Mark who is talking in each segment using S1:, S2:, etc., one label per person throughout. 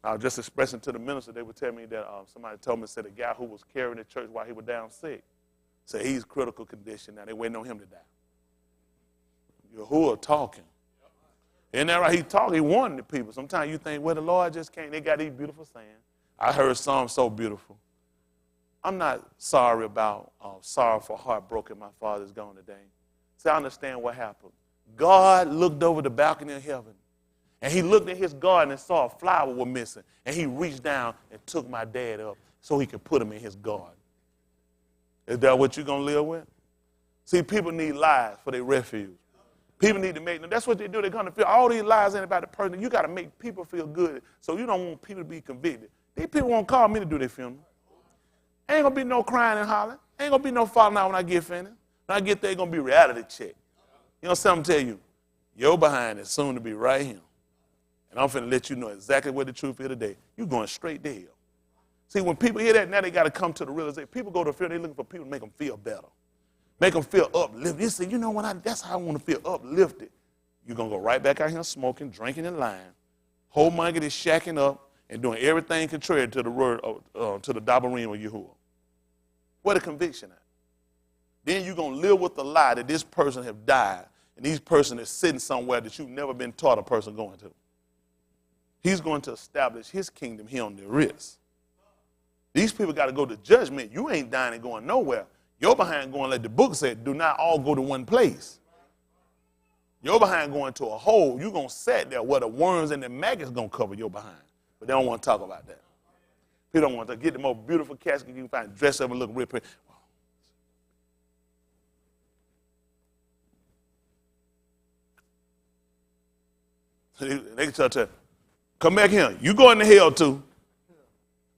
S1: I was just expressing to the minister, they would tell me that somebody told me, said a guy who was carrying the church while he was down sick, said he's critical condition now. They waiting on him to die. Yahuwah talking. Isn't that right? He talking, he warning the people. Sometimes you think, well, the Lord just came. They got these beautiful sayings. I heard some so beautiful. I'm not sorry about sorrowful, heartbroken my father's gone today. See, I understand what happened. God looked over the balcony of heaven, and he looked at his garden and saw a flower was missing, and he reached down and took my dad up so he could put him in his garden. Is that what you're going to live with? See, people need lies for their refuge. People need to make them. That's what they do. They're going to feel all these lies ain't about the person. You got to make people feel good, so you don't want people to be convicted. These people won't call me to do their funeral. Ain't going to be no crying and hollering. Ain't going to be no falling out when I get finished. When I get there, it's going to be reality check. You know something to tell you? Your behind is soon to be right here. And I'm finna let you know exactly what the truth is today. You're going straight to hell. See, when people hear that, now they got to come to the realization. People go to the field, they're looking for people to make them feel better. Make them feel uplifted. You say, you know what, that's how I want to feel uplifted. You're going to go right back out here smoking, drinking, and lying. Whole monkey is shacking up and doing everything contrary to the word, to the Dabarim of Yahuwah. Where the conviction at? Then you're going to live with the lie that this person have died and this person is sitting somewhere that you've never been taught a person going to. He's going to establish his kingdom here on the wrist. These people got to go to judgment. You ain't dying and going nowhere. You're behind going like the book said, do not all go to one place. You're behind going to a hole. You're going to sit there where the worms and the maggots going to cover your behind. But they don't want to talk about that. People don't want to get the most beautiful casket you can find, dress up and look real pretty. They can tell you, come back here. You going to hell too.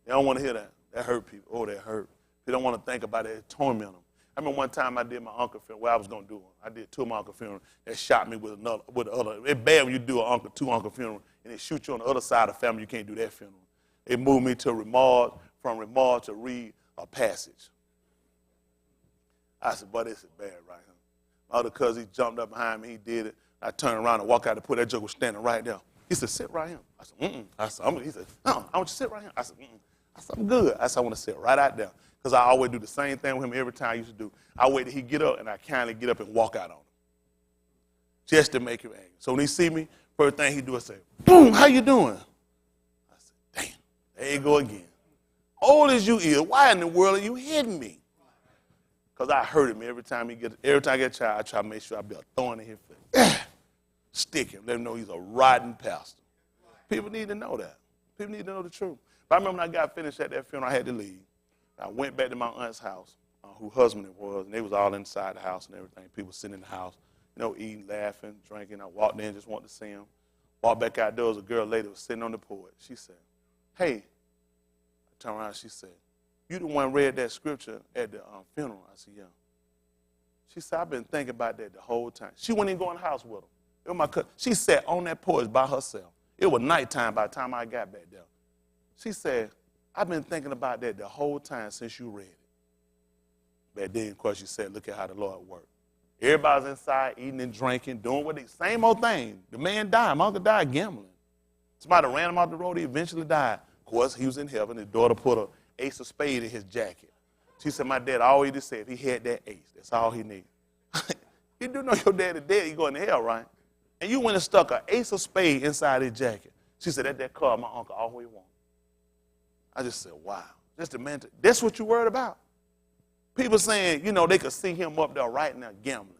S1: They don't want to hear that. That hurt people. Oh, that hurt. They don't want to think about it. It torment them. I remember one time I did my uncle funeral. Well, I was going to do one. I did two of my uncle funerals. They shot me with the other. It's bad when you do two uncle funeral and they shoot you on the other side of the family. You can't do that funeral. It moved me to remorse, from remorse to read a passage. I said, boy, this is bad right here. My other cousin, he jumped up behind me. He did it. I turned around and walked out and put that joke was standing right there. He said, sit right here. I said, mm-mm. He said, no, I want you to sit right here. I said, mm-mm. I said, I'm good. I said, I want to sit right out there. Because I always do the same thing with him every time I used to do. I wait till he get up, and I kindly get up and walk out on him. Just to make him angry. So when he see me, first thing he do is say, boom, how you doing? I said, damn, there you go again. Old as you is, why in the world are you hitting me? Because I hurt him every time I get a child, I try to make sure I be a thorn in his face. Stick him, let him know he's a rotten pastor. People need to know that. People need to know the truth. But I remember when I got finished at that funeral, I had to leave. I went back to my aunt's house, whose husband it was, and they was all inside the house and everything. People sitting in the house, eating, laughing, drinking. I walked in, just wanted to see him. Walked back out, there was a girl lady was sitting on the porch. She said, hey. I turned around, she said, you the one read that scripture at the funeral? I said, yeah. She said, I've been thinking about that the whole time. She wouldn't even go in the house with him. It was my cousin. She sat on that porch by herself. It was nighttime by the time I got back there. She said, I've been thinking about that the whole time since you read it. But then, of course, she said, look at how the Lord worked. Everybody's inside eating and drinking, doing what they, same old thing. The man died. My uncle died gambling. Somebody ran him out the road. He eventually died. Of course, he was in heaven. His daughter put an ace of spades in his jacket. She said, my dad always just said if he had that ace, that's all he needed. You do know your daddy dead, he going to hell, right? And you went and stuck an ace of spades inside his jacket. She said, that car my uncle always wanted. I just said, wow. That's what you worried about. People saying, they could see him up there right now gambling.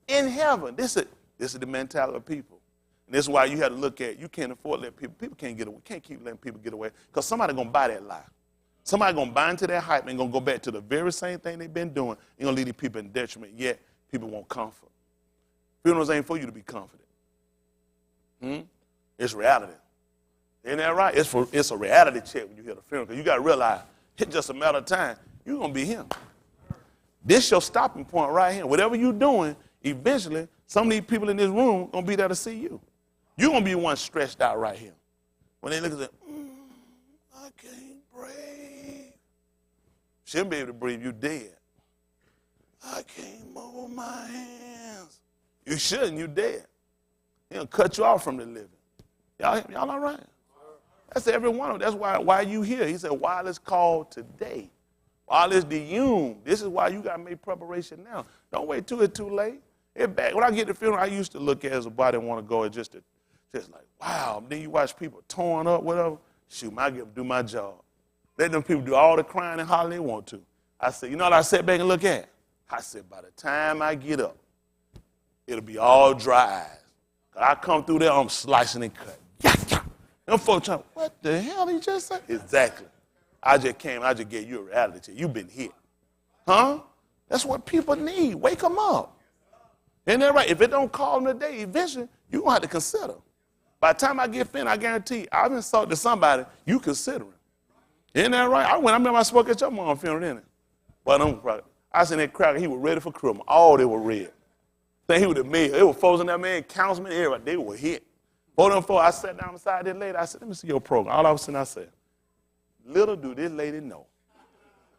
S1: In heaven, this is the mentality of people. And this is why you have to look at, you can't afford to let people can't get away, can't keep letting people get away, because somebody's going to buy that lie. Somebody's going to buy into that hype and going to go back to the very same thing they've been doing. You're going to leave these people in detriment, yet people want comfort. Funerals ain't for you to be comforted. It's reality. Isn't that right? It's a reality check when you hear the funeral, because you got to realize it's just a matter of time. You're going to be him. This your stopping point right here. Whatever you're doing, eventually, some of these people in this room going to be there to see you. You're going to be the one stretched out right here. When they look at it, I can't breathe. Shouldn't be able to breathe. You're dead. I can't move my hands. You shouldn't. You're dead. He'll cut you off from the living. Y'all all right? That's every one of them. That's why you here. He said, while it's called today, while it's the this is why you got to make preparation now. Don't wait till it's too late. When I get to the funeral, I used to look at it as a body and want to go and just like, wow. Then you watch people torn up, whatever. Shoot, I get to do my job. Let them people do all the crying and hollering they want to. I said, you know what I sat back and look at? I said, by the time I get up, it'll be all dry eyes. I come through there, I'm slicing and cutting. Yeah. Them folks trying, what the hell he just said? Exactly. I just gave you a reality check. You've been hit. Huh? That's what people need. Wake them up. Isn't that right? If it don't call them today, eventually, you're going to have to consider. By the time I get finished, I guarantee you, I've insulted somebody, you consider him. Isn't that right? I remember I spoke at your mom's funeral, didn't it? But I seen that crowd, he was ready for criminal. All they were red. Think he was the mayor. They were folks in that man, councilman, everybody. They were hit. Both of them folks, I sat down beside this lady. I said, let me see your program. All of a sudden, I said, little do this lady know.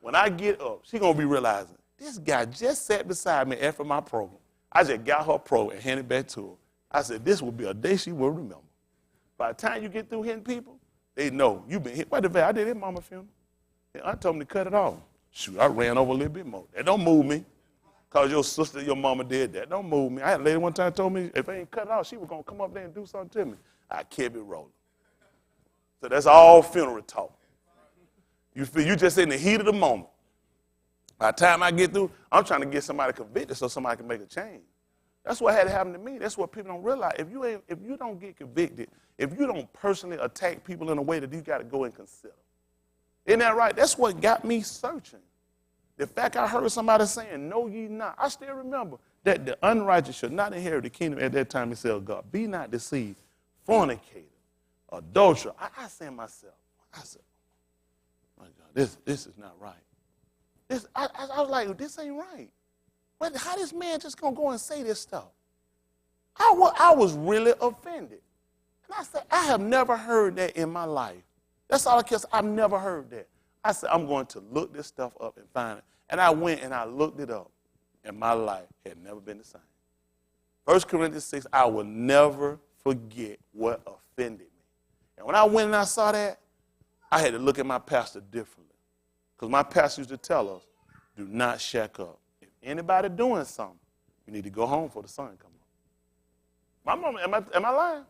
S1: When I get up, she going to be realizing, this guy just sat beside me after my program. I just got her program and handed it back to her. I said, this will be a day she will remember. By the time you get through hitting people, they know you've been hit. What the I did his mama funeral. I told him to cut it off. Shoot, I ran over a little bit more. That don't move me. Because your sister, your mama did that. Don't move me. I had a lady one time told me if I ain't cut it off, she was going to come up there and do something to me. I kept it rolling. So that's all funeral talk. You feel you just in the heat of the moment. By the time I get through, I'm trying to get somebody convicted so somebody can make a change. That's what had happened to me. That's what people don't realize. If you don't get convicted, if you don't personally attack people in a way that you got to go and consider. Isn't that right? That's what got me searching. The fact I heard somebody saying, no, ye not. I still remember that the unrighteous should not inherit the kingdom at that time, he said, God, be not deceived, fornicator, adulterer. I said to myself, my God, this is not right. I was like, this ain't right. But how this man just going to go and say this stuff? I was really offended. And I said, I have never heard that in my life. That's all I can say. I've never heard that. I said, I'm going to look this stuff up and find it. And I went and I looked it up. And my life had never been the same. 1 Corinthians 6, I will never forget what offended me. And when I went and I saw that, I had to look at my pastor differently. Because my pastor used to tell us, do not shack up. If anybody doing something, you need to go home before the sun come up. My mama, am I lying?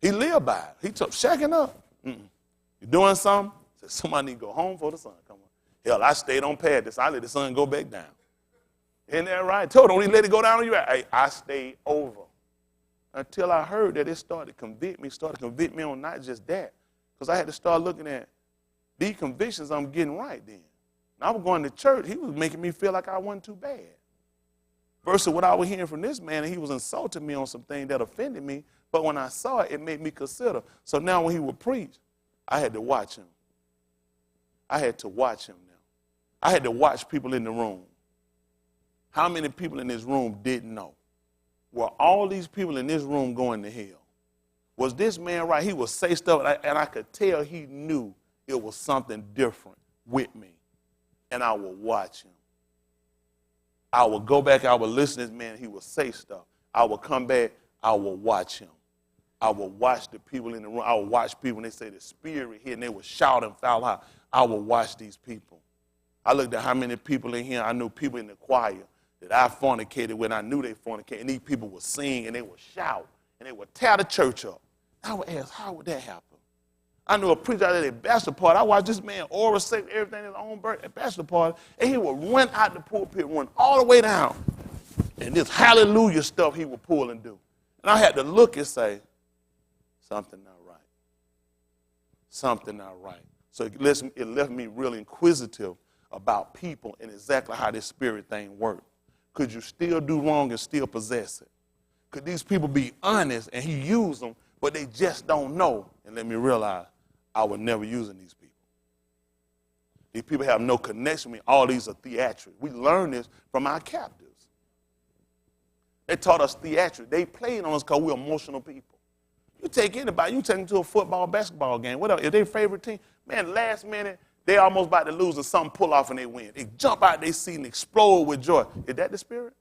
S1: He lived by it. He took shacking up. You doing something? Said, somebody need to go home before the sun come up. Hell, I stayed on pad this. I let the sun go back down. Isn't that right? Told don't even let it go down on you. I stayed over until I heard that it started to convict me on not just that. Because I had to start looking at these convictions I'm getting right then. And I was going to church. He was making me feel like I wasn't too bad. Versus what I was hearing from this man, and he was insulting me on some things that offended me. But when I saw it, it made me consider. So now when he would preach, I had to watch him. I had to watch him now. I had to watch people in the room. How many people in this room didn't know? Were all these people in this room going to hell? Was this man right? He would say stuff, and I could tell he knew it was something different with me. And I would watch him. I would go back, I would listen to this man, he would say stuff. I would come back, I would watch him. I would watch the people in the room. I would watch people, and they say the spirit here, and they would shout and foul out. I would watch these people. I looked at how many people in here. I knew people in the choir that I fornicated with. I knew they fornicated, and these people would sing, and they would shout, and they would tear the church up. I would ask, how would that happen? I knew a preacher out at a bachelor party. I watched this man oral say everything in his own birth at bachelor party, and he would run out the pulpit, run all the way down, and this hallelujah stuff he would pull and do. And I had to look and say, something not right. Something not right. So it left me really inquisitive about people and exactly how this spirit thing worked. Could you still do wrong and still possess it? Could these people be honest and he used them, but they just don't know? And let me realize I was never using these people. These people have no connection with me. All these are theatrical. We learned this from our captives. They taught us theatrical. They played on us because we're emotional people. You take anybody, you take them to a football, basketball game, whatever. If their favorite team, man, last minute, they almost about to lose and something pull off and they win. They jump out their seat and explode with joy. Is that the spirit?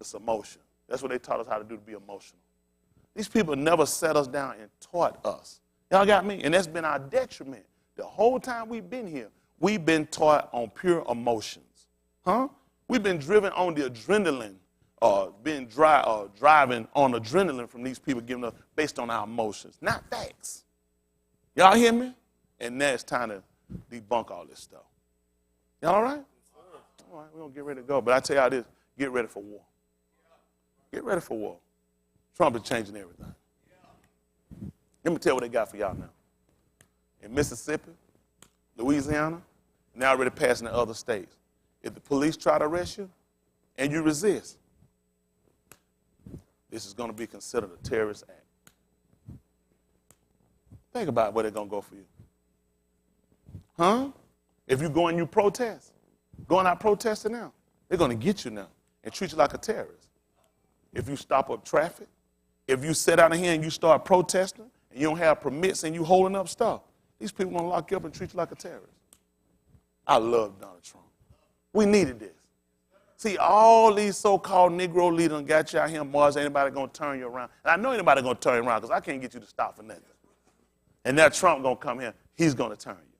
S1: It's emotion. That's what they taught us how to do, to be emotional. These people never sat us down and taught us. Y'all got me? And that's been our detriment. The whole time we've been here, we've been taught on pure emotions. Huh? We've been driven on the adrenaline, driving on adrenaline from these people giving us based on our emotions, not facts. Y'all hear me? And now it's time to debunk all this stuff. Y'all all right? All right, we're going to get ready to go. But I tell y'all this, get ready for war. Get ready for war. Trump is changing everything. Let me tell you what they got for y'all now. In Mississippi, Louisiana, now already passing in other states. If the police try to arrest you and you resist, this is going to be considered a terrorist act. Think about where they're going to go for you. Huh? If you go and you protest, going out protesting now, they're going to get you now and treat you like a terrorist. If you stop up traffic, if you sit out here and you start protesting and you don't have permits and you holding up stuff, these people going to lock you up and treat you like a terrorist. I love Donald Trump. We needed this. See, all these so-called Negro leaders got you out here, Mars, anybody going to turn you around. And I know anybody going to turn you around because I can't get you to stop for nothing. And now Trump going to come here, he's going to turn you.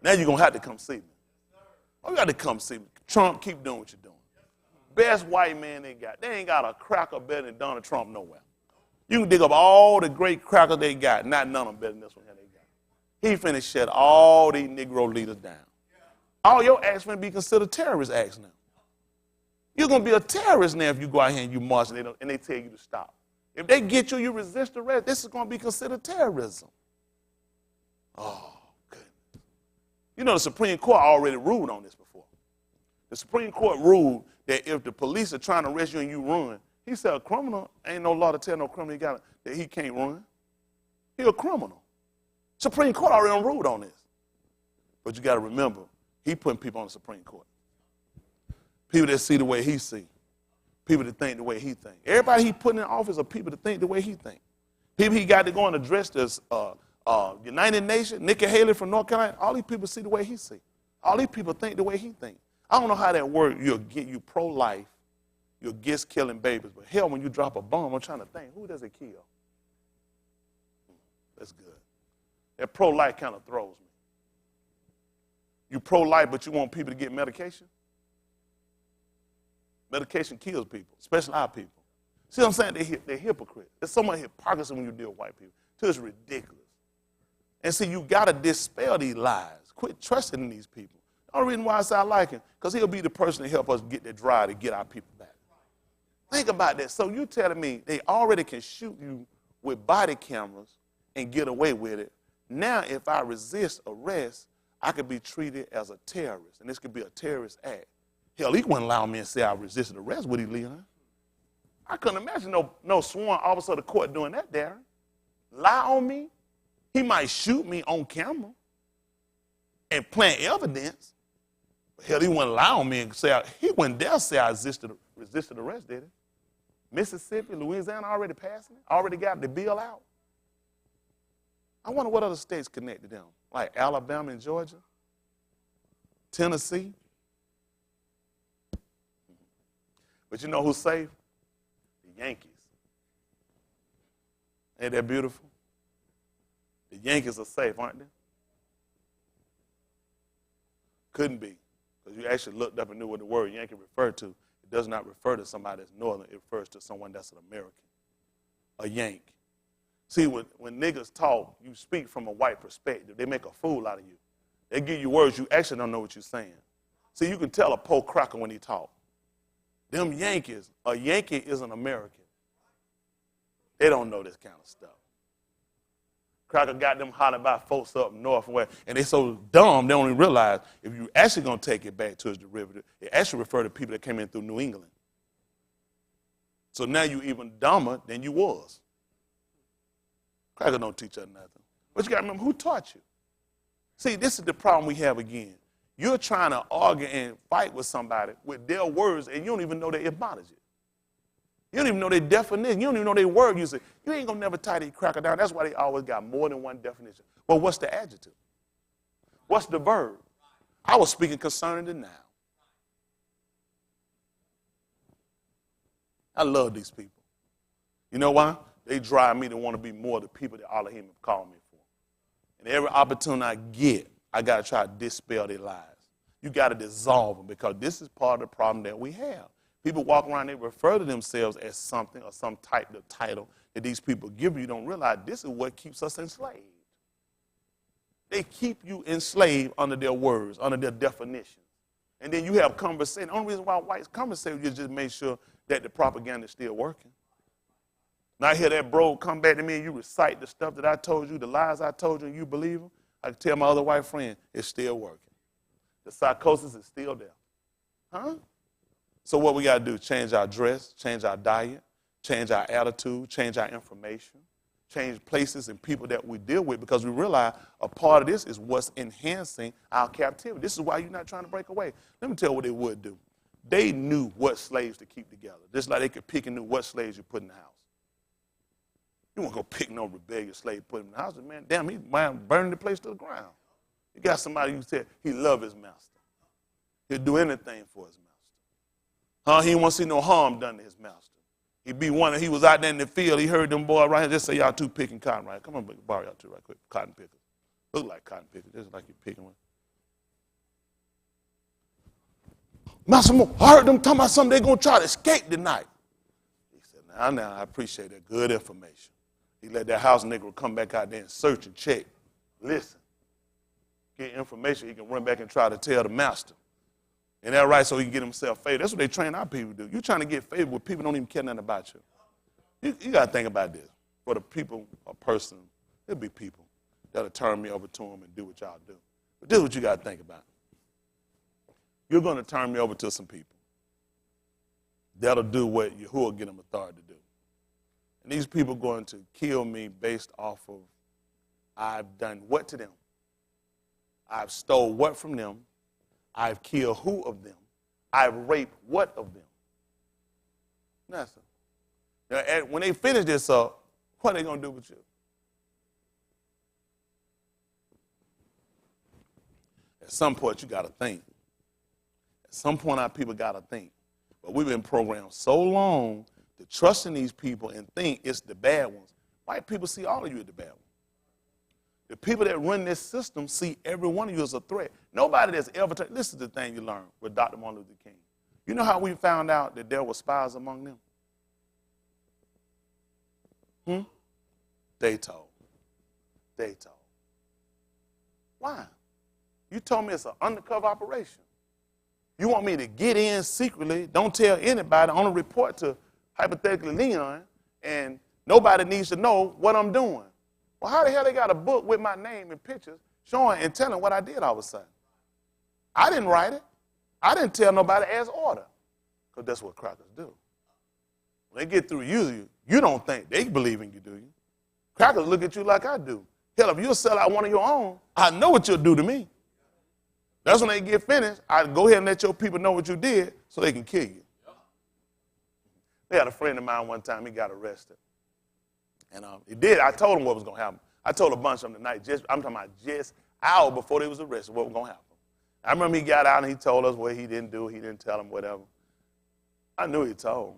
S1: Now you're going to have to come see me. Oh, you got to come see me. Trump, keep doing what you're doing. Best white man they got. They ain't got a cracker better than Donald Trump nowhere. You can dig up all the great crackers they got, not none of them better than this one here they got. He finna shut all these Negro leaders down. All your acts finna be considered terrorist acts now. You're gonna be a terrorist now if you go out here and you march and they tell you to stop. If they get you, you resist arrest, this is gonna be considered terrorism. Oh, goodness. You know the Supreme Court already ruled on this before. The Supreme Court ruled that if the police are trying to arrest you and you run, he said a criminal, ain't no law to tell no criminal that he can't run. He a criminal. Supreme Court already ruled on this. But you got to remember, he putting people on the Supreme Court. People that see the way he see. People that think the way he think. Everybody he putting in office are people that think the way he think. People he got to go and address this United Nations, Nikki Haley from North Carolina, all these people see the way he see. All these people think the way he think. I don't know how that works. You pro-life, you're against killing babies, but hell, when you drop a bomb, I'm trying to think, who does it kill? That's good. That pro-life kind of throws me. You pro-life, but you want people to get medication? Medication kills people, especially our people. See what I'm saying? They're hypocrites. There's so much hypocrisy when you deal with white people. It's ridiculous. And see, you got to dispel these lies. Quit trusting in these people. The only reason why I say I like him, because he'll be the person to help us get that drive to get our people back. Think about that. So you telling me they already can shoot you with body cameras and get away with it. Now, if I resist arrest, I could be treated as a terrorist, and this could be a terrorist act. Hell, he wouldn't allow me to say I resisted arrest, would he, Leon? I couldn't imagine no sworn officer of the court doing that, Darren. Lie on me? He might shoot me on camera and plant evidence. Hell, he wouldn't lie on me and say, he wouldn't dare say I resisted arrest, did he? Mississippi, Louisiana already passing it, already got the bill out. I wonder what other states connect to them, like Alabama and Georgia, Tennessee. But you know who's safe? The Yankees. Ain't that beautiful? The Yankees are safe, aren't they? Couldn't be, because you actually looked up and knew what the word Yankee referred to. It does not refer to somebody that's northern. It refers to someone that's an American, a Yank. See, when niggas talk, you speak from a white perspective. They make a fool out of you. They give you words you actually don't know what you're saying. See, you can tell a po cracker when he talk. Them Yankees, a Yankee is an American. They don't know this kind of stuff. Cracker got them hollering by folks up north and where, and they so dumb they don't even realize if you actually gonna take it back to its derivative, it actually refer to people that came in through New England. So now you even dumber than you was. Cracker don't teach us nothing. But you gotta remember who taught you. See, this is the problem we have again. You're trying to argue and fight with somebody with their words, and you don't even know their etymology. You don't even know their definition. You don't even know their word usage. You ain't going to never tie these cracker down. That's why they always got more than one definition. Well, what's the adjective? What's the verb? I was speaking concerning the noun. I love these people. You know why? They drive me to want to be more the people that Elohim have called me for. And every opportunity I get, I got to try to dispel their lies. You got to dissolve them, because this is part of the problem that we have. People walk around, they refer to themselves as something or some type of title that these people give you. Don't realize this is what keeps us enslaved. They keep you enslaved under their words, under their definitions. And then you have conversation. The only reason why whites conversate with you is just make sure that the propaganda is still working. Now I hear that bro come back to me and you recite the stuff that I told you, the lies I told you, and you believe them. I can tell my other white friend, it's still working. The psychosis is still there. Huh? So what we got to do, change our dress, change our diet, change our attitude, change our information, change places and people that we deal with, because we realize a part of this is what's enhancing our captivity. This is why you're not trying to break away. Let me tell you what they would do. They knew what slaves to keep together, just like they could pick and knew what slaves you put in the house. You won't go pick no rebellious slave, put him in the house. Man, damn, he's burning the place to the ground. You got somebody who said he loved his master. He'll do anything for his master. He didn't want to see no harm done to his master. He'd be one, he was out there in the field, he heard them boys right here, just say y'all two picking cotton right here. Come on, borrow y'all two right quick, cotton pickers. Look like cotton pickers, just like you're picking one. Master, I heard them talking about something, they're going to try to escape tonight. He said, now, I appreciate that good information. He let that house nigga come back out there and search and check, listen, get information he can run back and try to tell the master. And that's right, so he can get himself favored. That's what they train our people to do. You're trying to get favored with people who don't even care nothing about you. You got to think about this. For the people, a person, there'll be people that'll turn me over to them and do what y'all do. But this is what you got to think about. You're going to turn me over to some people that'll do what Yahuwah get them authority to do. And these people are going to kill me based off of I've done what to them. I've stole what from them. I've killed who of them. I've raped what of them. Nothing. Now, when they finish this up, what are they going to do with you? At some point, you got to think. At some point, our people got to think. But we've been programmed so long to trust in these people and think it's the bad ones. White people see all of you as the bad ones. The people that run this system see every one of you as a threat. Nobody that's ever, this is the thing you learn with Dr. Martin Luther King. You know how we found out that there were spies among them? They told. Why? You told me it's an undercover operation. You want me to get in secretly, don't tell anybody, only report to hypothetically Leon, and nobody needs to know what I'm doing. Well, how the hell they got a book with my name and pictures showing and telling what I did all of a sudden? I didn't write it. I didn't tell nobody as order, because that's what crackers do. When they get through using you, you don't think they believe in you, do you? Crackers look at you like I do. Hell, if you'll sell out one of your own, I know what you'll do to me. That's when they get finished. I go ahead and let your people know what you did so they can kill you. They had a friend of mine one time, he got arrested. And he did. I told him what was going to happen. I told a bunch of them tonight, I'm talking about just hour before they was arrested, what was going to happen. I remember he got out and he told us what he didn't do. He didn't tell them whatever. I knew he told.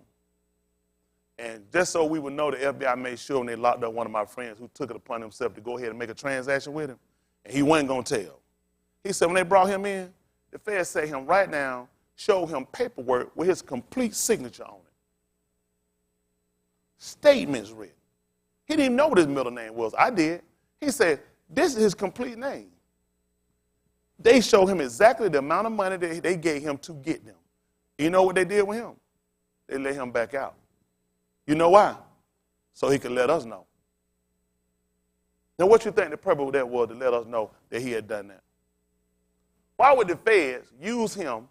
S1: And just so we would know, the FBI made sure when they locked up one of my friends who took it upon himself to go ahead and make a transaction with him, and he wasn't going to tell. He said when they brought him in, the feds say him right now, show him paperwork with his complete signature on it. Statements written. He didn't even know what his middle name was. I did. He said, this is his complete name. They showed him exactly the amount of money that they gave him to get them. You know what they did with him? They let him back out. You know why? So he could let us know. Now, what you think the purpose of that was, to let us know that he had done that? Why would the feds use him,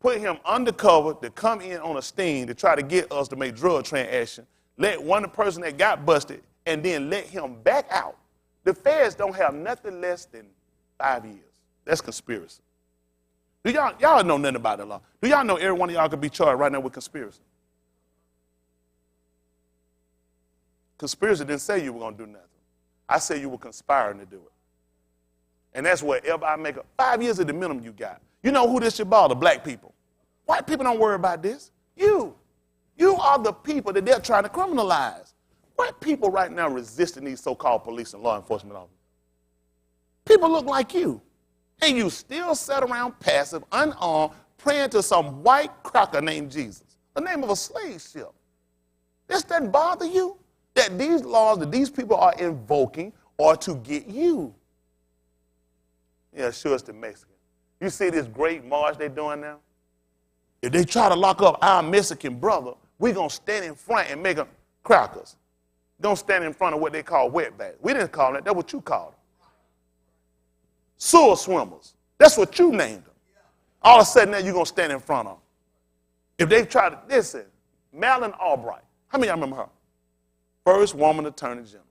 S1: put him undercover to come in on a sting to try to get us to make drug transaction, let one person that got busted, and then let him back out? The feds don't have nothing less than 5 years. That's conspiracy. Do y'all know nothing about the law? Do y'all know every one of y'all could be charged right now with conspiracy? Conspiracy didn't say you were going to do nothing. I said you were conspiring to do it. And that's wherever I make up. 5 years is the minimum you got. You know who this should bother? Black people. White people don't worry about this. You are the people that they're trying to criminalize. What people right now resisting these so-called police and law enforcement officers? People look like you. And you still sit around passive, unarmed, praying to some white cracker named Jesus, the name of a slave ship. This doesn't bother you? That these laws that these people are invoking are to get you. Yeah, sure, it's the Mexican. You see this great march they're doing now? If they try to lock up our Mexican brother, we're going to stand in front and make them crackers. Don't stand in front of what they call wetbacks. We didn't call them that. That's what you called them. Sewer swimmers. That's what you named them. All of a sudden now you're going to stand in front of them. If they try to, listen, Madeleine Albright. How many of y'all remember her? First woman attorney general.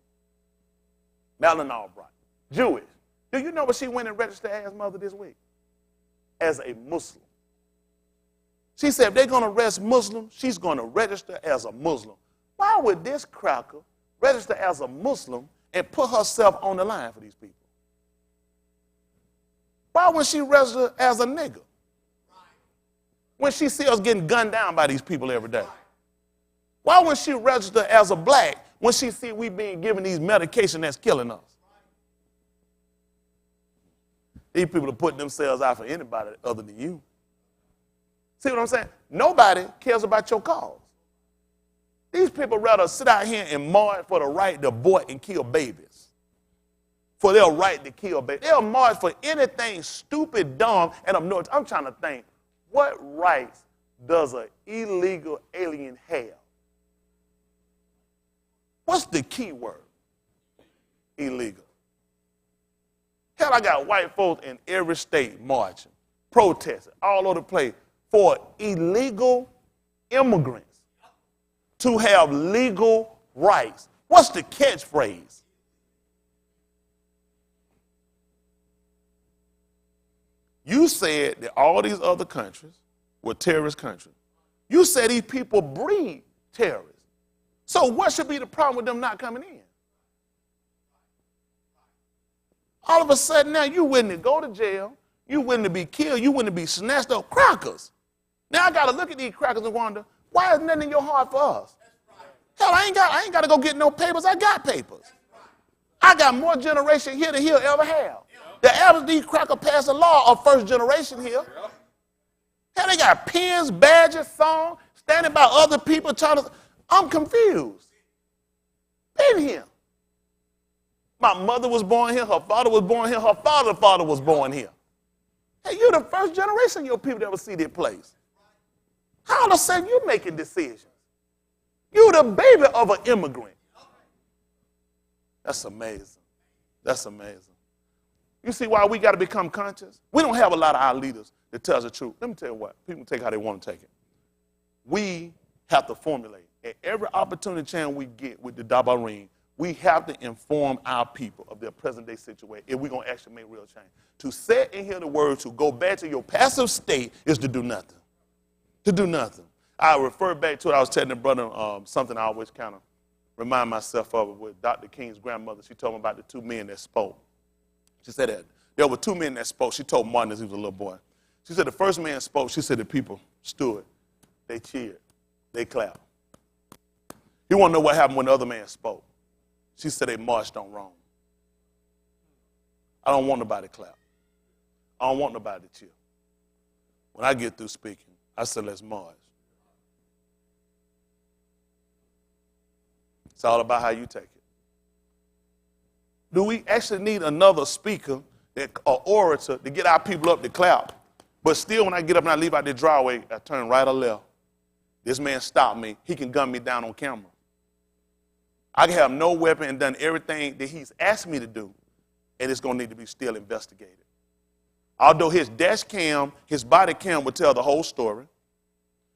S1: Madeleine Albright. Jewish. Do you know what she went and registered as mother this week? As a Muslim. She said if they're going to arrest Muslims, she's going to register as a Muslim. Why would this cracker register as a Muslim and put herself on the line for these people? Why would she register as a nigger when she sees us getting gunned down by these people every day? Why would she register as a black when she sees we being given these medication that's killing us? These people are putting themselves out for anybody other than you. See what I'm saying? Nobody cares about your cause. These people rather sit out here and march for the right to abort and kill babies. For their right to kill babies. They'll march for anything stupid, dumb, and obnoxious. I'm trying to think, what rights does an illegal alien have? What's the key word? Illegal. Hell, I got white folks in every state marching, protesting, all over the place for illegal immigrants to have legal rights. What's the catchphrase? You said that all these other countries were terrorist countries. You said these people breed terrorists. So what should be the problem with them not coming in? All of a sudden now you willing to go to jail, you willing to be killed, you willing to be snatched up. Crackers. Now I got to look at these crackers and wonder, why is nothing in your heart for us? Hell, I ain't got to go get no papers. I got papers. I got more generation here than he'll ever have. The average these crackers pass a law of first generation here. Hell, they got pins, badges, songs, standing by other people trying to. I'm confused. Been here. My mother was born here. Her father was born here. Her father's father was born here. Hey, you're the first generation of your people that will see this place. How all of a sudden you making decisions? You're the baby of an immigrant. That's amazing. That's amazing. You see why we got to become conscious? We don't have a lot of our leaders that tell us the truth. Let me tell you what. People take how they want to take it. We have to formulate. At every opportunity chance we get with the Dabarim, we have to inform our people of their present-day situation if we're going to actually make real change. To sit and hear the word, to go back to your passive state, is to do nothing. To do nothing. I refer back to it. I was telling the brother something I always kind of remind myself of with Dr. King's grandmother. She told me about the two men that spoke. She said that there were two men that spoke. She told Martin as he was a little boy. She said the first man spoke. She said the people stood. They cheered. They clapped. He wanted to know what happened when the other man spoke. She said they marched on Rome. I don't want nobody to clap. I don't want nobody to cheer. When I get through speaking, I said, let's march. It's all about how you take it. Do we actually need another speaker or orator to get our people up to clap? But still, when I get up and I leave out the driveway, I turn right or left. This man stopped me. He can gun me down on camera. I can have no weapon and done everything that he's asked me to do, and it's going to need to be still investigated. Although his dash cam, his body cam will tell the whole story,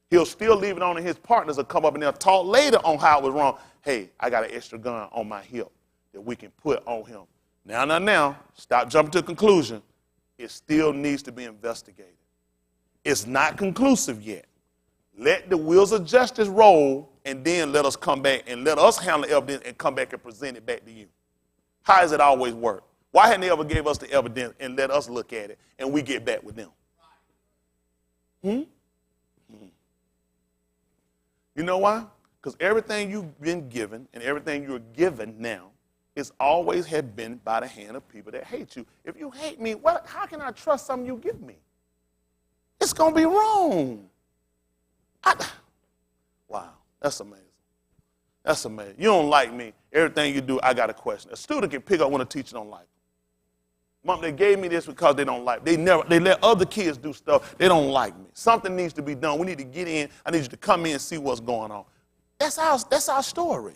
S1: he'll still leave it on, and his partners will come up and they'll talk later on how it was wrong. Hey, I got an extra gun on my hip that we can put on him. Now, stop jumping to a conclusion. It still needs to be investigated. It's not conclusive yet. Let the wheels of justice roll, and then let us come back and let us handle the evidence and come back and present it back to you. How does it always work? Why hadn't they ever gave us the evidence and let us look at it and we get back with them? You know why? Because everything you've been given and everything you're given now is always have been by the hand of people that hate you. If you hate me, how can I trust something you give me? It's going to be wrong. Wow, that's amazing. That's amazing. You don't like me. Everything you do, I got a question. A student can pick up when a teacher don't like them. Mom, they gave me this because they don't like me. They let other kids do stuff. They don't like me. Something needs to be done. We need to get in. I need you to come in and see what's going on. That's our story.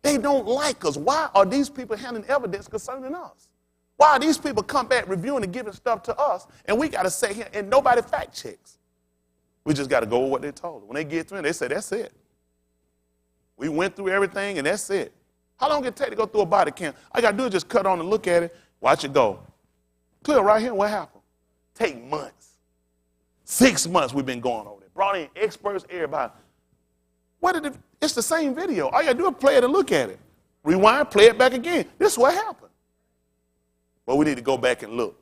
S1: They don't like us. Why are these people handling evidence concerning us? Why are these people come back reviewing and giving stuff to us, and we got to sit here and nobody fact checks? We just got to go with what they told us. When they get through, they say, that's it. We went through everything, and that's it. How long did it take to go through a body cam? All I got to do is just cut on and look at it, watch it go. Clear right here, what happened? Take months. 6 months we've been going over there. Brought in experts, everybody. It's the same video. All you got to do is play it and look at it. Rewind, play it back again. This is what happened. But we need to go back and look.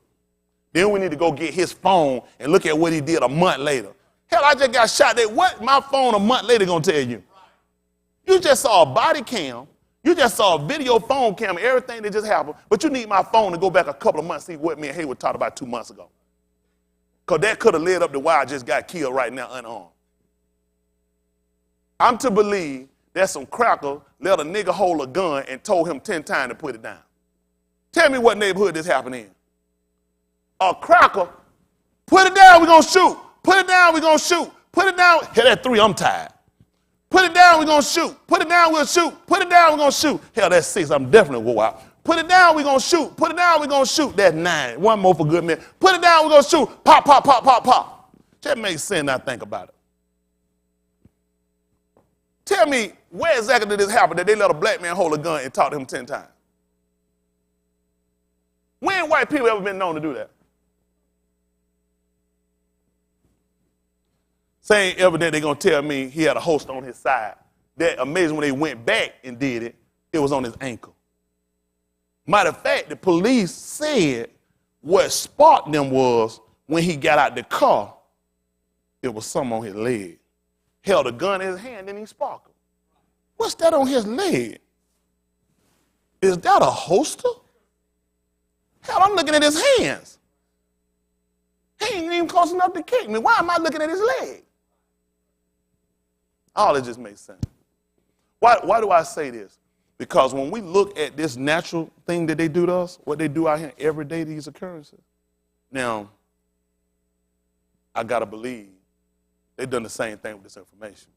S1: Then we need to go get his phone and look at what he did a month later. Hell, I just got shot at. What my phone a month later going to tell you? You just saw a body cam. You just saw a video phone cam, everything that just happened. But you need my phone to go back a couple of months, see what me and Hayward talked about 2 months ago. Because that could have led up to why I just got killed right now unarmed. I'm to believe that some cracker let a nigga hold a gun and told him 10 times to put it down. Tell me what neighborhood this happened in. A cracker, put it down, we're going to shoot. Put it down, we're going to shoot. Put it down. Hell, at 3, I'm tired. Put it down, we're going to shoot. Put it down, we'll shoot. Put it down, we're going to shoot. Hell, that's 6, I'm definitely going to go out. Put it down, we're going to shoot. Put it down, we're going to shoot. That's 9. One more for good men. Put it down, we're going to shoot. Pop, pop, pop, pop, pop. That makes sense now think about it. Tell me, where exactly did this happen that they let a black man hold a gun and talk to him 10 times? When white people ever been known to do that? Same evidence they're going to tell me he had a host on his side. That amazing when they went back and did it, it was on his ankle. Matter of fact, the police said what sparked them was when he got out the car, it was something on his leg. Held a gun in his hand, then he sparkled. What's that on his leg? Is that a holster? Hell, I'm looking at his hands. He ain't even close enough to kick me. Why am I looking at his leg? All it just makes sense. Why do I say this? Because when we look at this natural thing that they do to us, what they do out here every day, these occurrences, now, I got to believe they've done the same thing with this information.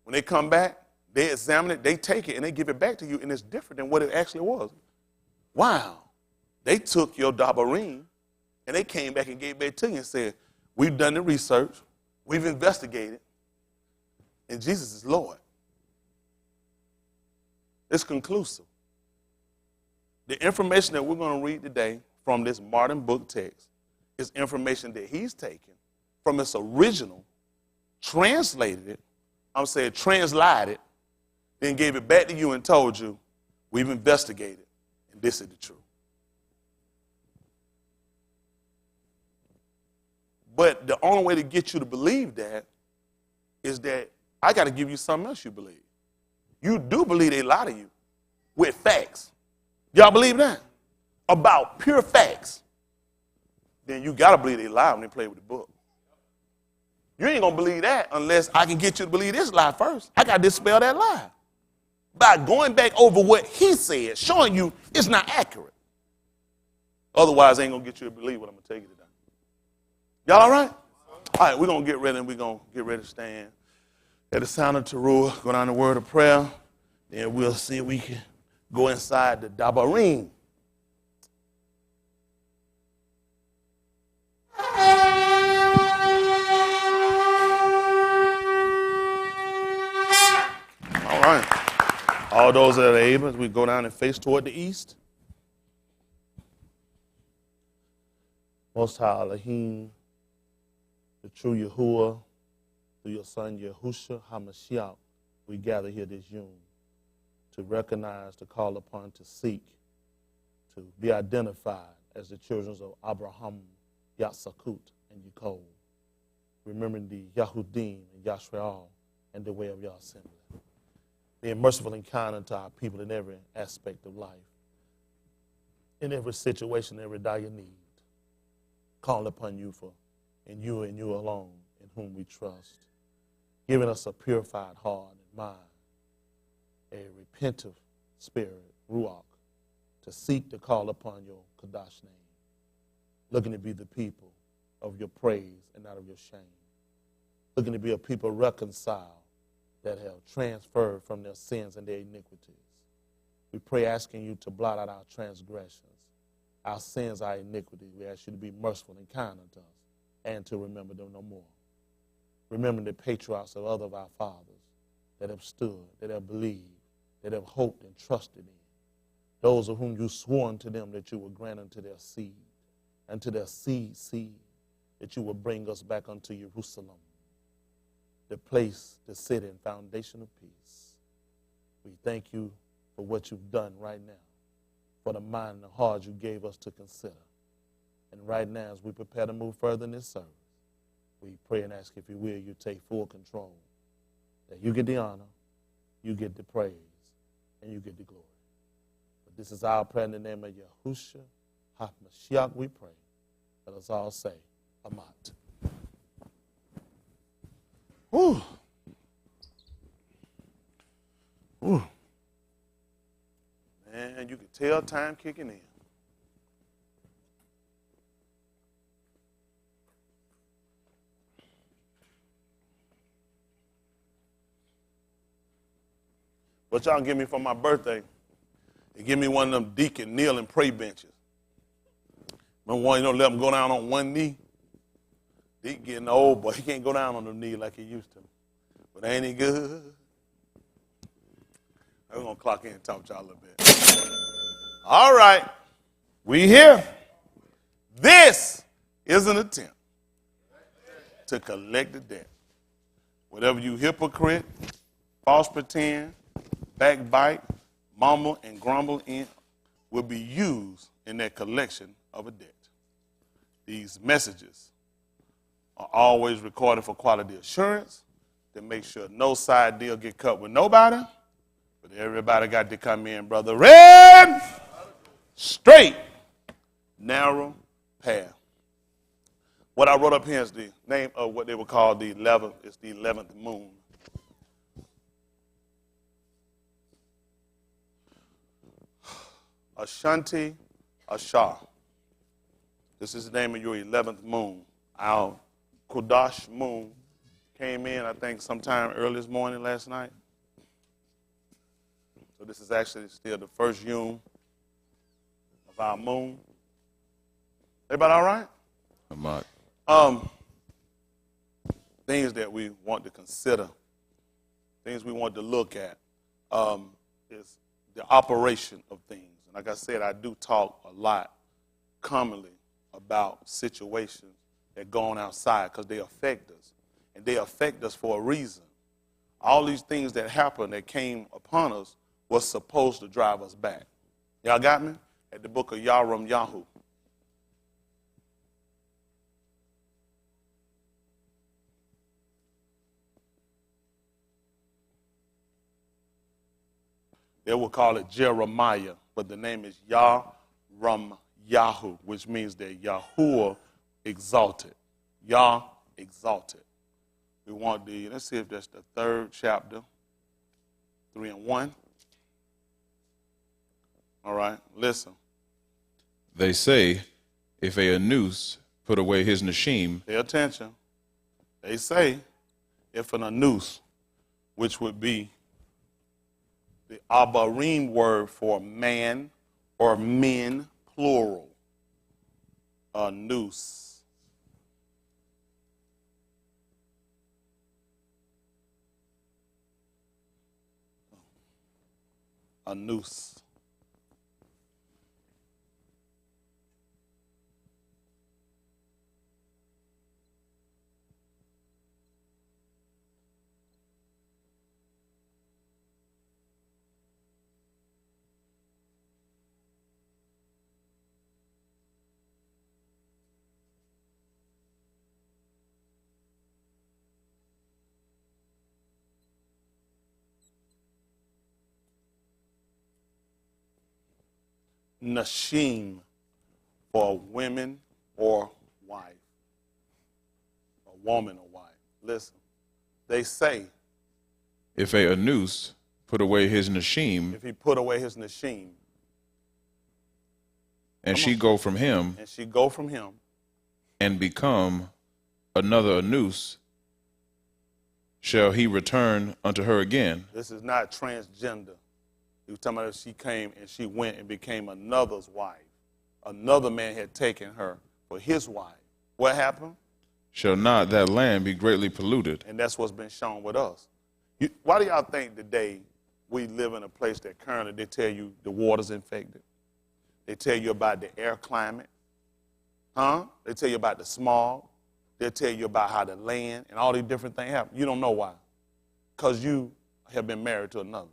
S1: When they come back, they examine it, they take it, and they give it back to you, and it's different than what it actually was. Wow. They took your dabarim, and they came back and gave it back to you and said, we've done the research, we've investigated, and Jesus is Lord. It's conclusive. The information that we're going to read today from this modern book text is information that he's taken from its original, translated it, translated, then gave it back to you and told you, we've investigated, and this is the truth. But the only way to get you to believe that is that I got to give you something else you believe. You do believe they lie to you with facts. Y'all believe that? About pure facts. Then you got to believe they lie when they play with the book. You ain't going to believe that unless I can get you to believe this lie first. I got to dispel that lie by going back over what he said, showing you it's not accurate. Otherwise, I ain't going to get you to believe what I'm going to tell you today. Y'all all right? All right, we're going to get ready, and we're going to get ready to stand. At the sound of Teruah, go down the word of prayer. Then we'll see if we can go inside the dabarim. All right. All those that are able, as we go down and face toward the east. Most High Elohim, the true Yahuwah, through your son Yahusha HaMashiach, we gather here this Yom to recognize, to call upon, to seek, to be identified as the children of Abraham, Yatsakut, and Yikol, remembering the Yahudim and Yashreal and the way of your assembly. Being merciful and kind unto our people in every aspect of life, in every situation, every dire need. Call upon you for in you and you alone, in whom we trust. Giving us a purified heart and mind, a repentant spirit, ruach, to seek to call upon your Kadash name, looking to be the people of your praise and not of your shame, looking to be a people reconciled that have transferred from their sins and their iniquities. We pray asking you to blot out our transgressions, our sins, our iniquities. We ask you to be merciful and kind unto us and to remember them no more. Remember the patriarchs of other of our fathers that have stood, that have believed, that have hoped and trusted in. Those of whom you swore unto them that you would grant unto their seed, and to their seed, that you would bring us back unto Jerusalem, the place, the city and foundation of peace. We thank you for what you've done right now, for the mind and the heart you gave us to consider. And right now, as we prepare to move further in this service, we pray and ask, if you will, you take full control, that you get the honor, you get the praise, and you get the glory. But this is our prayer in the name of Yahushua HaMashiach, we pray. Let us all say, Amat. Whew. Whew. Man, you can tell time kicking in. What y'all give me for my birthday? They give me one of them deacon kneel and pray benches. Remember one, you don't let them go down on one knee? Deacon getting old, but he can't go down on the knee like he used to. But ain't he good? We're going to clock in and talk to y'all a little bit. All right. We here. This is an attempt to collect the debt. Whatever you hypocrite, false pretend, backbite, mumble, and grumble in will be used in that collection of a debt. These messages are always recorded for quality assurance to make sure no side deal get cut with nobody, but everybody got to come in, brother. Red, straight, narrow path. What I wrote up here is the name of what they would call the 11th, it's the 11th moon. Ashanti Ashar. This is the name of your 11th moon. Our Kodash moon came in, I think, sometime early this morning, last night. So this is actually still the first yom of our moon. Everybody all right?
S2: I'm not.
S1: Things that we want to consider, things we want to look at, is the operation of things. And like I said, I do talk a lot commonly about situations that go on outside because they affect us. And they affect us for a reason. All these things that happened that came upon us was supposed to drive us back. Y'all got me? At the book of Yarum Yahu. They will call it Jeremiah, but the name is Yarum Yahu, which means that Yahuwah exalted. Yah exalted. We want let's see if that's the 3rd chapter, 3 and 1. All right, listen.
S2: They say, if a anus put away his nashim,
S1: Pay attention. They say, if an anus, which would be the Abarim word for man or men, plural, a noose. A noose. nashim for women or wife. A woman or wife. Listen, they say,
S2: if a anus put away his nashim,
S1: if he put away his nashim,
S2: and she go from him,
S1: and
S2: become another anus, shall he return unto her again?
S1: This is not transgender. He was talking about if she came and she went and became another's wife. Another man had taken her for his wife. What happened?
S2: Shall not that land be greatly polluted?
S1: And that's what's been shown with us. Why do y'all think today we live in a place that currently they tell you the water's infected? They tell you about the air climate. They tell you about the smog. They'll tell you about how the land and all these different things happen. You don't know why. Because you have been married to another.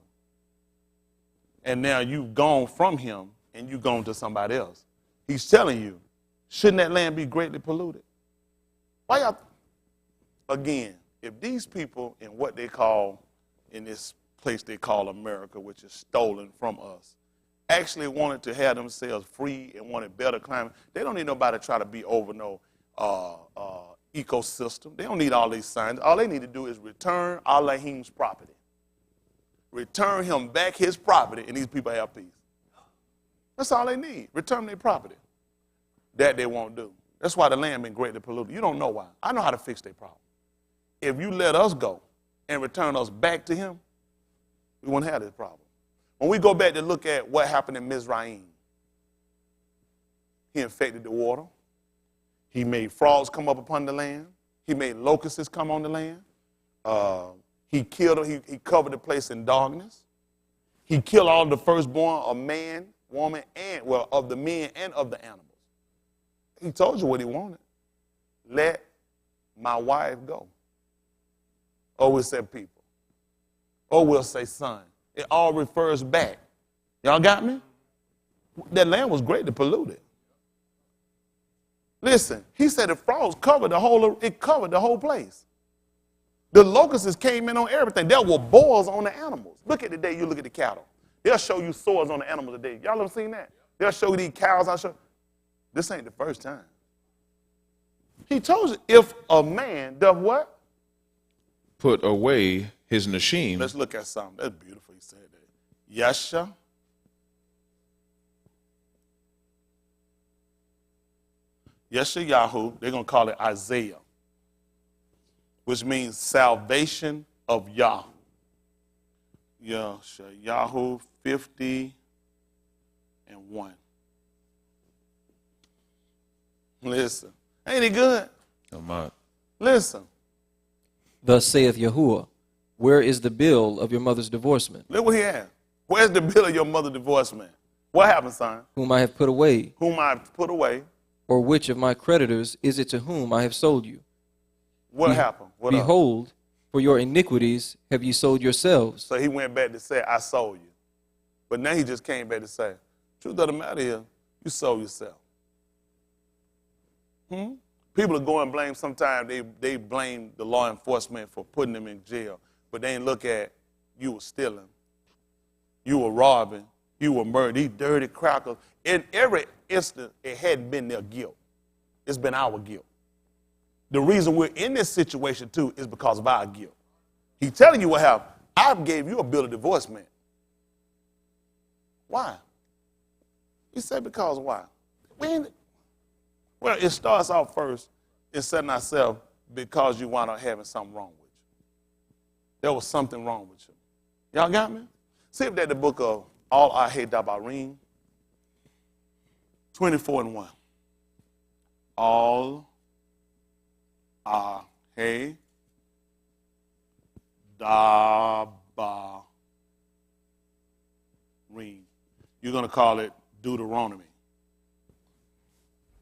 S1: And now you've gone from him and you've gone to somebody else. He's telling you, shouldn't that land be greatly polluted? Why y'all? Again, if these people in what they call, in this place they call America, which is stolen from us, actually wanted to have themselves free and wanted better climate, they don't need nobody to try to be over no ecosystem. They don't need all these signs. All they need to do is return Elohim's property. Return him back his property, and these people have peace. That's all they need. Return their property. That they won't do. That's why the land been greatly polluted. You don't know why. I know how to fix their problem. If you let us go and return us back to him, we won't have this problem. When we go back to look at what happened in Mizraim, he infected the water. He made frogs come up upon the land. He made locusts come on the land. He killed them. He covered the place in darkness. He killed all the firstborn of man, woman, and, well, of the men and of the animals. He told you what he wanted. Let my wife go. Or we'll say people. Or we'll say son. It all refers back. Y'all got me? That land was greatly polluted. Listen, he said the frogs covered the whole place. The locusts came in on everything. There were boils on the animals. Look at the day you look at the cattle. They'll show you sores on the animals today. Y'all ever seen that? They'll show you these cows. This ain't the first time. He told you, if a man does what?
S2: Put away his nashim.
S1: Let's look at something. That's beautiful. He said that. Yasha. Yeshayahu, they're going to call it Isaiah, which means salvation of Yah. Yeshayahu 50:1. Listen. Ain't it good? Listen.
S3: Thus saith Yahuwah, where is the bill of your mother's divorcement?
S1: Look what he had. Where's the bill of your mother's divorcement? What happened, son?
S3: Whom I have put away.
S1: Whom I have put away.
S3: Or which of my creditors is it to whom I have sold you?
S1: What happened?
S3: Behold, for your iniquities have you sold yourselves.
S1: So he went back to say, I sold you. But now he just came back to say, truth of the matter is, you sold yourself. People are going and blame, sometimes they blame the law enforcement for putting them in jail, but they ain't look at you were stealing, you were robbing, you were murdering, these dirty crackers. In every instant, it hadn't been their guilt. It's been our guilt. The reason we're in this situation, too, is because of our guilt. He's telling you what happened. I gave you a bill of divorcement. Why? He said, because why? Well, it starts off first in setting ourselves because you wound up having something wrong with you. There was something wrong with you. Y'all got me? See if that the book of All I Hate Dabarim, 24:1. All I Hate Dabarim. You're going to call it Deuteronomy.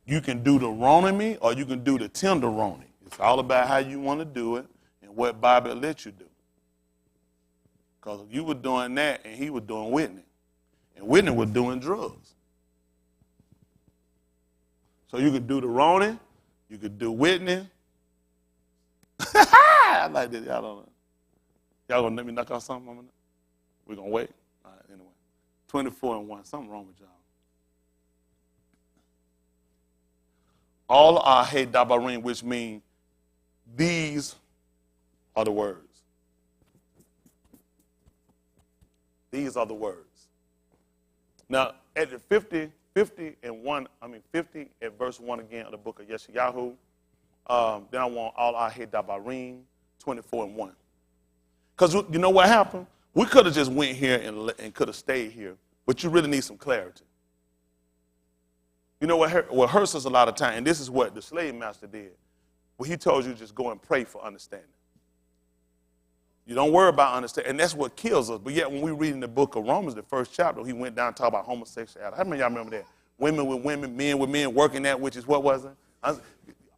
S1: You can do Deuteronomy or you can do the Tenderoni. It's all about how you want to do it and what Bible lets you do. Because you were doing that and he was doing Whitney. And Whitney was doing drugs. So you could do Deuteronomy, you could do Whitney. I like this. Y'all don't know. Y'all going to let me knock out something? We're going to wait? All right, anyway. 24:1. Something wrong with y'all. all are hey dabarim, which mean these are the words. These are the words. Now, at the 50 at verse 1 again of the book of Yeshayahu, then I want all our hey dabarim, 24 and 1. Because you know what happened? We could have just went here and could have stayed here, but you really need some clarity. You know what hurts us a lot of time, and this is what the slave master did. Well, he told you just go and pray for understanding. You don't worry about understanding, and that's what kills us. But yet when we read in the book of Romans, the first chapter, he went down and talked about homosexuality. How many of y'all remember that? Women with women, men with men, working that, which is what was it?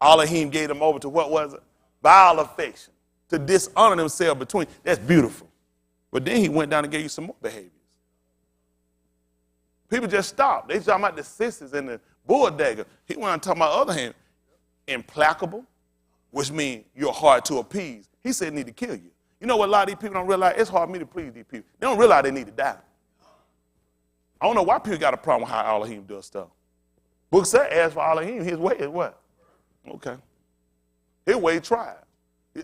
S1: All of him gave them over to what was it? Vile affection, to dishonor themselves between. That's beautiful. But then he went down and gave you some more behaviors. People just stopped. They talking about the sisters and the bulldagger. He went on talking about the other hand, implacable, which means you're hard to appease. He said need to kill you. You know what a lot of these people don't realize? It's hard for me to please these people. They don't realize they need to die. I don't know why people got a problem with how Elohim does stuff. Book said, as for Elohim, his way is what? Okay. His way tried.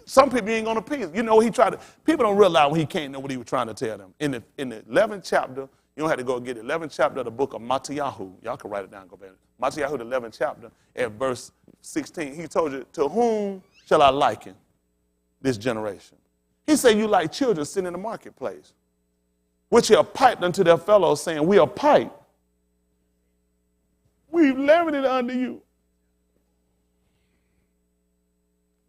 S1: Some people ain't going to appease. You know what he tried to, people don't realize when he can't know what he was trying to tell them. In the 11th chapter, you don't have to go get the 11th chapter of the book of Mattiyahu. Y'all can write it down and go back. Mattiyahu, the 11th chapter, at verse 16. He told you, to whom shall I liken this generation? He said, you like children sitting in the marketplace, which are piped unto their fellows, saying, we are piped. We've leavened unto you.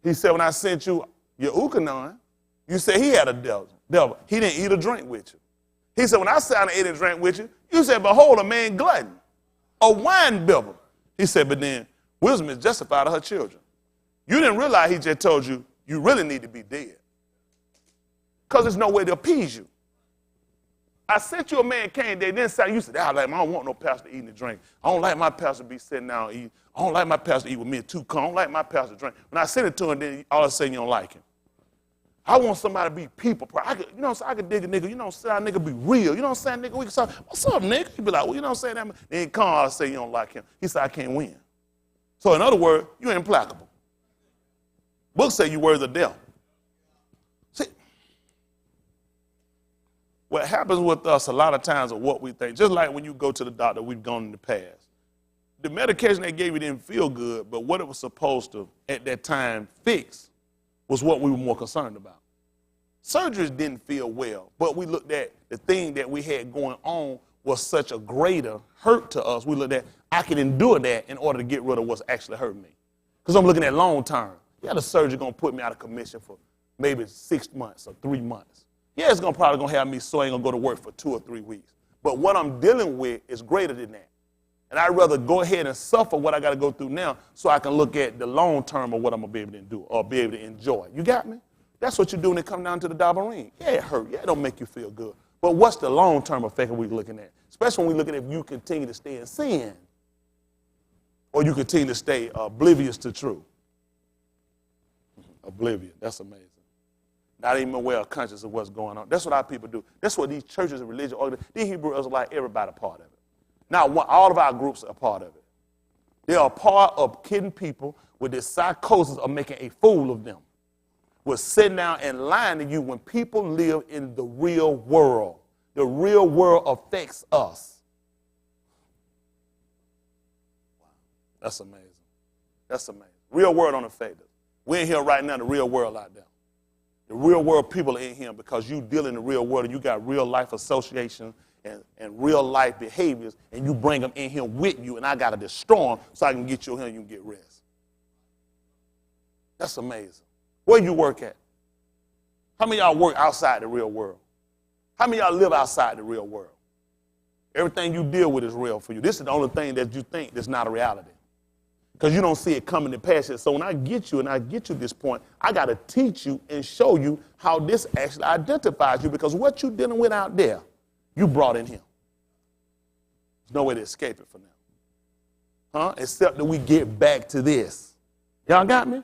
S1: He said, when I sent you your Unclean, you said he had a devil. He didn't eat or drink with you. He said, when I sat and ate and drank with you, you said, behold, a man glutton, a wine bibber. He said, but then wisdom is justified of her children. You didn't realize he just told you, you really need to be dead. Because there's no way to appease you. I sent you a man came there, then said, you said, I don't want no pastor eating and drink. I don't like my pastor to be sitting down and eat. I don't like my pastor to eat with me too cold. I don't like my pastor to drink. When I sent it to him, then all of a sudden you don't like him. I want somebody to be people. I could dig a nigga. Say a nigga be real. You know what I'm saying, nigga? We can say, what's up, nigga? He be like, well, you know what I'm saying? Then he come out and say you don't like him. He said, I can't win. So in other words, you're implacable. Books say you worthy of death. See, what happens with us a lot of times of what we think, just like when you go to the doctor, we've gone in the past. The medication they gave you didn't feel good, but what it was supposed to, at that time, fix was what we were more concerned about. Surgeries didn't feel well, but we looked at the thing that we had going on was such a greater hurt to us. We looked at, I can endure that in order to get rid of what's actually hurting me. Because I'm looking at long term. Yeah, the surgery going to put me out of commission for maybe 6 months or 3 months. Yeah, it's probably going to have me so I ain't going to go to work for 2 or 3 weeks. But what I'm dealing with is greater than that. And I'd rather go ahead and suffer what I got to go through now so I can look at the long term of what I'm going to be able to do or be able to enjoy. You got me? That's what you do when it comes down to the dabarim. Yeah, it hurt. Yeah, it don't make you feel good. But what's the long term effect we're looking at? Especially when we're looking at if you continue to stay in sin or you continue to stay oblivious to truth. Oblivious. That's amazing. Not even aware or conscious of what's going on. That's what our people do. That's what these churches and religious organizations, these Hebrews are like everybody a part of it. Now, all of our groups are a part of it. They are a part of kidding people with this psychosis of making a fool of them. We're sitting down and lying to you when people live in the real world. The real world affects us. Wow. That's amazing. That's amazing. Real world don't affect us. We're in here right now, the real world out there. The real world people are in here because you deal in the real world and you got real life associations and real life behaviors, and you bring them in here with you, and I got to destroy them so I can get you here and you can get rest. That's amazing. Where you work at? How many of y'all work outside the real world? How many of y'all live outside the real world? Everything you deal with is real for you. This is the only thing that you think that's not a reality because you don't see it coming to pass yet. So when I get you and I get you to this point, I got to teach you and show you how this actually identifies you because what you're dealing with out there, you brought in here. There's no way to escape it for now. Except that we get back to this. Y'all got me?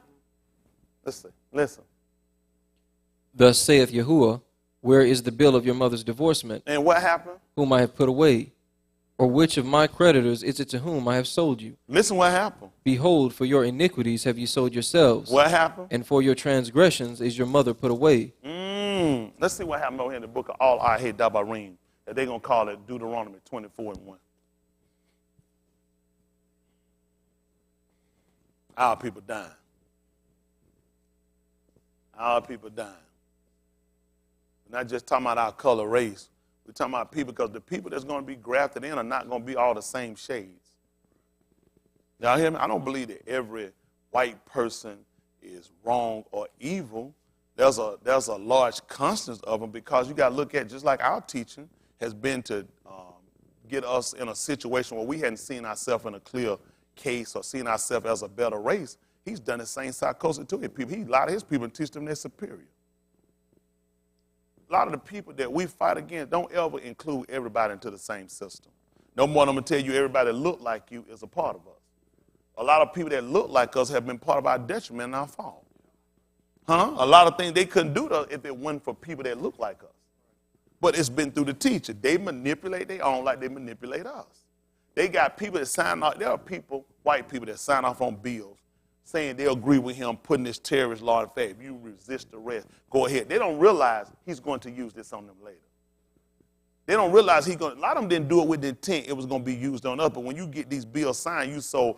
S1: Listen.
S3: Thus saith Yahuwah, where is the bill of your mother's divorcement?
S1: And what happened?
S3: Whom I have put away. Or which of my creditors is it to whom I have sold you?
S1: Listen what happened.
S3: Behold, for your iniquities have you sold yourselves,
S1: What happened?
S3: and for your transgressions is your mother put away.
S1: Let's see what happened over here in the book of All I Hate Dabarim. That they're going to call it Deuteronomy 24:1. Our people dying. Our people dying. We're not just talking about our color, race. We're talking about people, because the people that's going to be grafted in are not going to be all the same shades. Y'all hear me? I don't believe that every white person is wrong or evil. There's a large constance of them, because you got to look at, just like our teaching has been to get us in a situation where we hadn't seen ourselves in a clear case or seen ourselves as a better race. He's done the same psychosis to his people. He lied to his people and teach them they're superior. A lot of the people that we fight against don't ever include everybody into the same system. No more than I'm going to tell you everybody that look like you is a part of us. A lot of people that look like us have been part of our detriment and our fall. A lot of things they couldn't do if it wasn't for people that look like us. But it's been through the teacher. They manipulate their own like they manipulate us. They got people that sign off. There are people, white people, that sign off on bills saying they agree with him putting this terrorist law in effect. If you resist arrest, go ahead. They don't realize he's going to use this on them later. They don't realize a lot of them didn't do it with the intent it was going to be used on us. But when you get these bills signed, you so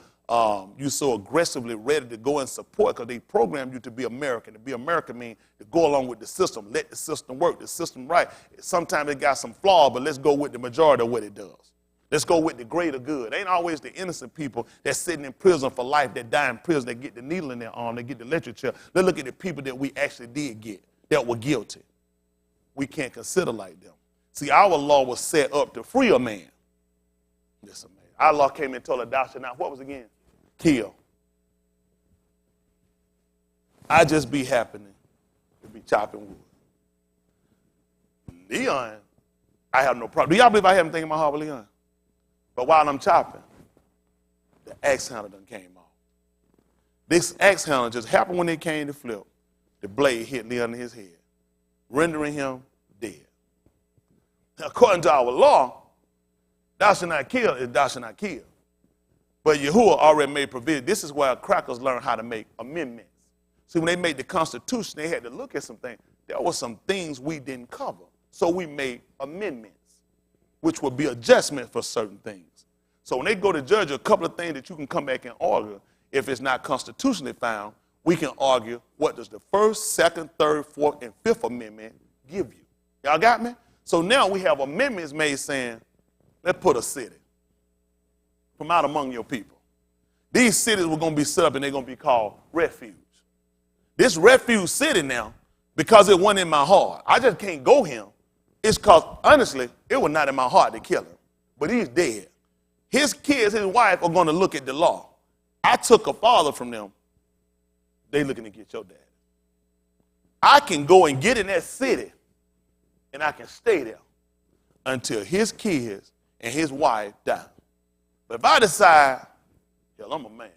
S1: aggressively ready to go and support, because they program you to be American. To be American means to go along with the system, let the system work, the system right. Sometimes it got some flaws, but let's go with the majority of what it does. Let's go with the greater good. Ain't always the innocent people that's sitting in prison for life, that die in prison, that get the needle in their arm, that get the electric chair. Let's look at the people that we actually did get, that were guilty. We can't consider like them. See, our law was set up to free a man. Listen, man. Our law came and told a doctor, now what was again? Kill. I just be happening to be chopping wood. Leon, I have no problem. Do y'all believe I have anything in my heart with Leon? But while I'm chopping, the axe handle done came off. This axe handle just happened when it came to flip. The blade hit Leon in his head, rendering him dead. Now, according to our law, thou shalt not kill is thou shalt not kill. But Yahuwah already made provision. This is where crackers learn how to make amendments. See, when they made the Constitution, they had to look at some things. There were some things we didn't cover. So we made amendments, which would be adjustment for certain things. So when they go to judge, a couple of things that you can come back and argue, if it's not constitutionally found, we can argue what does the First, Second, Third, Fourth, and Fifth Amendment give you. Y'all got me? So now we have amendments made saying, let's put a city from out among your people. These cities were going to be set up and they're going to be called Refuge. This Refuge city now, because it wasn't in my heart, I just can't go here. It's because, honestly, it was not in my heart to kill him. But he's dead. His kids, his wife are going to look at the law. I took a father from them. They looking to get your dad. I can go and get in that city, and I can stay there until his kids and his wife die. But if I decide, hell, I'm a man,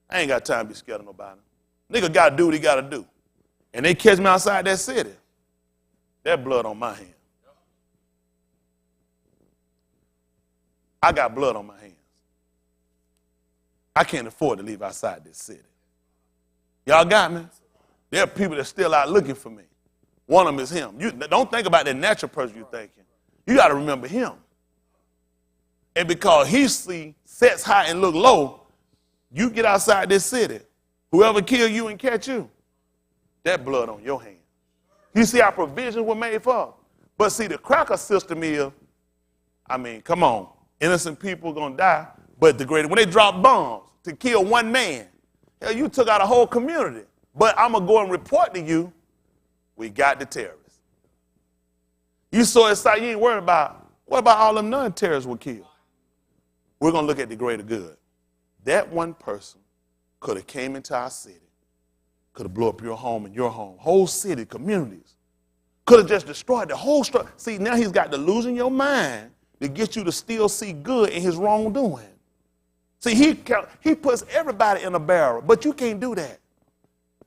S1: I ain't got time to be scared of nobody. Nigga got to do what he got to do. And they catch me outside that city, that blood on my hand. I got blood on my hands. I can't afford to leave outside this city. Y'all got me? There are people that are still out looking for me. One of them is him. You don't think about the natural person you're thinking. You got to remember him. And because he sets high and look low, you get outside this city. Whoever kill you and catch you, that blood on your hand. You see how provisions were made for? But see, the cracker system is, come on. Innocent people going to die, but when they drop bombs to kill one man, hell, you took out a whole community. But I'm going to go and report to you, we got the terrorists. You so excited, you ain't worried about, what about all them non-terrorists were killed? We're going to look at the greater good. That one person could have came into our city, could have blew up your home and your home, whole city, communities. Could have just destroyed the whole structure. See, now he's got to losing your mind to get you to still see good in his wrongdoing. See, he puts everybody in a barrel, but you can't do that.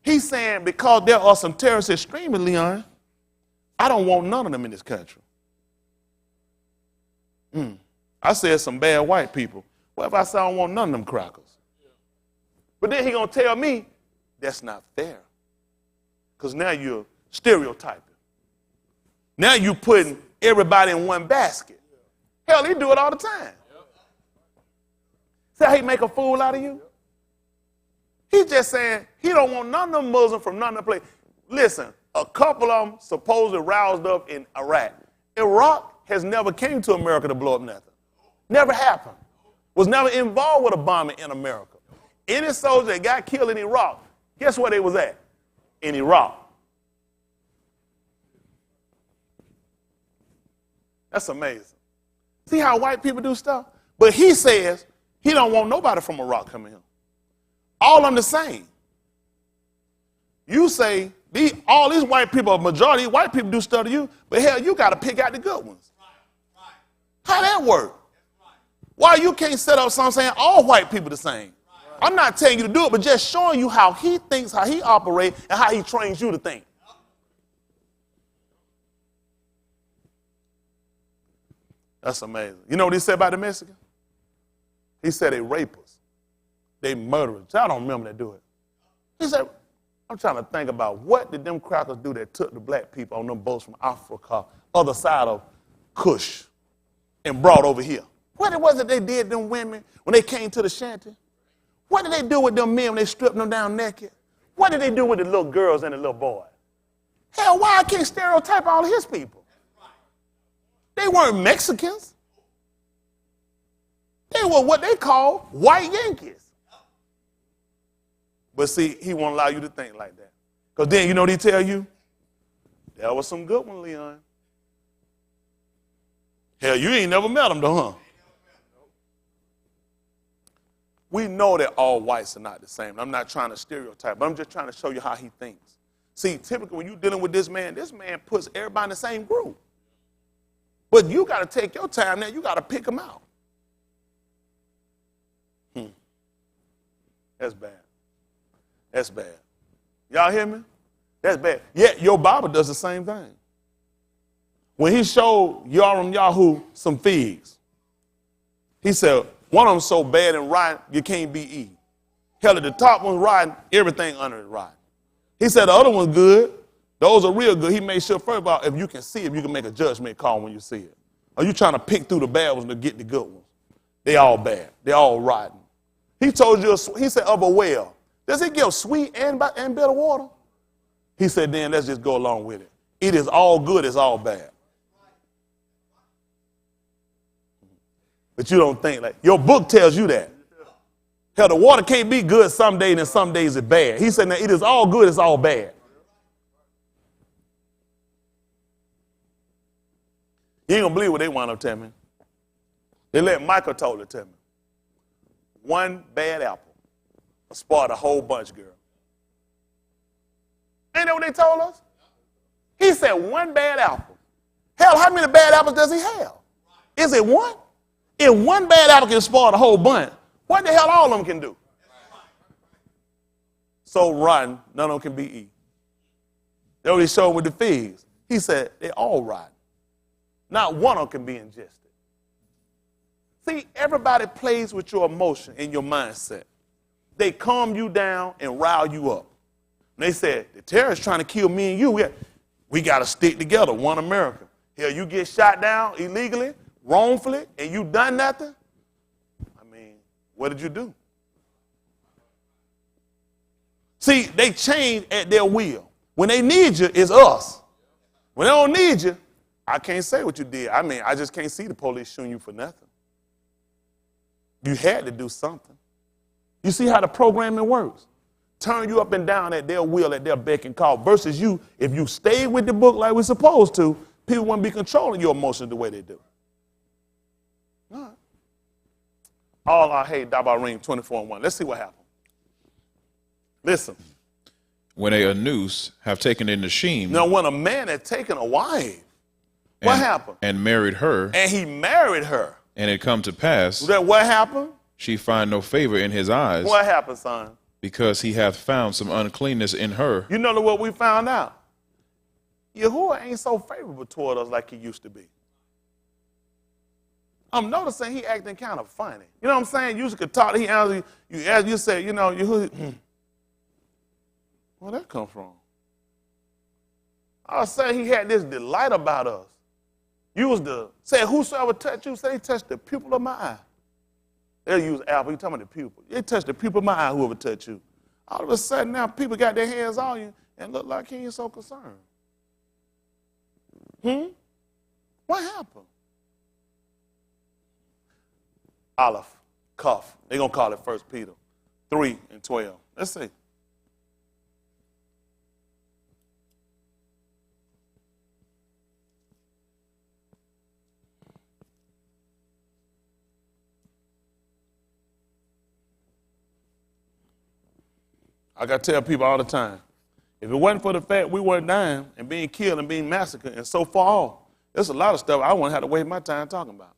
S1: He's saying because there are some terrorist extremists, Leon, I don't want none of them in this country. I said some bad white people. What if I say I don't want none of them crackers? But then he going to tell me that's not fair. Because now you're stereotyping. Now you're putting everybody in one basket. Hell, he do it all the time. See how he make a fool out of you? He's just saying he don't want none of them Muslims from none of the place. Listen, a couple of them supposedly roused up in Iraq. Iraq has never came to America to blow up nothing. Never happened. Was never involved with a bombing in America. Any soldier that got killed in Iraq, guess where they was at? In Iraq. That's amazing. See how white people do stuff? But he says he don't want nobody from Iraq coming here. All of them the same. You say all these white people, a majority of white people do stuff to you, but hell, you got to pick out the good ones. How that work? Why you can't set up something saying all white people the same? I'm not telling you to do it, but just showing you how he thinks, how he operates, and how he trains you to think. That's amazing. You know what he said about the Mexicans? He said they rape us. They murderers. I don't remember that do it. He said, I'm trying to think about what did them crackers do that took the black people on them boats from Africa, other side of Kush, and brought over here. What was it they did them women when they came to the shanty? What did they do with them men when they stripped them down naked? What did they do with the little girls and the little boys? Hell, why I can't stereotype all of his people? They weren't Mexicans. They were what they call white Yankees. But see, he won't allow you to think like that. Because then, you know what he tell you? There was some good one, Leon. Hell, you ain't never met them though, huh? We know that all whites are not the same. I'm not trying to stereotype, but I'm just trying to show you how he thinks. See, typically when you're dealing with this man puts everybody in the same group. But you got to take your time now. You got to pick them out. That's bad. That's bad. Y'all hear me? That's bad. Yet your Bible does the same thing. When he showed Yahoo some figs, he said, one of them so bad and rotten, you can't be eaten. Hell, at the top one's rotten, everything under it rotten. He said the other one's good. Those are real good. He made sure, first of all, if you can see it, you can make a judgment call when you see it. Are you trying to pick through the bad ones to get the good ones? They all bad. They all rotten. He told you, he said, of a well, does it give sweet and bitter water? He said, then let's just go along with it. It is all good, it's all bad. But you don't think like, your book tells you that. Hell, the water can't be good some days and some days it's bad. He said, now it is all good, it's all bad. You ain't gonna believe what they wound up telling me. They let Michael told it to me. One bad apple spoiled a whole bunch, girl. Ain't that what they told us? He said one bad apple. Hell, how many bad apples does he have? Is it one? If one bad apple can spoil the whole bunch, what the hell all of them can do? So rotten, none of them can be eaten. That's what he showed with the figs. He said they all rotten. Not one of them can be ingested. See, everybody plays with your emotion and your mindset. They calm you down and rile you up. And they said, the terrorists trying to kill me and you. We got to stick together, one America. Hell, you get shot down illegally, wrongfully, and you done nothing? I mean, what did you do? See, they change at their will. When they need you, it's us. When they don't need you, I can't say what you did. I mean, I just can't see the police shooting you for nothing. You had to do something. You see how the programming works? Turn you up and down at their will, at their beck and call, versus you, if you stayed with the book like we're supposed to, people wouldn't be controlling your emotions the way they do. All right. All I hate, Daba Ring 24-1. Let's see what happened. Listen.
S2: When a noose have taken in the sheen.
S1: Now, when a man had taken a wife, what happened?
S2: And married her.
S1: And he married her.
S2: And it come to pass.
S1: That what happened?
S2: She find no favor in his eyes.
S1: What happened, son?
S2: Because he hath found some uncleanness in her.
S1: You know what we found out? Yahuwah ain't so favorable toward us like he used to be. I'm noticing he acting kind of funny. You know what I'm saying? You could talk, he answers you say, you know, where'd that come from? I was saying he had this delight about us. You was say, whosoever touched you, say he touched the pupil of my eye. They'll use Abba, you talking about the pupil. They touched the pupil of my eye, whoever touched you. All of a sudden now people got their hands on you and look like he ain't so concerned. What happened? Aleph, Kaf. They're going to call it 1 Peter 3:12. Let's see. I got to tell people all the time, if it wasn't for the fact we weren't dying and being killed and being massacred and so far off, there's a lot of stuff I wouldn't have to waste my time talking about.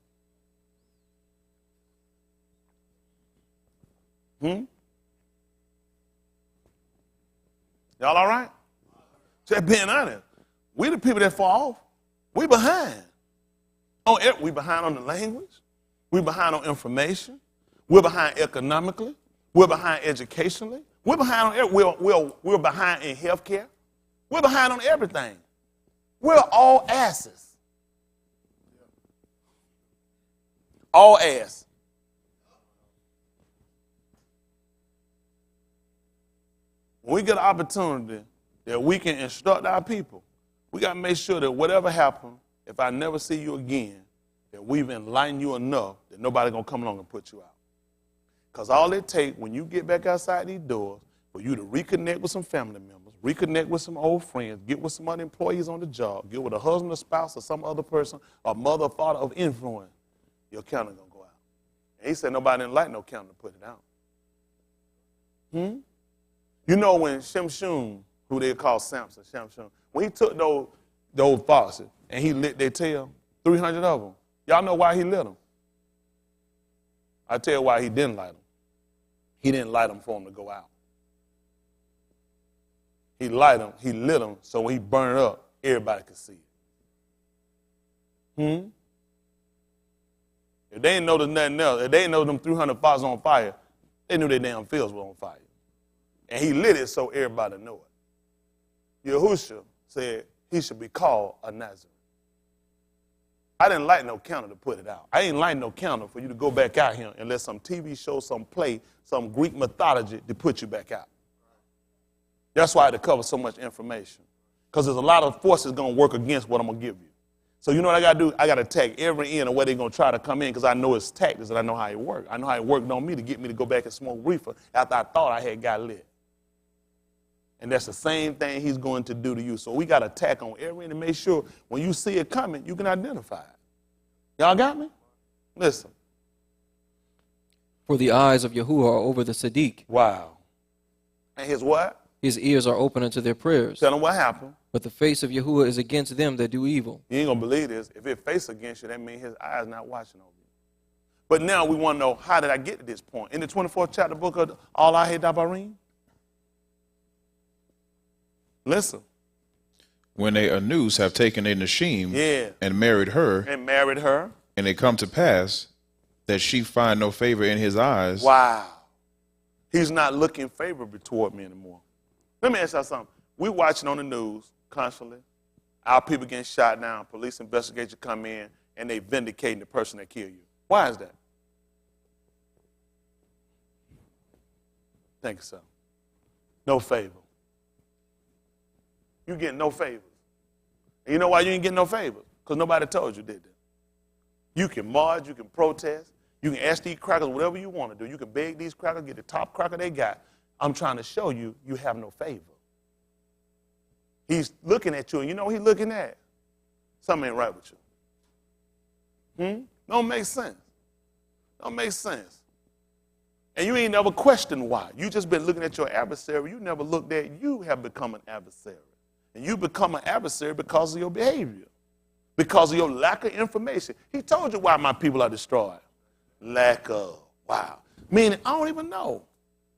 S1: Y'all all right? Just being honest. We the people that fall off. We behind. We behind on the language. We behind on information. We're behind economically. We're behind educationally. We're behind on we're behind in healthcare. We're behind on everything. We're all asses. All ass. When we get an opportunity that we can instruct our people, we got to make sure that whatever happens, if I never see you again, that we've enlightened you enough that nobody's going to come along and put you out. Because all it takes when you get back outside these doors for you to reconnect with some family members, reconnect with some old friends, get with some other employees on the job, get with a husband or spouse or some other person, or mother or father of influence, your counter going to go out. And he said nobody didn't like no counter to put it out. You know when Shimshon, who they call Samson, Shimshon, when he took those foxes and he lit their tail, 300 of them, y'all know why he lit them? I tell you why he didn't light them. He didn't light them for them to go out. He lit them so when he burned it up, everybody could see it. If they didn't know there's nothing else, if they didn't know them 300 foxes on fire, they knew their damn fields were on fire. And he lit it so everybody knew it. Yahusha said he should be called a Nazarene. I didn't light no counter to put it out. I ain't light no counter for you to go back out here and let some TV show, some play, some Greek mythology to put you back out. That's why I had to cover so much information. Because there's a lot of forces going to work against what I'm going to give you. So you know what I got to do? I got to attack every end of where they're going to try to come in because I know it's tactics and I know how it works. I know how it worked on me to get me to go back and smoke reefer after I thought I had got lit. And that's the same thing he's going to do to you. So we got to attack on every end to make sure when you see it coming, you can identify it. Y'all got me? Listen.
S3: For the eyes of Yahuwah are over the Sadiq.
S1: Wow. And his what?
S3: His ears are open unto their prayers.
S1: Tell them what happened.
S3: But the face of Yahuwah is against them that do evil.
S1: You ain't going to believe this. If it face against you, that means his eyes not watching over you. But now we want to know, how did I get to this point? In the 24th chapter book of All I Hate Dabarim? Listen.
S2: When a Anus have taken a Nashim and married her, and it come to pass that she find no favor in his eyes.
S1: Wow. He's not looking favorably toward me anymore. Let me ask y'all something. We're watching on the news constantly. Our people getting shot down, police investigation come in, and they vindicating the person that killed you. Why is that? Thank you, sir. No favor. You get no favors. And you know why you ain't getting no favors? Because nobody told you, did they? You can march, you can protest, you can ask these crackers whatever you want to do. You can beg these crackers, get the top cracker they got. I'm trying to show you, you have no favor. He's looking at you, and you know what he's looking at? Something ain't right with you. Don't make sense. Don't make sense. And you ain't never questioned why. You just been looking at your adversary. You never looked at you have become an adversary. And you become an adversary because of your behavior, because of your lack of information. He told you why my people are destroyed. Lack of. Wow. Meaning, I don't even know.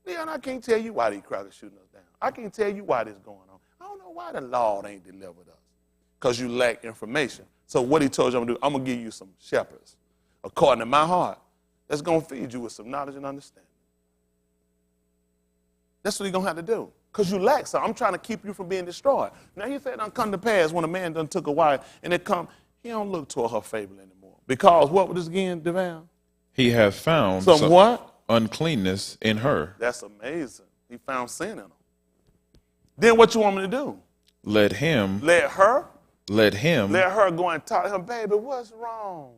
S1: Leon, I can't tell you why these crackers shooting us down. I can't tell you why this going on. I don't know why the Lord ain't delivered us. Because you lack information. So what he told you I'm going to do, I'm going to give you some shepherds. according to my heart, that's going to feed you with some knowledge and understanding. That's what he's going to have to do. Because you lack something. I'm trying to keep you from being destroyed. Now, he said it done come to pass when a man done took a wife, and he don't look toward her favor anymore. Because what was this again, Devan?
S2: He hath found
S1: some what?
S2: Uncleanness in her.
S1: That's amazing. He found sin in her. Then what you want me to do? Let her go and talk to him, baby, what's wrong?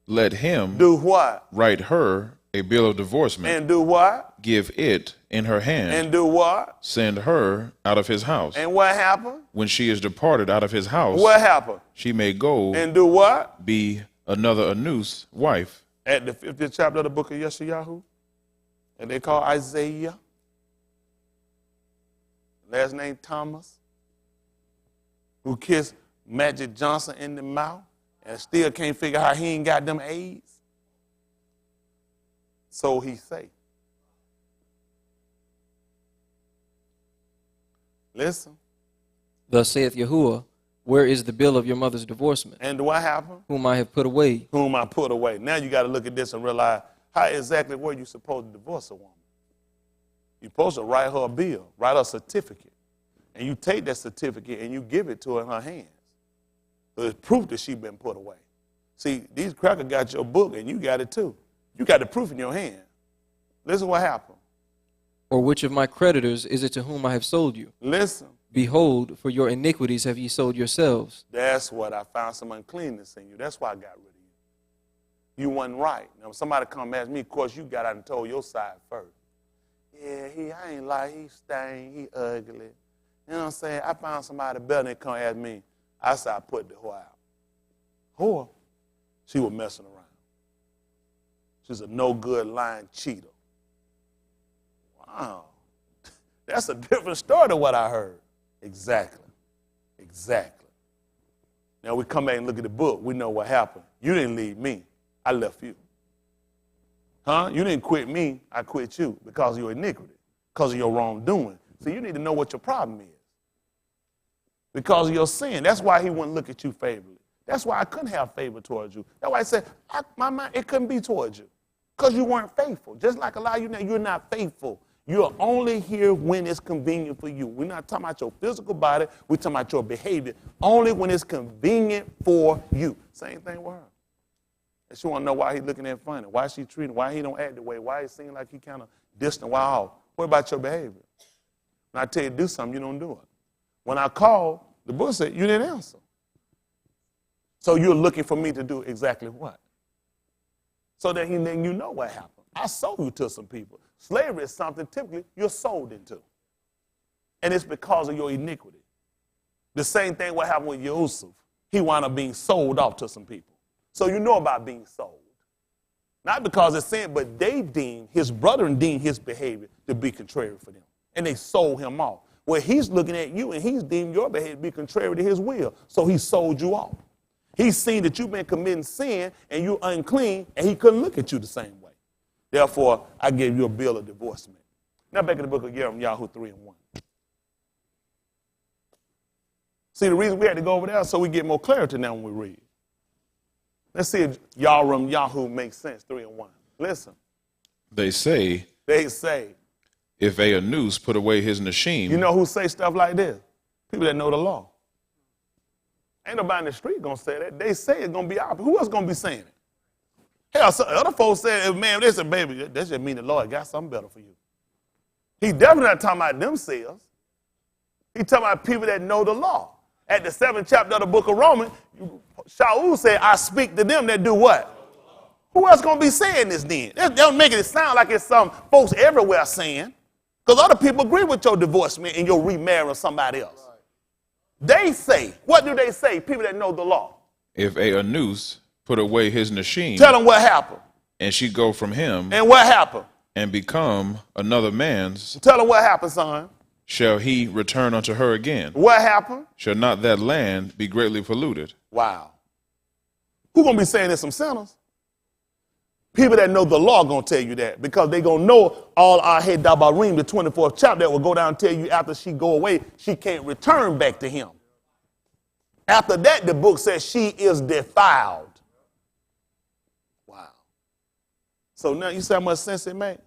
S2: Let him
S1: do what?
S2: Write her a bill of divorcement.
S1: And do what?
S2: Give it in her hand.
S1: And do what?
S2: Send her out of his house.
S1: And what happened?
S2: When she is departed out of his house.
S1: What happened?
S2: She may go.
S1: And do what?
S2: Be another Anus wife.
S1: At the 50th chapter of the book of Yeshayahu, and they call Isaiah, last name Thomas, who kissed Magic Johnson in the mouth and still can't figure out how he ain't got them AIDS. So he say. Listen.
S3: Thus saith Yahuwah, where is the bill of your mother's divorcement?
S1: And what happened?
S3: Whom I have put away.
S1: Whom I put away. Now you got to look at this and realize how exactly were you supposed to divorce a woman? You're supposed to write her a bill, write her a certificate. And you take that certificate and you give it to her in her hands. So it's proof that she's been put away. See, these crackers got your book and you got it too. You got the proof in your hand. Listen what happened.
S3: Or which of my creditors is it to whom I have sold you?
S1: Listen.
S3: Behold, for your iniquities have ye sold yourselves.
S1: That's what I found some uncleanness in you. That's why I got rid of you. You wasn't right. Now, when somebody come ask me, of course, you got out and told your side first. Yeah, I ain't like, he stained, he ugly. You know what I'm saying? I found somebody better than come ask me. I said, I put the whore out. Whore? She was messing around. She's a no-good lying cheater. Wow. That's a different story than what I heard. Exactly. Now we come back and look at the book. We know what happened. You didn't leave me. I left you. Huh? You didn't quit me. I quit you because of your iniquity, because of your wrongdoing. So you need to know what your problem is. Because of your sin. That's why he wouldn't look at you favorably. That's why I couldn't have favor towards you. That's why I said, my mind, it couldn't be towards you. Because you weren't faithful. Just like a lot of you now, you're not faithful. You're only here when it's convenient for you. We're not talking about your physical body. We're talking about your behavior. Only when it's convenient for you. Same thing with her. And she want to know why he's looking at funny. Why she treating, why he don't act the way, why he seems like he kind of distant, why off. What about your behavior? When I tell you to do something, you don't do it. When I called, the book said you didn't answer. So you're looking for me to do exactly what? So that then you know what happened. I sold you to some people. Slavery is something typically you're sold into. And it's because of your iniquity. The same thing what happened with Yusuf. He wound up being sold off to some people. So you know about being sold. Not because it's sin, but they deemed, his brethren deemed his behavior to be contrary for them. And they sold him off. Well, he's looking at you and he's deemed your behavior to be contrary to his will. So he sold you off. He's seen that you've been committing sin and you're unclean, and he couldn't look at you the same way. Therefore, I gave you a bill of divorcement. Now back in the book of Jeremiah 3:1. See, the reason we had to go over there is so we get more clarity now when we read. Let's see if Yahoo makes sense, 3:1. Listen.
S2: They say, if a Anus put away his nashim.
S1: You know who say stuff like this? People that know the law. Ain't nobody in the street going to say that. They say it's going to be opposite. Who else going to be saying it? Hell, other folks say, man, they said, baby, that just mean the Lord got something better for you. He definitely not talking about themselves. He talking about people that know the law. At the 7th chapter of the book of Romans, Shaul said, I speak to them that do what? Who else going to be saying this then? They're making it sound like it's some folks everywhere saying. Because other people agree with your divorcement and your remarrying somebody else. They say, what do they say, people that know the law?
S2: If a Anus put away his nashim.
S1: Tell them what happened.
S2: And she go from him.
S1: And what happened?
S2: And become another man's.
S1: Tell them what happened, son.
S2: Shall he return unto her again?
S1: What happened?
S2: Shall not that land be greatly polluted?
S1: Wow. Who going to be saying this? Some sinners? People that know the law going to tell you that because they going to know all our head dabarim, the 24th chapter, that will go down and tell you after she go away, she can't return back to him. After that, the book says she is defiled. So now you see how much sense it makes?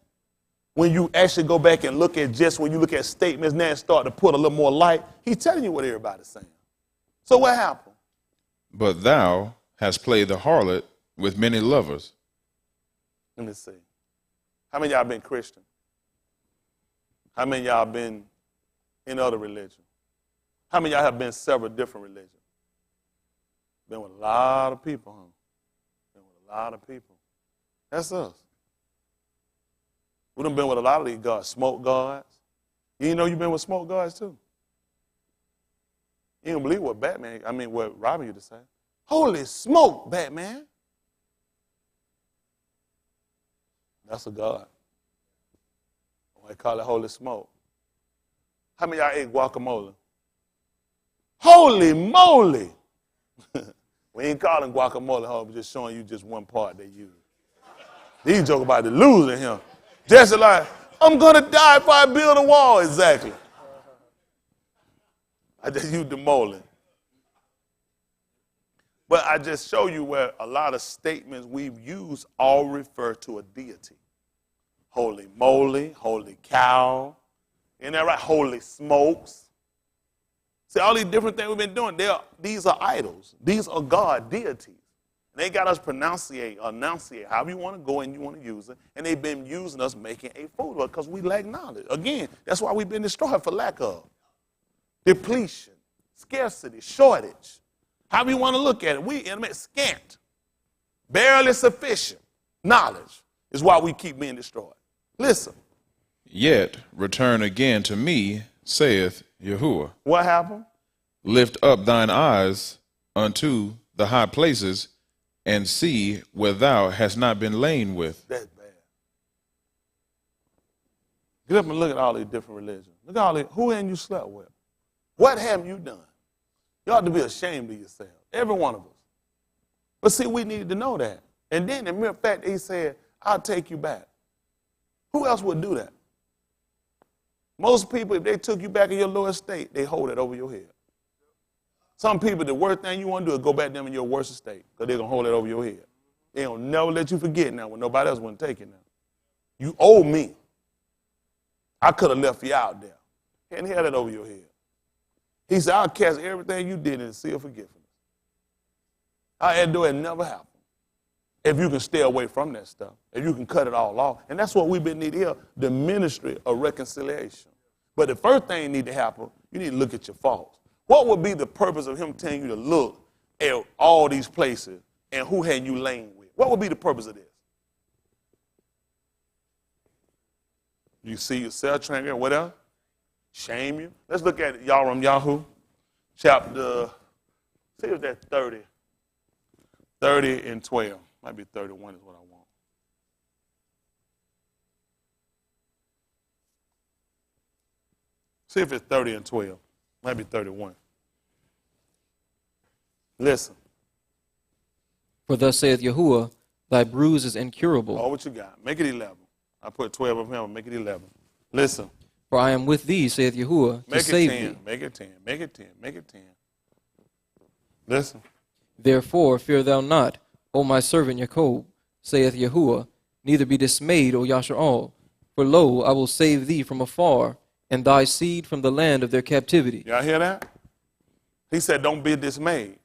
S1: When you actually go back and look at just when you look at statements now and start to put a little more light, he's telling you what everybody's saying. So what happened?
S2: But thou hast played the harlot with many lovers.
S1: Let me see. How many of y'all been Christian? How many of y'all been in other religions? How many of y'all have been several different religions? Been with a lot of people, huh? Been with a lot of people. That's us. We done been with a lot of these gods, smoke gods. You know you've been with smoke gods too. You don't believe what what Robin used to say. Holy smoke, Batman. That's a god. They call it holy smoke. How many of y'all ate guacamole? Holy moly. We ain't calling guacamole, huh? We're just showing you just one part they use. These joke about the losing him. Just like, I'm going to die if I build a wall. Exactly. I just used the moly. But I just show you where a lot of statements we've used all refer to a deity. Holy moly, holy cow. Isn't that right? Holy smokes. See, all these different things we've been doing, these are idols. These are God deities. They got us enunciate, however you want to go and you want to use it. And they've been using us making a fool of it because we lack knowledge. Again, that's why we've been destroyed for lack of. Depletion, scarcity, shortage. However you want to look at it, we scant, barely sufficient knowledge is why we keep being destroyed. Listen.
S2: Yet return again to me, saith Yahuwah.
S1: What happened?
S2: Lift up thine eyes unto the high places and see where thou hast not been lain with.
S1: That's bad. Get up and look at all these different religions. Look at all these, who ain't you slept with? What have you done? You ought to be ashamed of yourself, every one of us. But see, we needed to know that. And then the mere fact that he said, I'll take you back. Who else would do that? Most people, if they took you back in your lower estate, they hold it over your head. Some people, the worst thing you want to do is go back to them in your worst estate because they're going to hold it over your head. They don't never let you forget now when nobody else wouldn't take it now. You owe me. I could have left you out there. And he had it over your head. He said, I'll cast everything you did in the sea of forgiveness. I had to do it never happen. If you can stay away from that stuff, if you can cut it all off. And that's what we've been needing here, the ministry of reconciliation. But the first thing that need to happen, you need to look at your faults. What would be the purpose of him telling you to look at all these places and who had you lain with? What would be the purpose of this? You see yourself trying to what else? Shame you. Let's look at Yahweh, chapter, see if that's 30. 30 and 12. Might be 31 is what I want. See if it's 30 and 12. Might be 31. Listen.
S3: For thus saith Yahuwah, thy bruise is incurable.
S1: Oh, what you got? Make it 11. I put 12 of him and make it 11. Listen.
S3: For I am with thee, saith Yahuwah, to save thee.
S1: Make it 10. Make it 10. Make it 10. Listen.
S3: Therefore fear thou not, O my servant Jacob, saith Yahuwah, neither be dismayed, O Yasharal. For lo, I will save thee from afar, and thy seed from the land of their captivity.
S1: Y'all hear that? He said, don't be dismayed.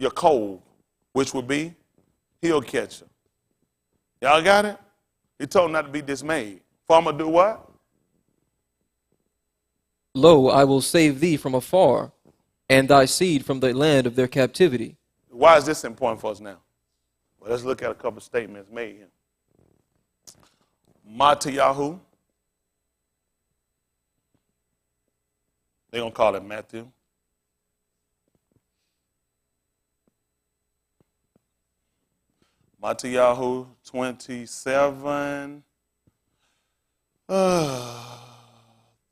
S1: Jacob, which would be heel catcher. Y'all got it? He told him not to be dismayed. For I'm going to do what?
S3: Lo, I will save thee from afar, and thy seed from the land of their captivity.
S1: Why is this important for us now? Well, let's look at a couple of statements made here. Matayahu. They're going to call it Matthew. Matayahu 27,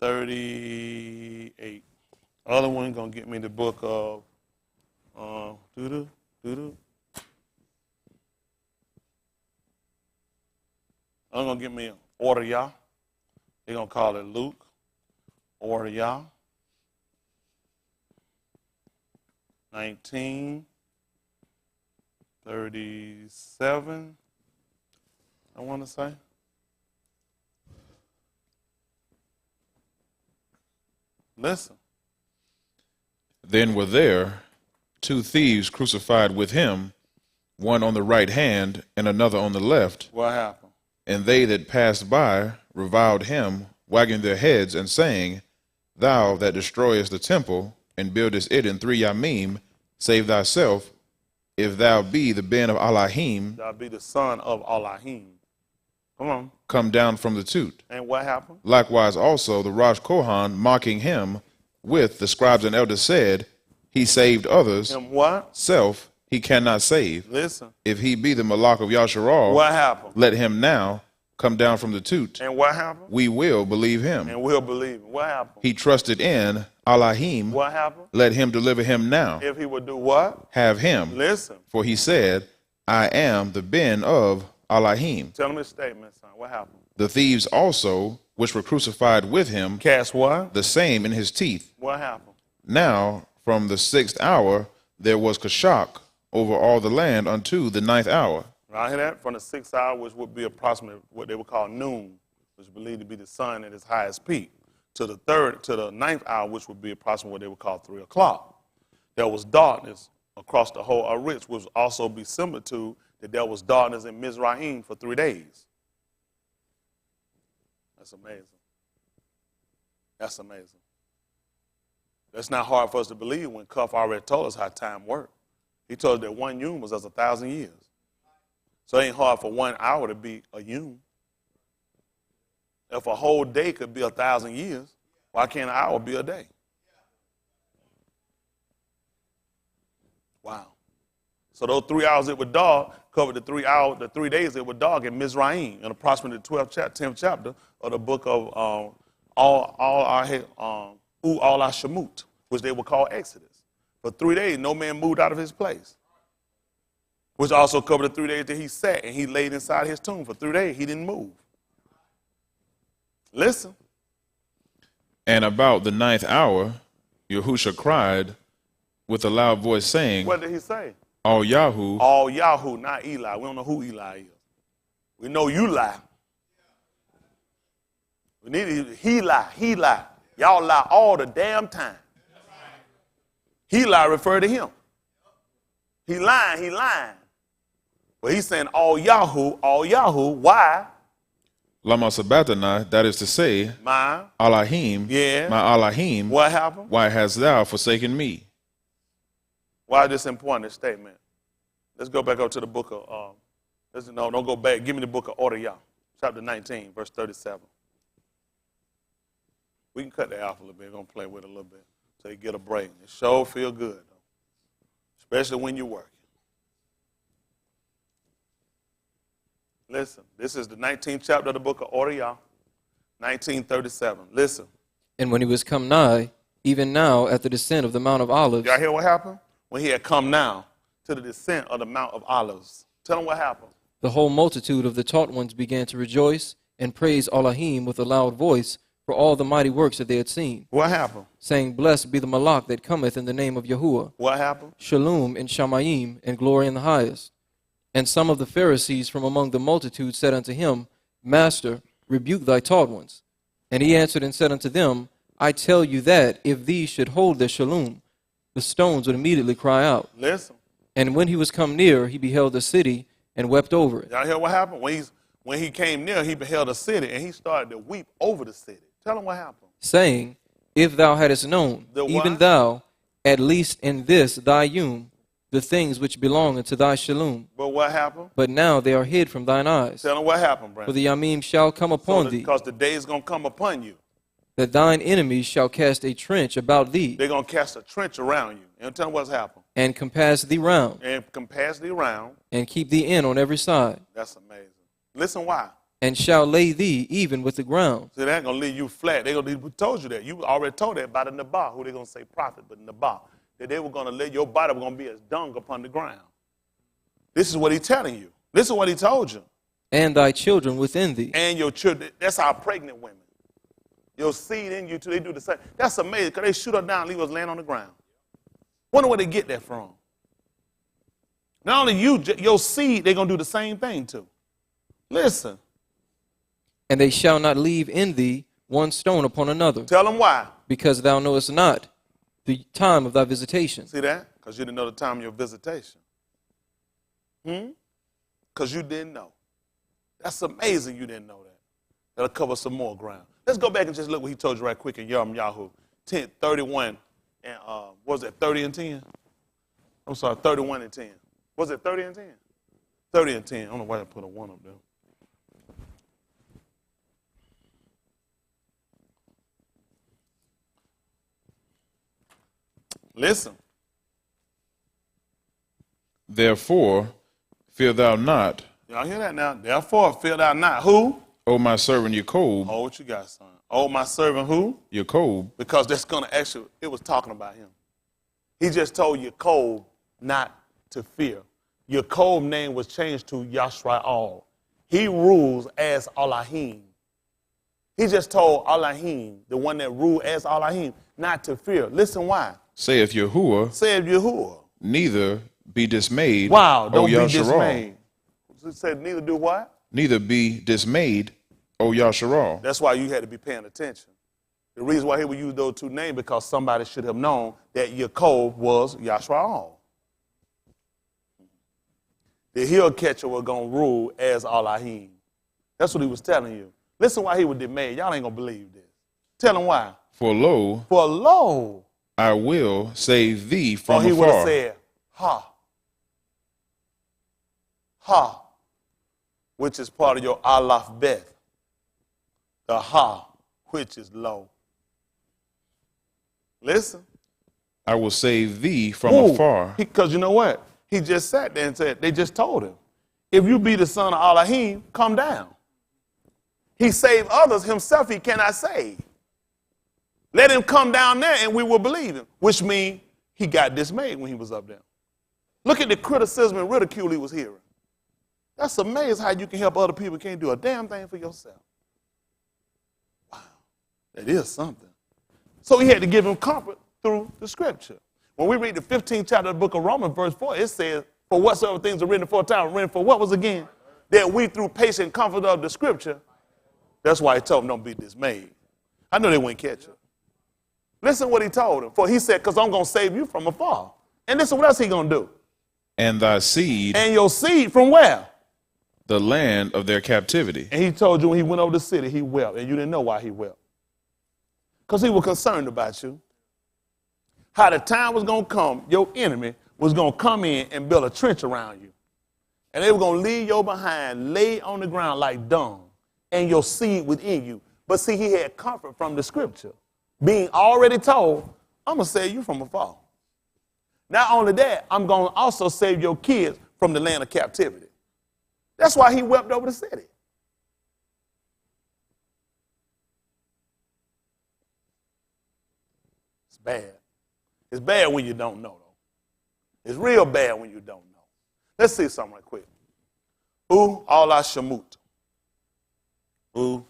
S1: 38. Other one going to get me the book of I'm going to get me Order Yah. They're going to call it Luke. Order Yah. 19, 37. I I want to say. Listen.
S2: Then were there 2 thieves crucified with him, one on the right hand and another on the left.
S1: What happened?
S2: And they that passed by reviled him, wagging their heads and saying, Thou that destroyest the temple and buildest it in 3 yamim, save thyself, if thou be the ben of Elohim.
S1: Thou be the son of Elohim. Come on.
S2: Come down from the toot.
S1: And what happened?
S2: Likewise also the Rosh Kohan, mocking him with the scribes and elders, said, He saved others.
S1: Him what?
S2: Self he cannot save.
S1: Listen.
S2: If he be the Malach of Yasharal,
S1: what happened?
S2: Let him now come down from the toot.
S1: And what happened?
S2: We will believe him.
S1: And we'll believe him. What happened?
S2: He trusted in Elohim.
S1: What happened?
S2: Let him deliver him now.
S1: If he would do what?
S2: Have him.
S1: Listen.
S2: For he said, I am the ben of Elohim.
S1: Tell him his statement, son. What happened?
S2: The thieves also, which were crucified with him,
S1: cast what?
S2: The same in his teeth.
S1: What happened?
S2: Now, from the 6th hour, there was Kashak over all the land unto the 9th hour.
S1: Right, hear that? From the 6th hour, which would be approximately what they would call noon, which is believed to be the sun at its highest peak, to the 9th hour, which would be approximately what they would call 3 o'clock. There was darkness across the whole Aritz, which would also be similar to that there was darkness in Mizraim for 3 days. That's amazing. That's amazing. That's not hard for us to believe when Cuff already told us how time worked. He told us that 1 yom was as 1,000 years. So it ain't hard for 1 hour to be a yom. If a whole day could be 1,000 years, why can't an hour be a day? Wow. So those 3 hours it was dark covered the 3 days it was dark in Mizraim, in approximately the 10th chapter of the book of All Our Shemut, which they would call Exodus. For 3 days, no man moved out of his place, which also covered the 3 days that he sat and he laid inside his tomb. For 3 days, he didn't move. Listen.
S2: And about the 9th hour, Yahusha cried with a loud voice, saying,
S1: What did he say?
S2: All Yahoo.
S1: All Yahoo, not Eli. We don't know who Eli is. We know you lie. We need he lie. Y'all lie all the damn time. He lie refer to him. He lying. But he's saying all Yahoo. Why?
S2: Lama Sabbathana, that is to say,
S1: my
S2: Elohim,
S1: yeah.
S2: My Elohim.
S1: What happened?
S2: Why hast thou forsaken me?
S1: Why is this important, this statement? Let's go back up to the book of, don't go back. Give me the book of Order, chapter 19, verse 37. We can cut that off a little bit. We're going to play with it a little bit so you get a break. It sure feel good, though, especially when you're working. Listen, this is the 19th chapter of the book of Order, 1937. Listen.
S3: And when he was come nigh, even now at the descent of the Mount of Olives.
S1: Y'all hear what happened? When he had come now to the descent of the Mount of Olives. Tell them what happened.
S3: The whole multitude of the taught ones began to rejoice and praise Elohim with a loud voice for all the mighty works that they had seen.
S1: What happened?
S3: Saying, Blessed be the Malach that cometh in the name of Yahuwah.
S1: What happened?
S3: Shalom in Shamayim, and glory in the highest. And some of the Pharisees from among the multitude said unto him, Master, rebuke thy taught ones. And he answered and said unto them, I tell you that if these should hold their shalom, the stones would immediately cry out.
S1: Listen.
S3: And when he was come near, he beheld the city and wept over it.
S1: Y'all hear what happened? When he came near, he beheld a city, and he started to weep over the city. Tell him what happened.
S3: Saying, If thou hadst known, even thou, at least in this thy yom, the things which belong unto thy shalom.
S1: But what happened?
S3: But now they are hid from thine eyes.
S1: Tell him what happened, Brandon.
S3: For the yamim shall come upon thee.
S1: Because the day is going to come upon you.
S3: That thine enemies shall cast a trench about thee.
S1: They're going to cast a trench around you. And tell them what's happened.
S3: And compass thee round.
S1: And compass thee round.
S3: And keep thee in on every side.
S1: That's amazing. Listen why.
S3: And shall lay thee even with the ground.
S1: See, they ain't going to leave you flat. We told you that. You already told that by the Nabah, who they're going to say prophet, but Nabah. That they were going to let your body was going to be as dung upon the ground. This is what he's telling you. This is what he told you.
S3: And thy children within thee.
S1: And your children. That's our pregnant women. Your seed in you too. They do the same. That's amazing because they shoot us down and leave us laying on the ground. Wonder where they get that from. Not only you, your seed, they're going to do the same thing too. Listen.
S3: And they shall not leave in thee one stone upon another,
S1: Tell them why.
S3: because thou knowest not the time of thy visitation.
S1: See that? Because you didn't know the time of your visitation. Because you didn't know. That's amazing you didn't know that. That'll cover some more ground. Let's go back and just look what he told you right quick in Yahoo 10:31 and what was it 30 and 10? I'm sorry, 31 and 10. Was it 30 and 10? 30 and 10. I don't know why I put a 1 up there. Listen.
S2: Therefore, fear thou not,
S1: Y'all hear that now? Therefore, fear thou not. Who?
S2: O my servant Jacob.
S1: Oh, what you got, son? Oh, my servant who?
S2: Jacob.
S1: Because that's going to actually, it was talking about him. He just told Jacob not to fear. Jacob's name was changed to Yashrael. He rules as Elohim. He just told Elohim, the one that ruled as Elohim, not to fear. Listen why.
S2: Saith Yahuwah,
S1: Said Yahuwah.
S2: neither be dismayed.
S1: Wow, don't
S2: O
S1: be
S2: Yasharal.
S1: dismayed. It said neither do what?
S2: Neither be dismayed, O Yasharal.
S1: That's why you had to be paying attention. The reason why he would use those two names, because somebody should have known that Jacob was Yashrael. The hill catcher was going to rule as Elohim. That's what he was telling you. Listen why he was dismayed. Y'all ain't going to believe this. Tell him why.
S2: For lo,
S1: For lo,
S2: I will save thee
S1: or
S2: from
S1: he would have
S2: afar.
S1: said, ha. Ha. Which is part of your Aleph Beth. The ha, which is low. Listen.
S2: I will save thee from
S1: Ooh,
S2: afar.
S1: Because you know what? He just sat there and said, they just told him, if you be the son of Elohim, come down. He saved others, himself he cannot save. Let him come down there and we will believe him, which means he got dismayed when he was up there. Look at the criticism and ridicule he was hearing. That's amazing how you can help other people, can't do a damn thing for yourself. Wow, that is something. So he had to give him comfort through the scripture. When we read the 15th chapter of the book of Romans, verse 4, it says, for whatsoever things are written aforetime, written for what was again? That we through patient comfort of the scripture. That's why he told him don't be dismayed. I know they wouldn't catch it. Listen what he told him. For he said, because I'm going to save you from afar. And listen, what else he going to do?
S2: And thy seed,
S1: And your seed from where?
S2: the land of their captivity.
S1: And he told you when he went over the city, he wept. And you didn't know why he wept. Because he was concerned about you. How the time was going to come, your enemy was going to come in and build a trench around you. And they were going to leave your behind, lay on the ground like dung, and your seed within you. But see, he had comfort from the scripture, being already told, I'm going to save you from afar. Not only that, I'm going to also save your kids from the land of captivity. That's why he wept over the city. It's bad. It's bad when you don't know, though. It's real bad when you don't know. Let's see something right quick. Allah Shamut. We're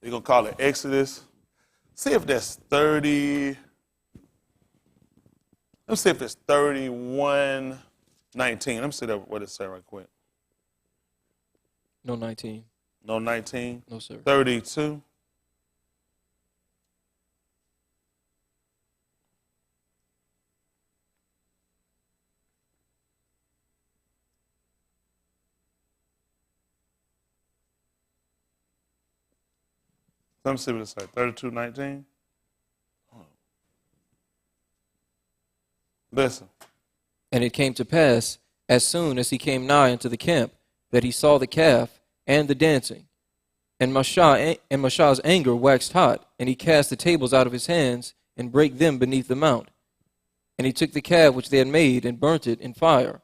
S1: going to call it Exodus. See if that's 30. Let's see if it's 31:19. Let me see what it says right quick.
S3: No 19.
S1: No 19?
S3: No, sir.
S1: 32. Let me see what it says. 32:19. Listen.
S3: And it came to pass, as soon as he came nigh unto the camp, that he saw the calf and the dancing. And Mashah's anger waxed hot, and he cast the tables out of his hands, and brake them beneath the mount. And he took the calf which they had made, and burnt it in fire,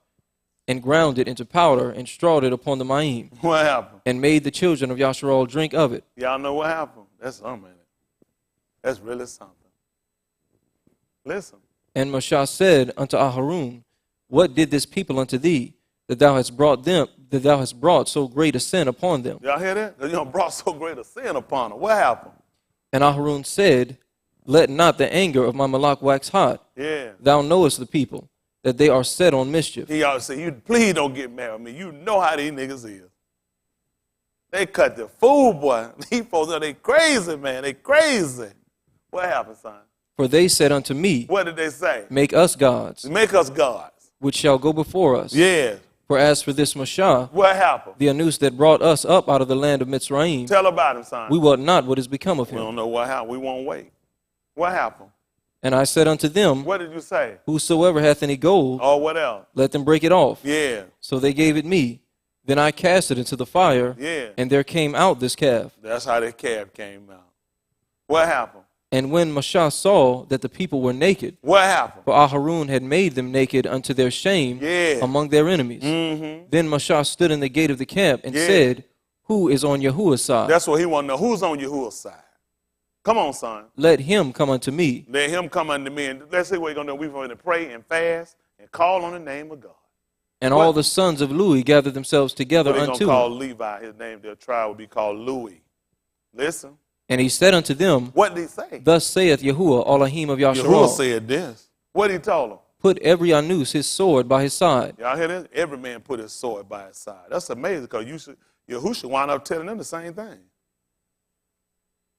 S3: and ground it into powder, and strawed it upon the maim,
S1: What happened?
S3: and made the children of Yasharal drink of it.
S1: Y'all know what happened? That's something. That's really something. Listen.
S3: And Mashah said unto Aharon, what did this people unto thee, that thou hast brought so great a sin upon them?
S1: Y'all hear that? You brought so great a sin upon them. What happened?
S3: And Aharon said, let not the anger of my malak wax hot.
S1: Yeah.
S3: Thou knowest the people, that they are set on mischief.
S1: He ought to say, please don't get mad with me. You know how these niggas is. They cut the food, boy. These folks, they crazy, man. They crazy. What happened, son?
S3: For they said unto me,
S1: What did they say?
S3: Make us gods,
S1: Make us gods.
S3: which shall go before us.
S1: Yeah.
S3: For as for this Mashah,
S1: What happened?
S3: the Anus that brought us up out of the land of Mitzrayim,
S1: Tell about him, son.
S3: we wot not what is become of
S1: We
S3: him.
S1: don't know what happened. We won't wait. What happened?
S3: And I said unto them,
S1: What did you say?
S3: Whosoever hath any gold,
S1: Oh, what else?
S3: let them break it off.
S1: Yeah.
S3: So they gave it me. Then I cast it into the fire,
S1: Yeah.
S3: and there came out this calf.
S1: That's how that calf came out. What happened?
S3: And when Mashah saw that the people were naked,
S1: What happened?
S3: for Aharun had made them naked unto their shame
S1: Yeah.
S3: among their enemies,
S1: Mm-hmm.
S3: then Mashah stood in the gate of the camp and
S1: Yeah.
S3: said, Who is on Yahuwah's side?
S1: That's what he want to know. Who's on Yahuwah's side? Come on, son.
S3: Let him come unto me.
S1: Let him come unto me. And let's see what he's going to do. We're going to pray and fast and call on the name of God.
S3: And
S1: What?
S3: all the sons of Louis gathered themselves together
S1: What they're going to
S3: unto
S1: call
S3: him.
S1: Levi. His name, their tribe will be called Louis. Listen.
S3: And he said unto them,
S1: What did he say?
S3: Thus saith Yahuwah, Elohim of
S1: Yahuwah
S3: Yasharal,
S1: said this. What did he tell them?
S3: put every Anus his sword by his side.
S1: Y'all hear this? Every man put his sword by his side. That's amazing because Yahuwah should wind up telling them the same thing.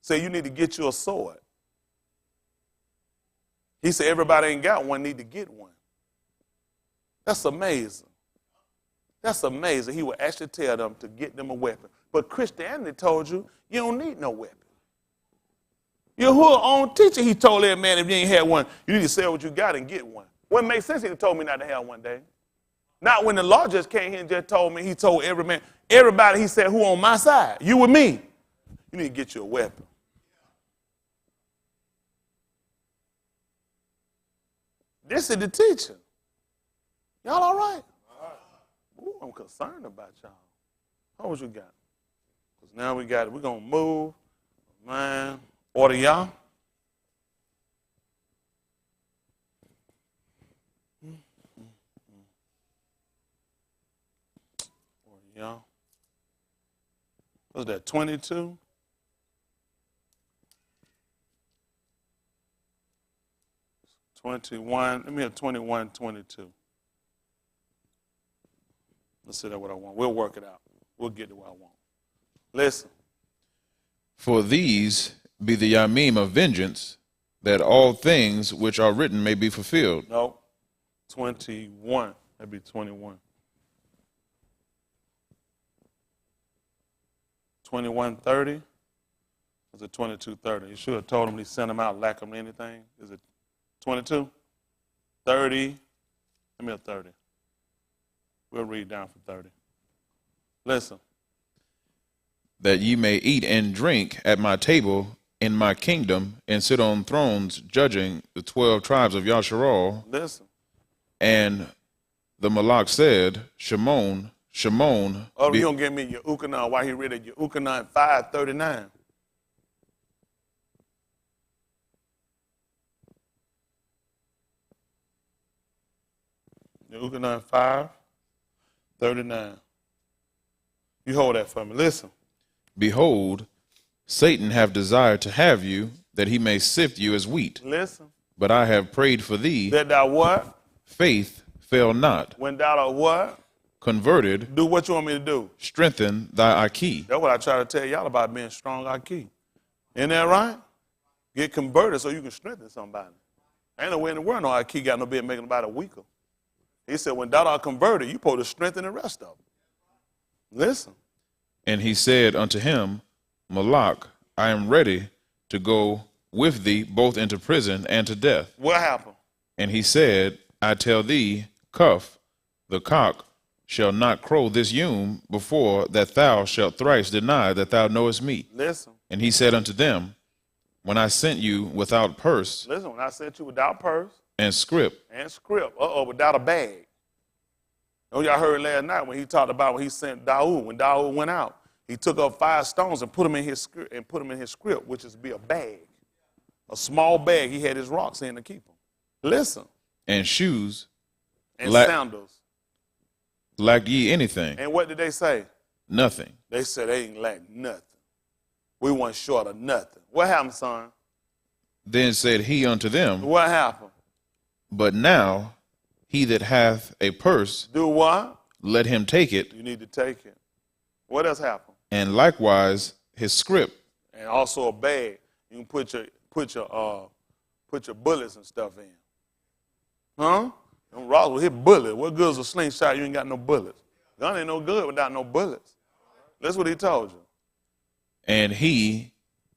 S1: Say you need to get you a sword. He said everybody ain't got one, need to get one. That's amazing. That's amazing. He would actually tell them to get them a weapon. But Christianity told you, you don't need no weapon. Yahuwah's own teacher, he told every man if you ain't had one, you need to sell what you got and get one. What makes sense, he told me not to have one day. Not when the law just came here and just told me, he told every man, everybody, he said, who on my side? You with me. You need to get you a weapon. This is the teaching. Y'all all right? Ooh, I'm concerned about y'all. How much you got? Because now we got it. We're going to move. Man, order y'all. Order y'all. What's that, 22? Let me have 21, 22. Let's see, that's what I want. We'll work it out. We'll get to what I want. Listen.
S2: For these be the Yamim of vengeance, that all things which are written may be fulfilled.
S1: No. 21. That'd be 21. 21:30. Is it 22:30? You should have told him he sent him out, lack him anything. Is it 22? 30. Let me have 30. We'll read down from 30. Listen.
S2: That ye may eat and drink at my table in my kingdom, and sit on thrones judging the 12 tribes of Yasharal.
S1: Listen.
S2: And the Malak said, Shimon, Shimon.
S1: Oh, you don't give me your Ukanan. Why he read it? Your Ukanan 5:39. Your Ukanan 5:39. You hold that for me. Listen.
S2: Behold, Satan have desired to have you, that he may sift you as wheat.
S1: Listen.
S2: But I have prayed for thee.
S1: That thou what?
S2: Faith fail not.
S1: When thou art what?
S2: Converted.
S1: Do what you want me to do.
S2: Strengthen thy Aki.
S1: That's what I try to tell y'all about being strong Aki. Isn't that right? Get converted so you can strengthen somebody. Ain't no way in the world no Aki got no bit making nobody weaker. He said, when thou art converted, you supposed to strengthen the rest of them. Listen.
S2: And he said unto him, Malak, I am ready to go with thee both into prison and to death.
S1: What happened?
S2: And he said, I tell thee, Cuff, the cock, shall not crow this yum before that thou shalt thrice deny that thou knowest me.
S1: Listen.
S2: And he said unto them, when I sent you without purse
S1: Listen, when I sent you without purse
S2: and scrip,
S1: without a bag. Oh, y'all heard last night when he talked about when he sent Dawood. When Dawood went out, he took up 5 stones and put them in his script, which is to be a bag, a small bag. He had his rocks in to keep them. Listen.
S2: and shoes,
S1: And sandals.
S2: lack ye anything?
S1: And what did they say?
S2: Nothing.
S1: They said they ain't lack nothing. We weren't short of nothing. What happened, son?
S2: Then said he unto them,
S1: What happened?
S2: but now he that hath a purse,
S1: Do what?
S2: let him take it,
S1: You need to take it. What else happened?
S2: and likewise his scrip,
S1: and also a bag. You can put your bullets and stuff in. Huh? Them rocks will hit bullets. What good is a slingshot? You ain't got no bullets. Gun ain't no good without no bullets. That's what he told you.
S2: and he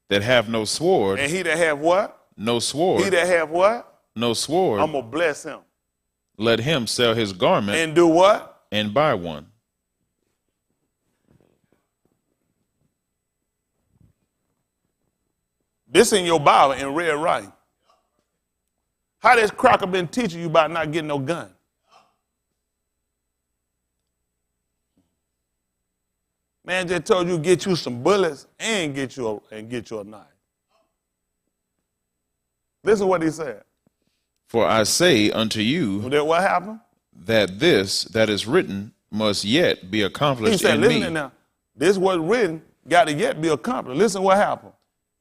S2: that have no sword,
S1: And he that have what?
S2: no sword,
S1: He that have what?
S2: no sword,
S1: I'm going to bless him.
S2: let him sell his garment
S1: And do what?
S2: and buy one.
S1: This in your Bible in red writing. How this cracker been teaching you about not getting no gun? Man just told you get you some bullets and get you a knife. Listen to what he said.
S2: For I say unto you
S1: What happened?
S2: that this that is written must yet be
S1: He
S2: accomplished
S1: said,
S2: in
S1: listen
S2: me.
S1: now. This was written, got to yet be accomplished. Listen what happened.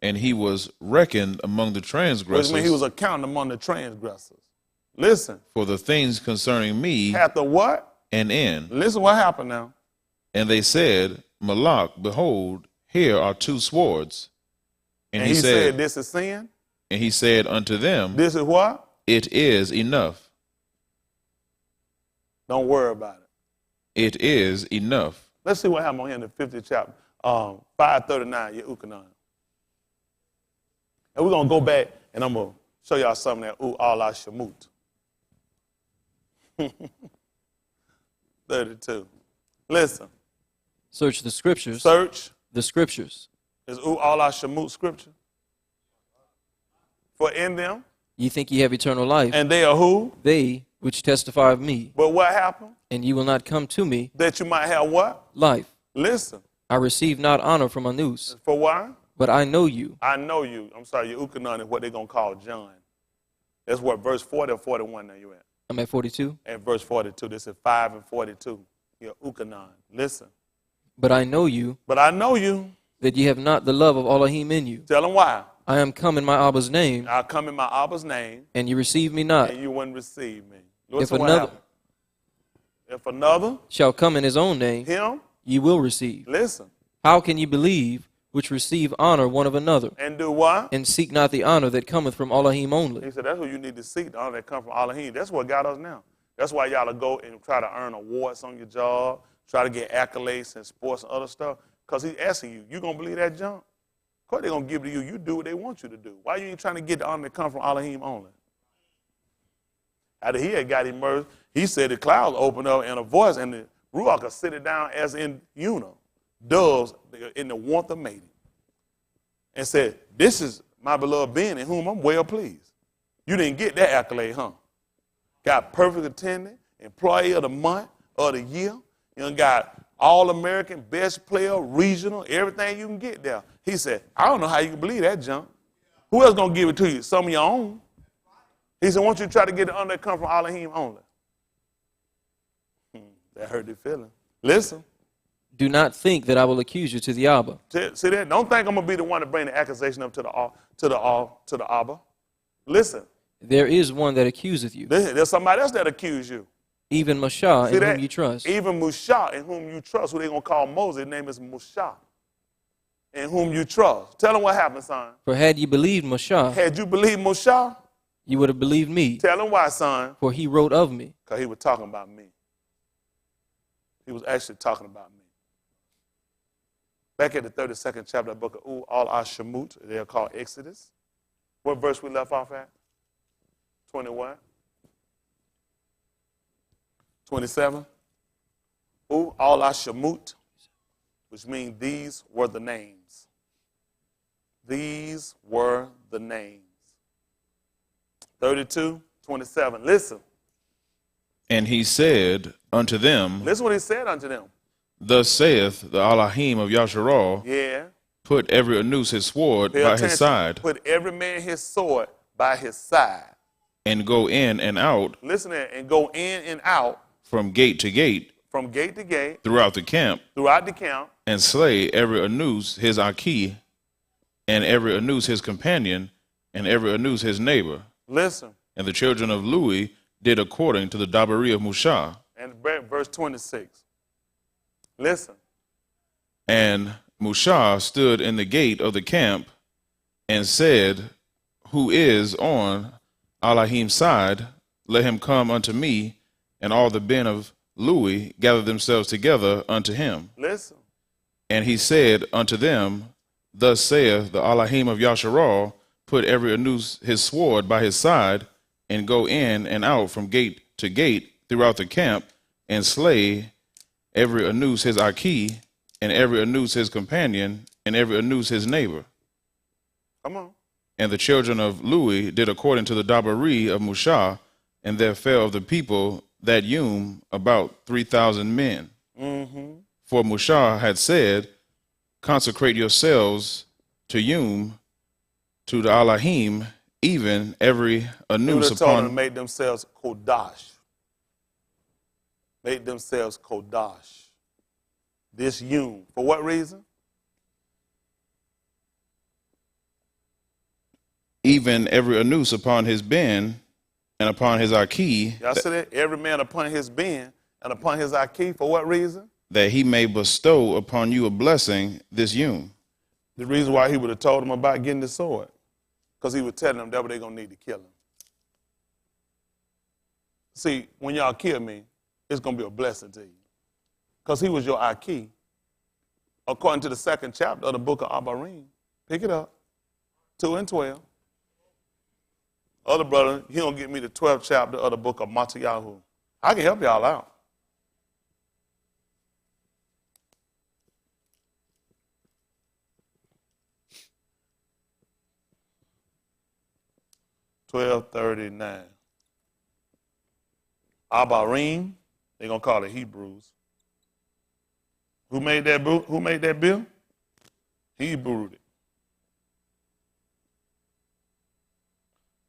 S2: And he was reckoned among the
S1: Which
S2: transgressors
S1: means he was accounted among the transgressors. Listen.
S2: for the things concerning me
S1: After what?
S2: and in.
S1: Listen what happened now.
S2: And they said, Malak, behold, here are two swords.
S1: And he said, this is sin.
S2: and he said unto them,
S1: This is what?
S2: it is enough.
S1: Don't worry about it.
S2: It is enough.
S1: Let's see what happened on here in the 50th chapter. 539, Unclean. And we're going to go back and I'm going to show y'all something that Allah Shamut. 32. Listen.
S3: Search the scriptures.
S1: Search.
S3: The scriptures.
S1: Is Allah Shamut scripture? For in them.
S3: Ye think ye have eternal life.
S1: And they are who?
S3: They which testify of me.
S1: But what happened?
S3: And ye will not come to me.
S1: That you might have what?
S3: Life.
S1: Listen.
S3: I receive not honor from a noose.
S1: For why?
S3: But I know you.
S1: I know you. I'm sorry, your Unclean is what they're going to call John. That's what verse 40 or 41 now you at.
S3: I'm at 42.
S1: And verse 42. This is 5 and 42. Your Unclean. Listen.
S3: But I know you.
S1: But I know you.
S3: That ye have not the love of Elohim in you.
S1: Tell them why.
S3: I am come in my Abba's name.
S1: I'll come in my Abba's name.
S3: And ye receive me not.
S1: And you wouldn't receive me.
S3: If another
S1: If another
S3: shall come in his own name,
S1: him,
S3: ye will receive.
S1: listen.
S3: How can ye believe which receive honor one of another?
S1: And do what?
S3: And seek not the honor that cometh from Elohim only.
S1: He said that's who you need to seek, the honor that comes from Elohim. That's what got us now. That's why y'all to go and try to earn awards on your job, try to get accolades in sports and other stuff, because he's asking you, you going to believe that junk? Of course they're going to give it to you. You do what they want you to do. Why you ain't trying to get the honor that comes from Elohim only? After he had got immersed, he said the clouds opened up and a voice, and the Ruach could sit it down as in doves in the warmth of mating, and said, this is my beloved being in whom I'm well pleased. You didn't get that accolade, huh? Got perfect attendance, employee of the month, of the year. You done got All-American, best player, regional, everything you can get there. He said, I don't know how you can believe that junk. Who else going to give it to you? Some of your own. He said, won't you try to get the honor that come from Elohim only? That hurt their feeling. Listen.
S3: Do not think that I will accuse you to the Abba.
S1: See that? Don't think I'm going to be the one to bring the accusation up to the Abba. Listen.
S3: There is one that accuseth you.
S1: There's somebody else that accuse you.
S3: Even Mashah, in whom you trust.
S1: Even Mushah, in whom you trust, who they're going to call Moses. His name is Mushah, in whom you trust. Tell them what happened, son.
S3: For had ye believed Mashah,
S1: Had you believed Mushah,
S3: you would have believed me.
S1: tell them why, son.
S3: For he wrote of me.
S1: Because he was talking about me. He was actually talking about me. Back at the 32nd chapter of the book of Al-Shemut, they're called Exodus. What verse we left off at? 21. 27. Al-Shemut, which means these were the names. These were the names. 32, 27. Listen.
S2: And he said unto them,
S1: Listen what he said unto them.
S2: thus saith the Elohim of Yasharal,
S1: Yeah.
S2: put every anus his sword
S1: Pay
S2: by
S1: attention.
S2: his side,
S1: Put every man his sword by his side.
S2: and go in and out
S1: Listen there, and go in and out
S2: from gate to gate
S1: from gate to gate
S2: throughout the camp,
S1: throughout the camp,
S2: and slay every anus his aki, and every anus his companion, and every anus his neighbor.
S1: Listen.
S2: And the children of Lui did according to the Dabari of Mushah.
S1: And verse 26. Listen.
S2: And Mushah stood in the gate of the camp and said, Who is on Elohim's side? Let him come unto me. And all the men of Lui gathered themselves together unto him.
S1: Listen.
S2: And he said unto them, Thus saith the Elohim of Yasharal, put every anus his sword by his side, and go in and out from gate to gate throughout the camp, and slay every anus his aki, and every anus his companion, and every anus his neighbor.
S1: Come on.
S2: And the children of Lui did according to the Dabari of Mushah, and there fell of the people that Yum about 3,000 men.
S1: Mm-hmm.
S2: For Mushah had said, Consecrate yourselves to Yum, to the Elohim, even every anus
S1: He told them to
S2: upon.
S1: make themselves kodash. Make themselves kodash. This Yum. For what reason?
S2: Even every anus upon his ben and upon his aki,
S1: Y'all see that? Every man upon his ben and upon his aki. For what reason?
S2: that he may bestow upon you a blessing, this Yum.
S1: The reason why he would have told them about getting the sword. Because he was telling them that they're going to need to kill him. See, when y'all kill me, it's going to be a blessing to you. Because he was your aki. According to the 2nd chapter of the book of Abarim. Pick it up. 2 and 12. Other brother, he don't get me the 12th chapter of the book of Matayahu. I can help y'all out. $12.39. Abarim, they're gonna call it Hebrews. Who made that bill? Hebrew it.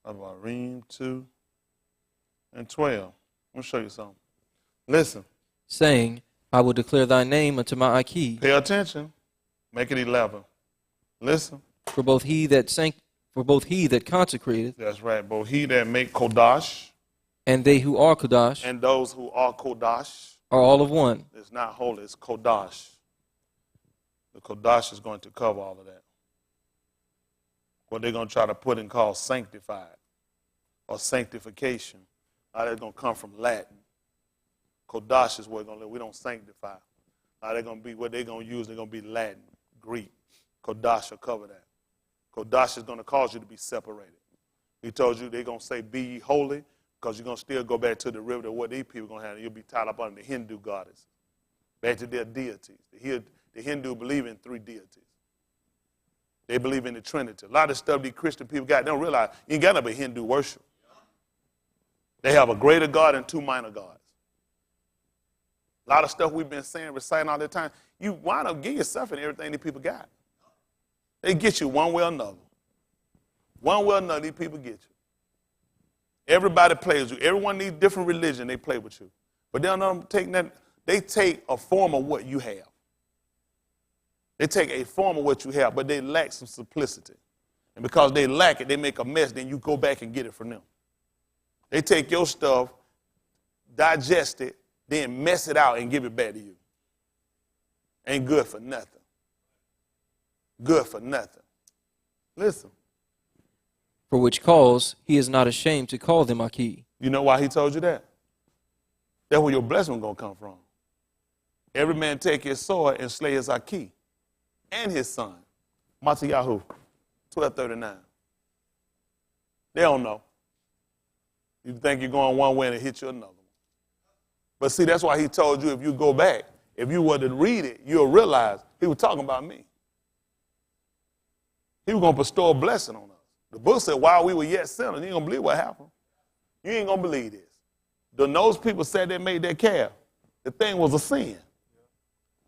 S1: Abarim 2 and 12. Let me show you something. Listen.
S3: saying, I will declare thy name unto my Aki.
S1: Pay attention. Make it 11. Listen.
S3: For both he that consecrateth,
S1: That's right. Both he that make kodash
S3: and they who are Kodash,
S1: and those who are kodash.
S3: are all of one.
S1: It's not holy, it's kodash. The kodash is going to cover all of that. What they're going to try to put in called sanctified or sanctification. Now that's going to come from Latin. Kodash is what we're going to live. We don't sanctify. Now they're going to be what they're going to use. They're going to be Latin, Greek. Kodash will cover that. Kodash is going to cause you to be separated. He told you they're going to say, be ye holy, because you're going to still go back to the river of what these people are going to have. You'll be tied up under the Hindu goddess. Back to their deities. The Hindu believe in 3 deities. They believe in the Trinity. A lot of stuff these Christian people got, they don't realize you ain't got no Hindu worship. They have a greater God and 2 minor gods. A lot of stuff we've been saying, reciting all the time, you wind up getting yourself in everything these people got. They get you one way or another. One way or another, these people get you. Everybody plays with you. Everyone needs different religion, they play with you. But they don't take that. They take a form of what you have. They take a form of what you have, but they lack some simplicity. And because they lack it, they make a mess, then you go back and get it from them. They take your stuff, digest it, then mess it out and give it back to you. Ain't good for nothing. Good for nothing. Listen.
S3: For which cause he is not ashamed to call them Aki.
S1: You know why he told you that? That's where your blessing is going to come from. Every man take his sword and slay his Aki and his son. Matayahu, 12:39. They don't know. You think you're going one way and it hit you another one. But see, that's why he told you if you go back, if you were to read it, you'll realize he was talking about me. He was going to bestow a blessing on us. The book said while we were yet sinners, you ain't going to believe what happened. You ain't going to believe this. Those people said they made that calf. The thing was a sin.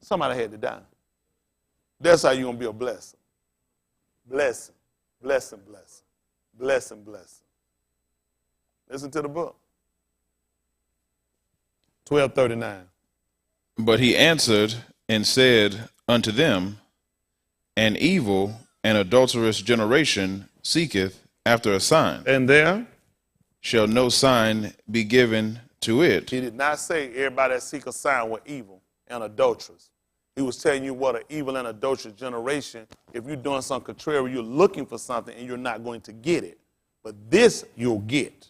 S1: Somebody had to die. That's how you're going to be a blessing. Blessing, blessing, blessing, blessing, blessing. Listen to the book. 12:39.
S2: But he answered and said unto them, An evil and adulterous generation seeketh after a sign.
S1: And there?
S2: Shall no sign be given to it?
S1: He did not say everybody that seek a sign were evil and adulterous. He was telling you what an evil and adulterous generation, if you're doing something contrary, you're looking for something and you're not going to get it. But this you'll get.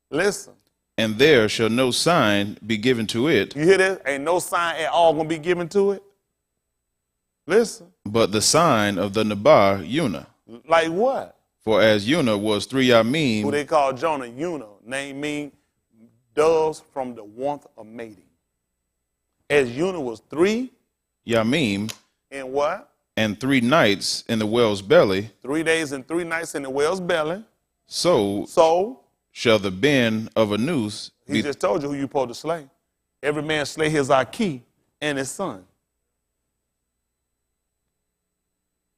S1: Listen.
S2: And there shall no sign be given to it.
S1: You hear this? Ain't no sign at all going to be given to it. Listen.
S2: But the sign of the Nabar Yunah.
S1: Like what?
S2: For as Yunah was 3 Yamim.
S1: Who they call Jonah, Yunah. Name mean doves from the warmth of mating. As Yunah was 3
S2: Yamim.
S1: And what?
S2: And 3 nights in the whale's belly.
S1: 3 days and 3 nights in the whale's belly.
S2: So shall the bin of a noose be.
S1: He just told you who you supposed to slay. Every man slay his Aki and his son.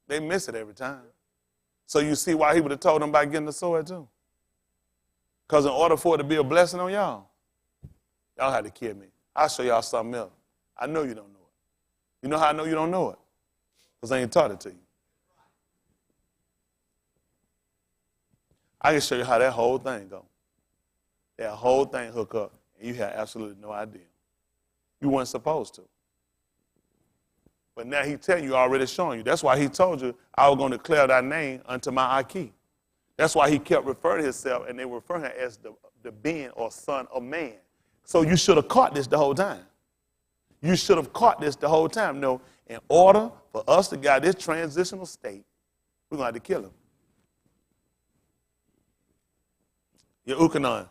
S1: They miss it every time. So you see why he would have told them about getting the sword too. Because in order for it to be a blessing on y'all had to kill me. I'll show y'all something else. I know you don't know it. You know how I know you don't know it? Because I ain't taught it to you. I can show you how that whole thing goes. That whole thing hook up, and you had absolutely no idea. You weren't supposed to. But now he telling you, already showing you. That's why he told you, I was going to declare thy name unto my Aki. That's why he kept referring to himself, and they were referring to him as the being or son of man. So you should have caught this the whole time. You should have caught this the whole time. No, in order for us to get this transitional state, we're going to have to kill him. Unclean.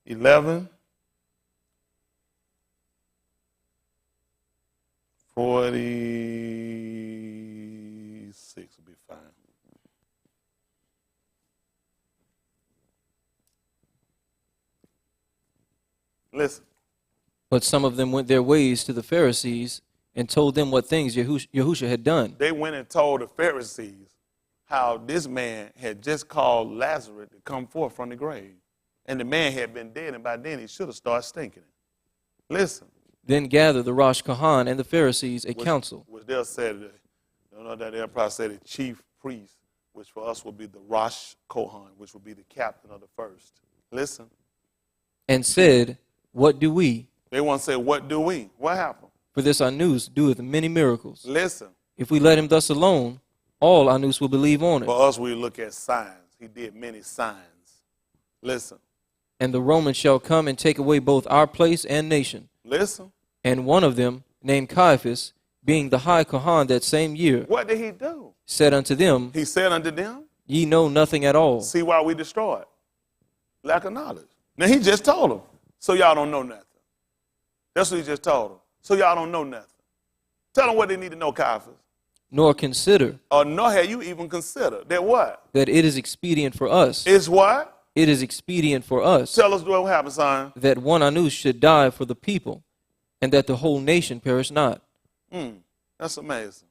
S1: $11, 46 will be fine. Listen.
S3: But some of them went their ways to the Pharisees and told them what things Yahushua had done.
S1: They went and told the Pharisees how this man had just called Lazarus to come forth from the grave. And the man had been dead, and by then he should have started stinking. Listen.
S3: Then gathered the Rosh Kohan and the Pharisees a council.
S1: Which they'll say, they'll probably say the chief priest, which for us will be the Rosh Kohan, which will be the captain of the first. Listen.
S3: And said, what do we?
S1: They want to say, what do we? What happened?
S3: For this Anus doeth many miracles.
S1: Listen.
S3: If we let him thus alone, all Anus will believe on it.
S1: For us, we look at signs. He did many signs. Listen.
S3: And the Romans shall come and take away both our place and nation.
S1: Listen.
S3: And one of them, named Caiaphas, being the high Kohan that same year,
S1: what did he do?
S3: Said unto them,
S1: he said unto them,
S3: ye know nothing at all.
S1: See why we destroyed? Lack of knowledge. Now he just told them, so y'all don't know nothing. That's what he just told them. So y'all don't know nothing. Tell them what they need to know, Caiaphas.
S3: Nor consider.
S1: Or nor have you even considered that what?
S3: That it is expedient for us.
S1: Is what?
S3: It is expedient for us.
S1: Tell us what happened, son.
S3: That one Anus should die for the people, and that the whole nation perish not.
S1: That's amazing.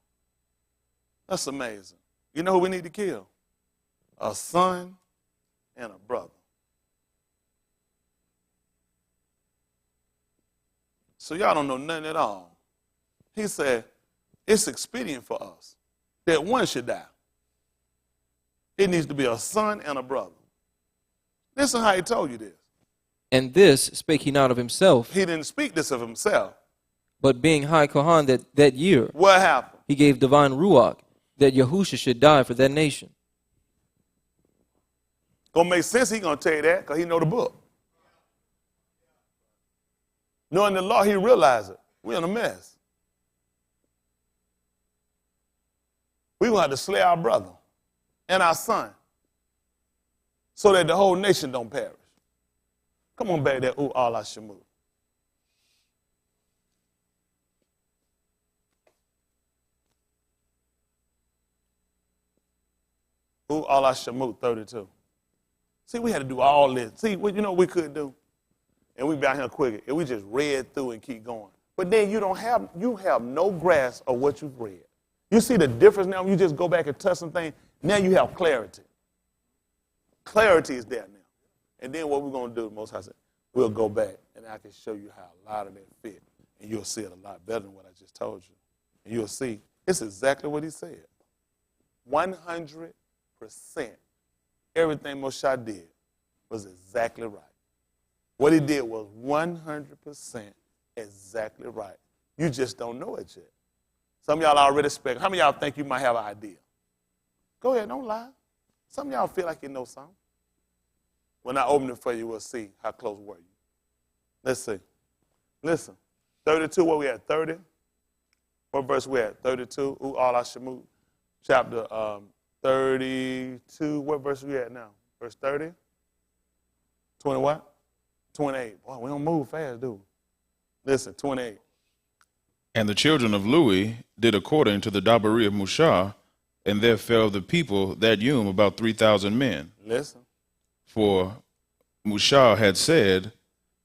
S1: That's amazing. You know who we need to kill? A son and a brother. So y'all don't know nothing at all. He said, it's expedient for us that one should die. It needs to be a son and a brother. Listen how he told you this.
S3: And this spake he not of himself.
S1: He didn't speak this of himself.
S3: But being high Kohan that year,
S1: what happened?
S3: He gave divine Ruach that Yahushua should die for that nation.
S1: Gonna make sense he gonna tell you that because he know the book. Knowing the law, he realized it. We're in a mess. We're gonna have to slay our brother and our son so that the whole nation don't perish. Come on back there, Allah Shamu. Allah Shamu 32. See, we had to do all this. See, what you know we could do? And we be out here quicker. And we just read through and keep going. But then you have no grasp of what you've read. You see the difference now when you just go back and touch something? Now you have clarity. Clarity is there now. And then what we're going to do, Most High said, we'll go back and I can show you how a lot of that fit. And you'll see it a lot better than what I just told you. And you'll see it's exactly what he said. 100% everything Moshe did was exactly right. What he did was 100% exactly right. You just don't know it yet. Some of y'all already expect. How many of y'all think you might have an idea? Go ahead, don't lie. Some of y'all feel like you know something. When I open it for you, we'll see how close were you. Let's see. Listen, 32, where we at? 30? What verse we at? 32. Ooh, all I should move. Chapter 32. What verse we at now? Verse 30? 20 what? 28. Boy, we don't move fast, do we? Listen, 28.
S2: And the children of Louis did according to the Dabari of Mushah, and there fell of the people that Yom about 3,000 men.
S1: Listen.
S2: For Mushah had said,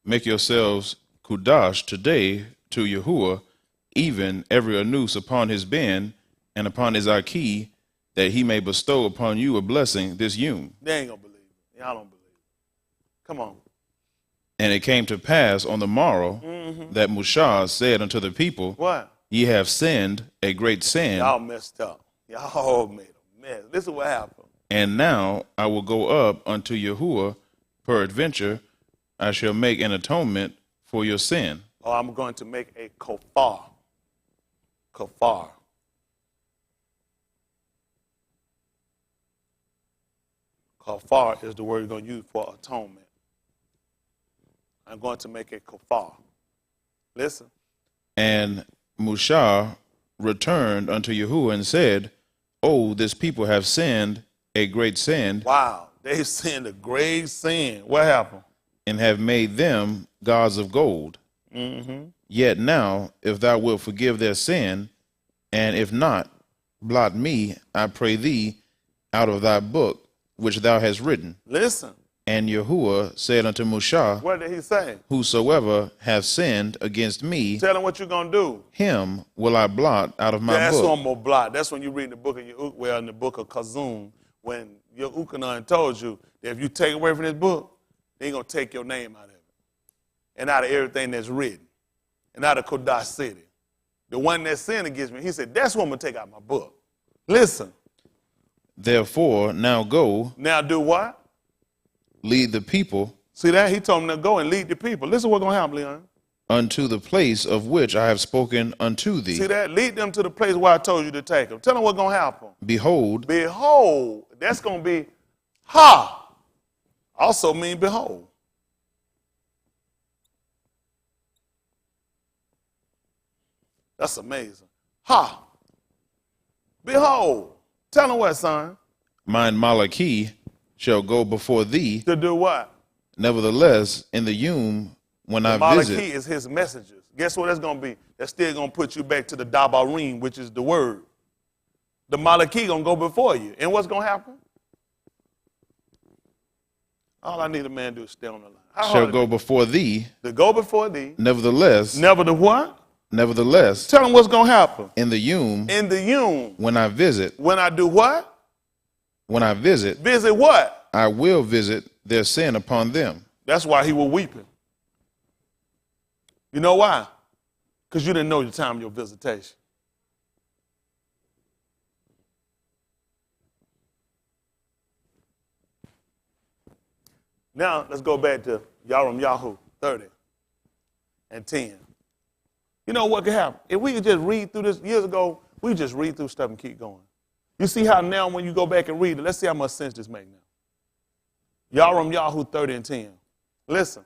S2: make yourselves Kudash today to Yahuwah, even every anus upon his ben and upon his Aki, that he may bestow upon you a blessing this Yom.
S1: They ain't going to believe it. Y'all don't believe it. Come on.
S2: And it came to pass on the morrow that Mushah said unto the people,
S1: What?
S2: Ye have sinned a great sin,
S1: Y'all messed up. Y'all made a mess. This is what happened.
S2: and now I will go up unto Yahuwah, peradventure I shall make an atonement for your sin.
S1: Oh, I'm going to make a kafar. Kafar. Kafar is the word you're going to use for atonement. I'm going to make a kafar. Listen.
S2: And Mushah returned unto Yahuwah and said, Oh, this people have sinned a great sin,
S1: Wow. They sinned a grave sin. What happened?
S2: and have made them gods of gold. Yet now, if thou wilt forgive their sin, and if not, blot me, I pray thee, out of thy book, which thou hast written.
S1: Listen.
S2: And Yahuwah said unto Mushah,
S1: What did he say?
S2: Whosoever hath sinned against me,
S1: Tell him what you're going to do.
S2: him will I blot out of my
S1: That's
S2: book.
S1: one more blot. That's when you read the book of in the book of Kazum, when Yehukanan told you that if you take away from this book, they're going to take your name out of it. And out of everything that's written. And out of Kodash City. The one that sinned against me, he said, that's what I'm going to take out of my book. Listen.
S2: Therefore, now go,
S1: Now do what?
S2: lead the people
S1: See that? He told him to go and lead the people. Listen what's going to happen, Leon.
S2: unto the place of which I have spoken unto thee.
S1: See that? Lead them to the place where I told you to take them. Tell them what's going to happen.
S2: Behold,
S1: Behold. That's going to be ha. Also mean behold. That's amazing. Ha. Behold. Tell them what, son?
S2: mine Malachi shall go before thee.
S1: To do what?
S2: Nevertheless, in the Yom, when I
S1: Malachi
S2: visit,
S1: is his messengers. Guess what that's going to be? That's still going to put you back to the Dabarim, which is the word. The Malachi going to go before you. And what's going to happen? All I need a man to do is stay on the line. How
S2: shall
S1: hard
S2: go
S1: is it?
S2: before thee.
S1: To go before thee.
S2: Nevertheless,
S1: Never the what?
S2: nevertheless,
S1: Tell them what's going to happen.
S2: in the Yom,
S1: In the Yom.
S2: when I visit,
S1: When I do what?
S2: when I visit,
S1: Visit what?
S2: I will visit their sin upon them.
S1: That's why he was weeping. You know why? Because you didn't know the time of your visitation. Now, let's go back to Yarum Yahu 30 and 10. You know what could happen? If we could just read through this years ago, we just read through stuff and keep going. You see how now when you go back and read it, let's see how much sense this makes now. Yarum Yahu 30 and 10. Listen.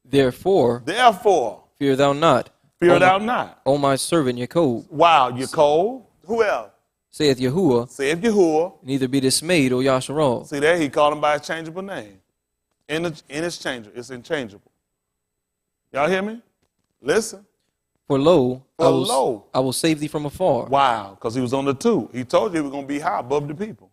S3: Therefore,
S1: Therefore,
S3: fear thou not.
S1: fear thou not.
S3: O my servant Jacob,
S1: Wow, you're cold. Who else?
S3: saith Yahuwah,
S1: Saith Yahuwah.
S3: neither be dismayed, O Yasharal.
S1: See there, he called him by a changeable name. Interchangeable. It's interchangeable. Y'all hear me? Listen.
S3: For lo,
S1: For
S3: I will save thee from afar.
S1: Wow, because he was on the two. He told you he was going to be high above the people.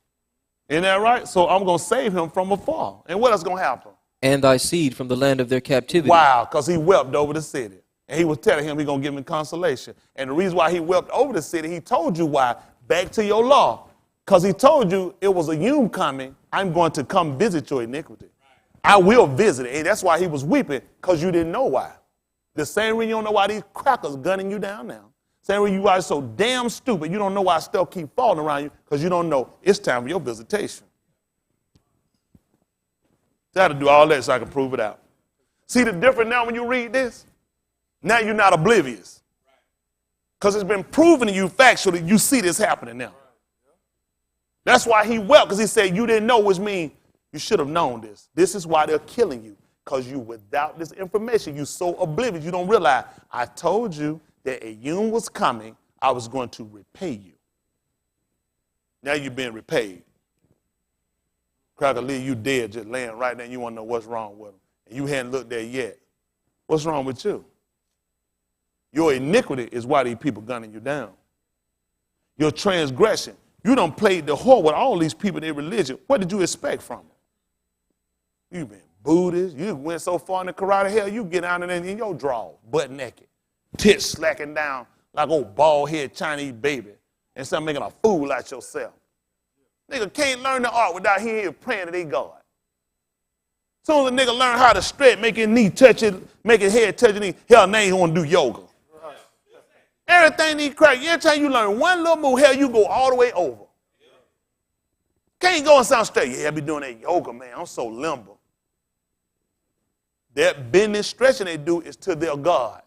S1: Isn't that right? So I'm going to save him from afar. And what else going to happen?
S3: And thy seed from the land of their captivity.
S1: Wow, because he wept over the city. And he was telling him he's going to give him consolation. And the reason why he wept over the city, he told you why. Back to your law. Because he told you it was a Yom coming. I'm going to come visit your iniquity. I will visit it. And that's why he was weeping, because you didn't know why. The same reason you don't know why these crackers gunning you down now. Same reason you are so damn stupid. You don't know why stuff keep falling around you, because you don't know it's time for your visitation. So I had to do all that so I could prove it out. See the difference now when you read this? Now you're not oblivious. Because it's been proven to you factually, you see this happening now. That's why he wept, because he said you didn't know, which means you should have known this. This is why they're killing you, because you, without this information, you're so oblivious, you don't realize, I told you that a Yom was coming, I was going to repay you. Now you're being repaid. Cracker Lee, you dead, just laying right there, and you want to know what's wrong with him. And you hadn't looked there yet. What's wrong with you? Your iniquity is why these people gunning you down. Your transgression. You done played the whore with all these people in their religion. What did you expect from them? You've been Buddhist. You went so far in the karate, hell, you get down in your drawers, butt naked, tits slacking down like old bald-head Chinese baby, and start making a fool out yourself. Nigga can't learn the art without hearing praying to their God. As soon as a nigga learn how to stretch, make his knee touch it, make his head touch his knee, hell, now he want to do yoga. Everything he crack. Every time you learn one little move, hell, you go all the way over. Can't go and sound straight. Yeah, I be doing that yoga, man. I'm so limber. That business stretching they do is to their God.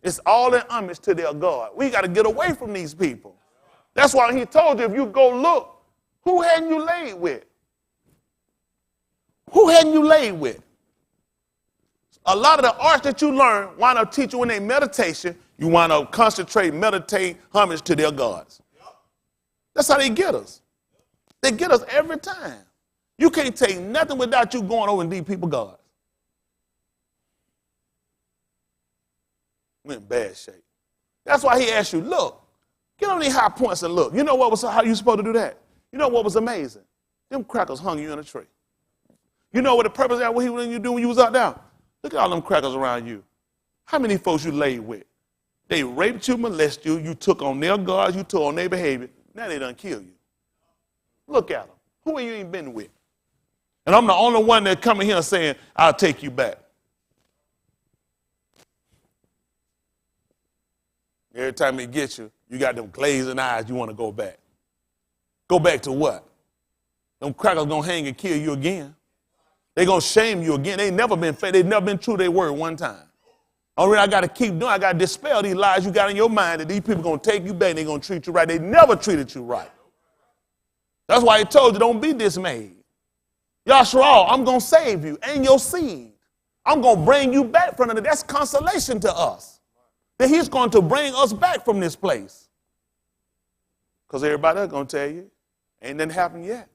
S1: It's all in homage to their God. We got to get away from these people. That's why he told you, if you go look, who hadn't you laid with? Who hadn't you laid with? A lot of the arts that you learn wind up teach you in their meditation. You wind up concentrate, meditate, homage to their gods. That's how they get us. They get us every time. You can't take nothing without you going over and these people gods. We're in bad shape. That's why he asked you, look, get on these high points and look. You know what was how you supposed to do that? You know what was amazing? Them crackers hung you in a tree. You know what the purpose of what he was you do when you was out there? Look at all them crackers around you. How many folks you laid with? They raped you, molested you, you took on their gods, you took on their behavior. Now they done kill you. Look at them. Who have you even been with? And I'm the only one that coming here saying, I'll take you back. Every time he gets you, you got them glazing eyes, you want to go back. Go back to what? Them crackers gonna hang and kill you again. They gonna shame you again. They never been fair. They never been true to their word one time. All right, I got to keep doing. I got to dispel these lies you got in your mind that these people gonna take you back and they gonna treat you right. They never treated you right. That's why he told you, don't be dismayed. Yahshua, I'm gonna save you and your seed. I'm gonna bring you back from it. That's consolation to us. That he's going to bring us back from this place. Because everybody else going to tell you, ain't nothing happened yet.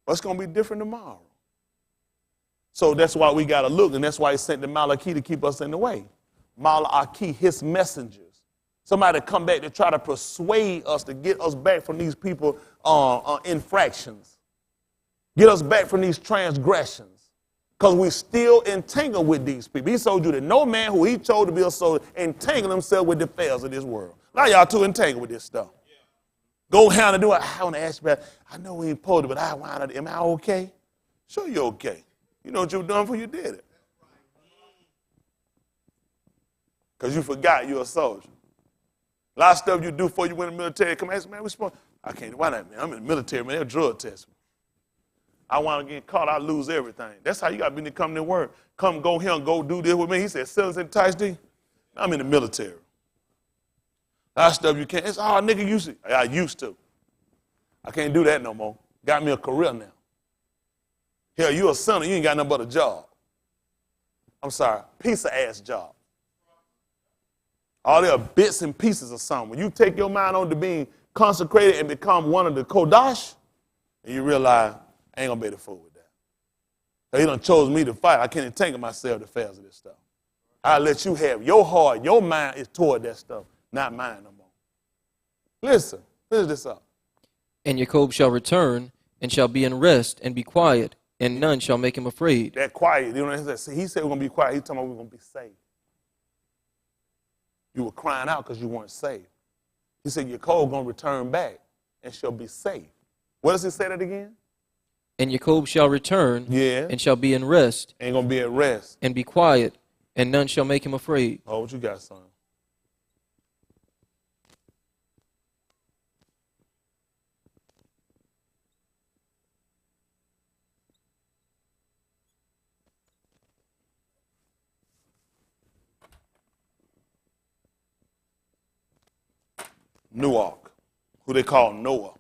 S1: But it's going to be different tomorrow. So that's why we got to look, and that's why he sent the Malachi to keep us in the way. Malachi, his messengers. Somebody to come back to try to persuade us to get us back from these people infractions. Get us back from these transgressions. Because we still entangled with these people. He told you that no man who he chose to be a soldier entangled himself with the affairs of this world. Now y'all too entangled with this stuff. Go down and do it. I want to ask you about, I know we ain't supposed to, but I wound up, am I okay? Sure you're okay. You know what you were doing before you did it. Because you forgot you're a soldier. A lot of stuff you do before you went in the military, come ask me, man, I can't, why not, man? I'm in the military, man, they'll drug test me. I want to get caught, I lose everything. That's how you got to come to work. Come, go here and go do this with me. He said, sellers entice thee. I'm in the military. That stuff you can't. It's all nigga used to. I used to. I can't do that no more. Got me a career now. Hell, you a sinner, you ain't got nothing but a job. I'm sorry, piece of ass job. All there are bits and pieces of something. When you take your mind on to being consecrated and become one of the Kodash, and you realize, I ain't gonna be able to fool with that. So he done chose me to fight. I can't entangle myself the affairs of this stuff. I'll let you have your heart, your mind is toward that stuff, not mine no more. Listen, finish this up.
S3: And Jacob shall return, and shall be in rest, and be quiet, and none shall make him afraid.
S1: That quiet, you know what he said? See, he said we're gonna be quiet. He's talking about we're gonna be safe. You were crying out because you weren't safe. He said Jacob gonna return back and shall be safe. What does he say that again?
S3: And Jacob shall return, and shall be in rest,
S1: ain't gonna be at rest,
S3: and be quiet, and none shall make him afraid.
S1: Oh, what you got, son? Nuach, who they call Noah.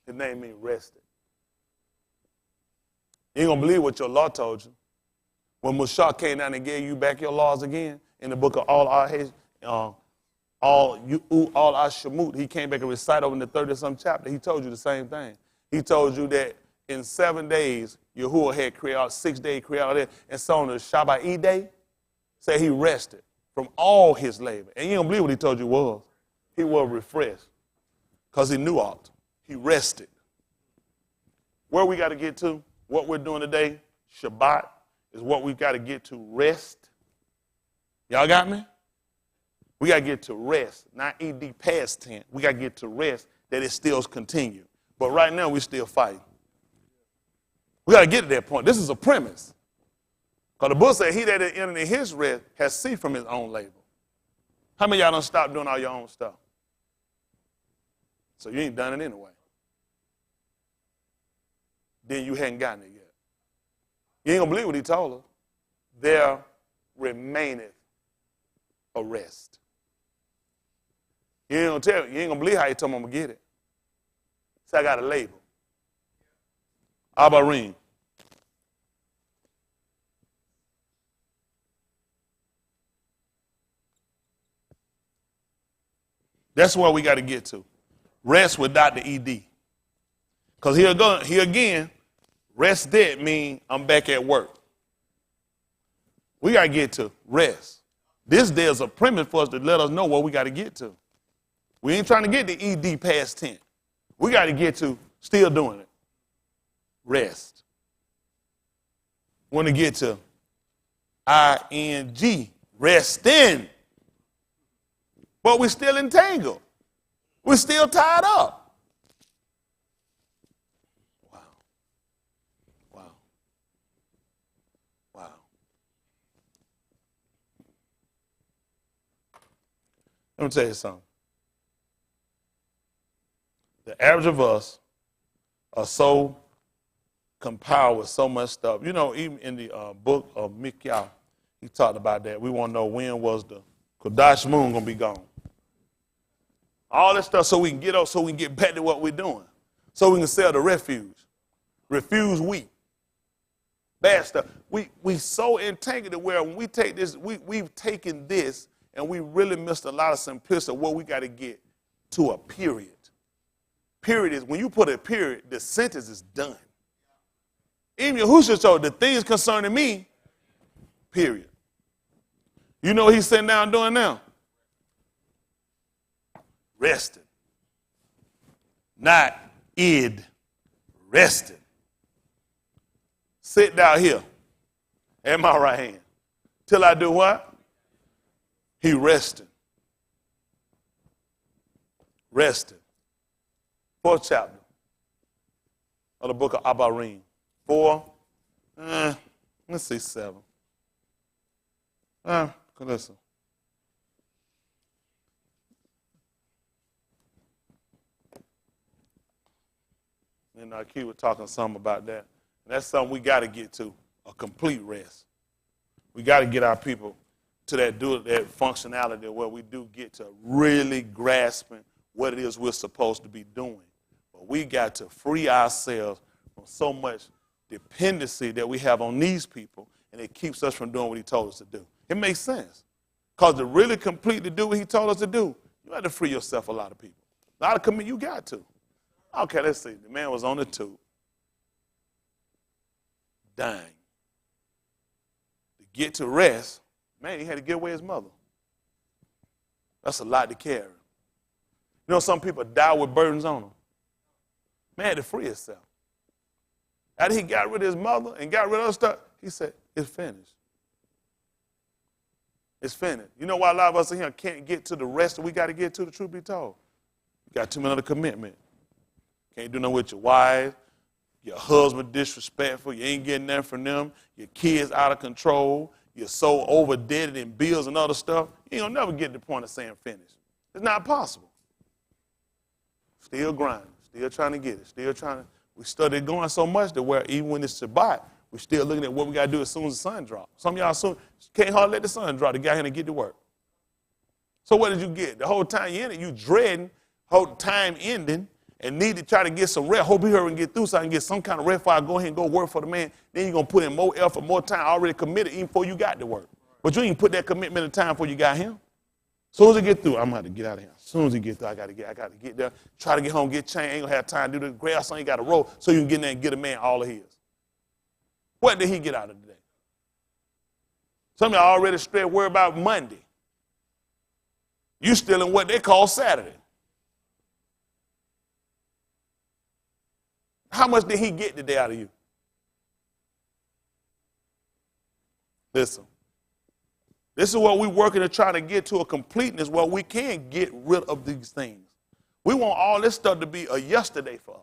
S1: His name means rested. You ain't gonna believe what your law told you. When Mushak came down and gave you back your laws again in the book of all Shemut, he came back and recited over in the 30-some chapter. He told you the same thing. He told you that in 7 days, Yahuwah had created 6 days, created, and so on the Shabbat day, said he rested from all his labor. And you don't believe what he told you was. He was refreshed because he knew out. He rested. Where we got to get to, what we're doing today, Shabbat, is what we got to get to rest. Y'all got me? We got to get to rest, not ED past tense. We got to get to rest that it still continue. But right now, we still fighting. We got to get to that point. This is a premise. Because the book said, he that is entering his rest has ceased from his own labor. How many of y'all done stopped doing all your own stuff? So you ain't done it anyway. Then you hadn't gotten it yet. You ain't going to believe what he told us. There remaineth a rest. You ain't going to tell, you ain't going to believe how he told me I'm going to get it. So I got a label. Abarim. That's where we got to get to. Rest without the ED. Because here again, rest dead means I'm back at work. We got to get to rest. This day is a premise for us to let us know what we got to get to. We ain't trying to get the ED past 10. We got to get to still doing it. Rest. Want to get to ING, resting. But we're still entangled. We're still tied up. Wow. Wow. Wow. Let me tell you something. The average of us are so compiled with so much stuff. You know, even in the book of Mikyah, he talked about that. We want to know when was the Kodash moon going to be gone. All this stuff so we can get up, so we can get back to what we're doing. So we can sell the refuge. Refuse wheat. Bad stuff. We so entangled to where when we take this, we've taken this and we really missed a lot of simplicity of what we got to get to a period. Period is, when you put a period, the sentence is done. Even Yahushua told the things concerning me, period. You know what he's sitting down doing now? Resting. Not id, resting. Sit down here at my right hand. Till I do what? He resting. Resting. 4th chapter of the book of Abarim. 4, let's see 7. Listen. And Keith was talking something about that. And that's something we got to get to, a complete rest. We got to get our people to that functionality where we do get to really grasping what it is we're supposed to be doing. But we got to free ourselves from so much dependency that we have on these people, and it keeps us from doing what he told us to do. It makes sense. Because to really complete to do what he told us to do, you have to free yourself a lot of people. A lot of commitment you got to. Okay, let's see. The man was on the tube, dying. To get to rest, man, he had to get away his mother. That's a lot to carry. You know, some people die with burdens on them. Man had to free himself. After he got rid of his mother and got rid of other stuff, he said, it's finished. It's finished. You know why a lot of us in here can't get to the rest that we got to get to, the truth be told? You got too much of the commitment. Can't do nothing with your wife, your husband disrespectful, you ain't getting nothing from them, your kids out of control, you're so over-indebted in bills and other stuff, you ain't gonna never get to the point of saying finish. It's not possible. Still grinding, still trying to get it, still trying to, we studied going so much that where even when it's Shabbat, we're still looking at what we gotta do as soon as the sun drops. Some of y'all soon can't hardly let the sun drop to get here and get to work. So what did you get? The whole time you're in it, you dreading, whole time ending, and need to try to get some rest. Hope you hurry and get through so I can get some kind of rest before I go ahead and go work for the man. Then you're going to put in more effort, more time, already committed even before you got to work. But you didn't put that commitment of time before you got him. As soon as I get through, I'm going to have to get out of here. As soon as he get through, I got to get there. Try to get home, get changed. Ain't going to have time to do the grab something. You got to roll so you can get in there and get a man all of his. What did he get out of the day? Some of y'all already straight worried about Monday. You still in what they call Saturday. How much did he get today out of you? Listen. This is what we're working to try to get to a completeness where we can get rid of these things. We want all this stuff to be a yesterday for us.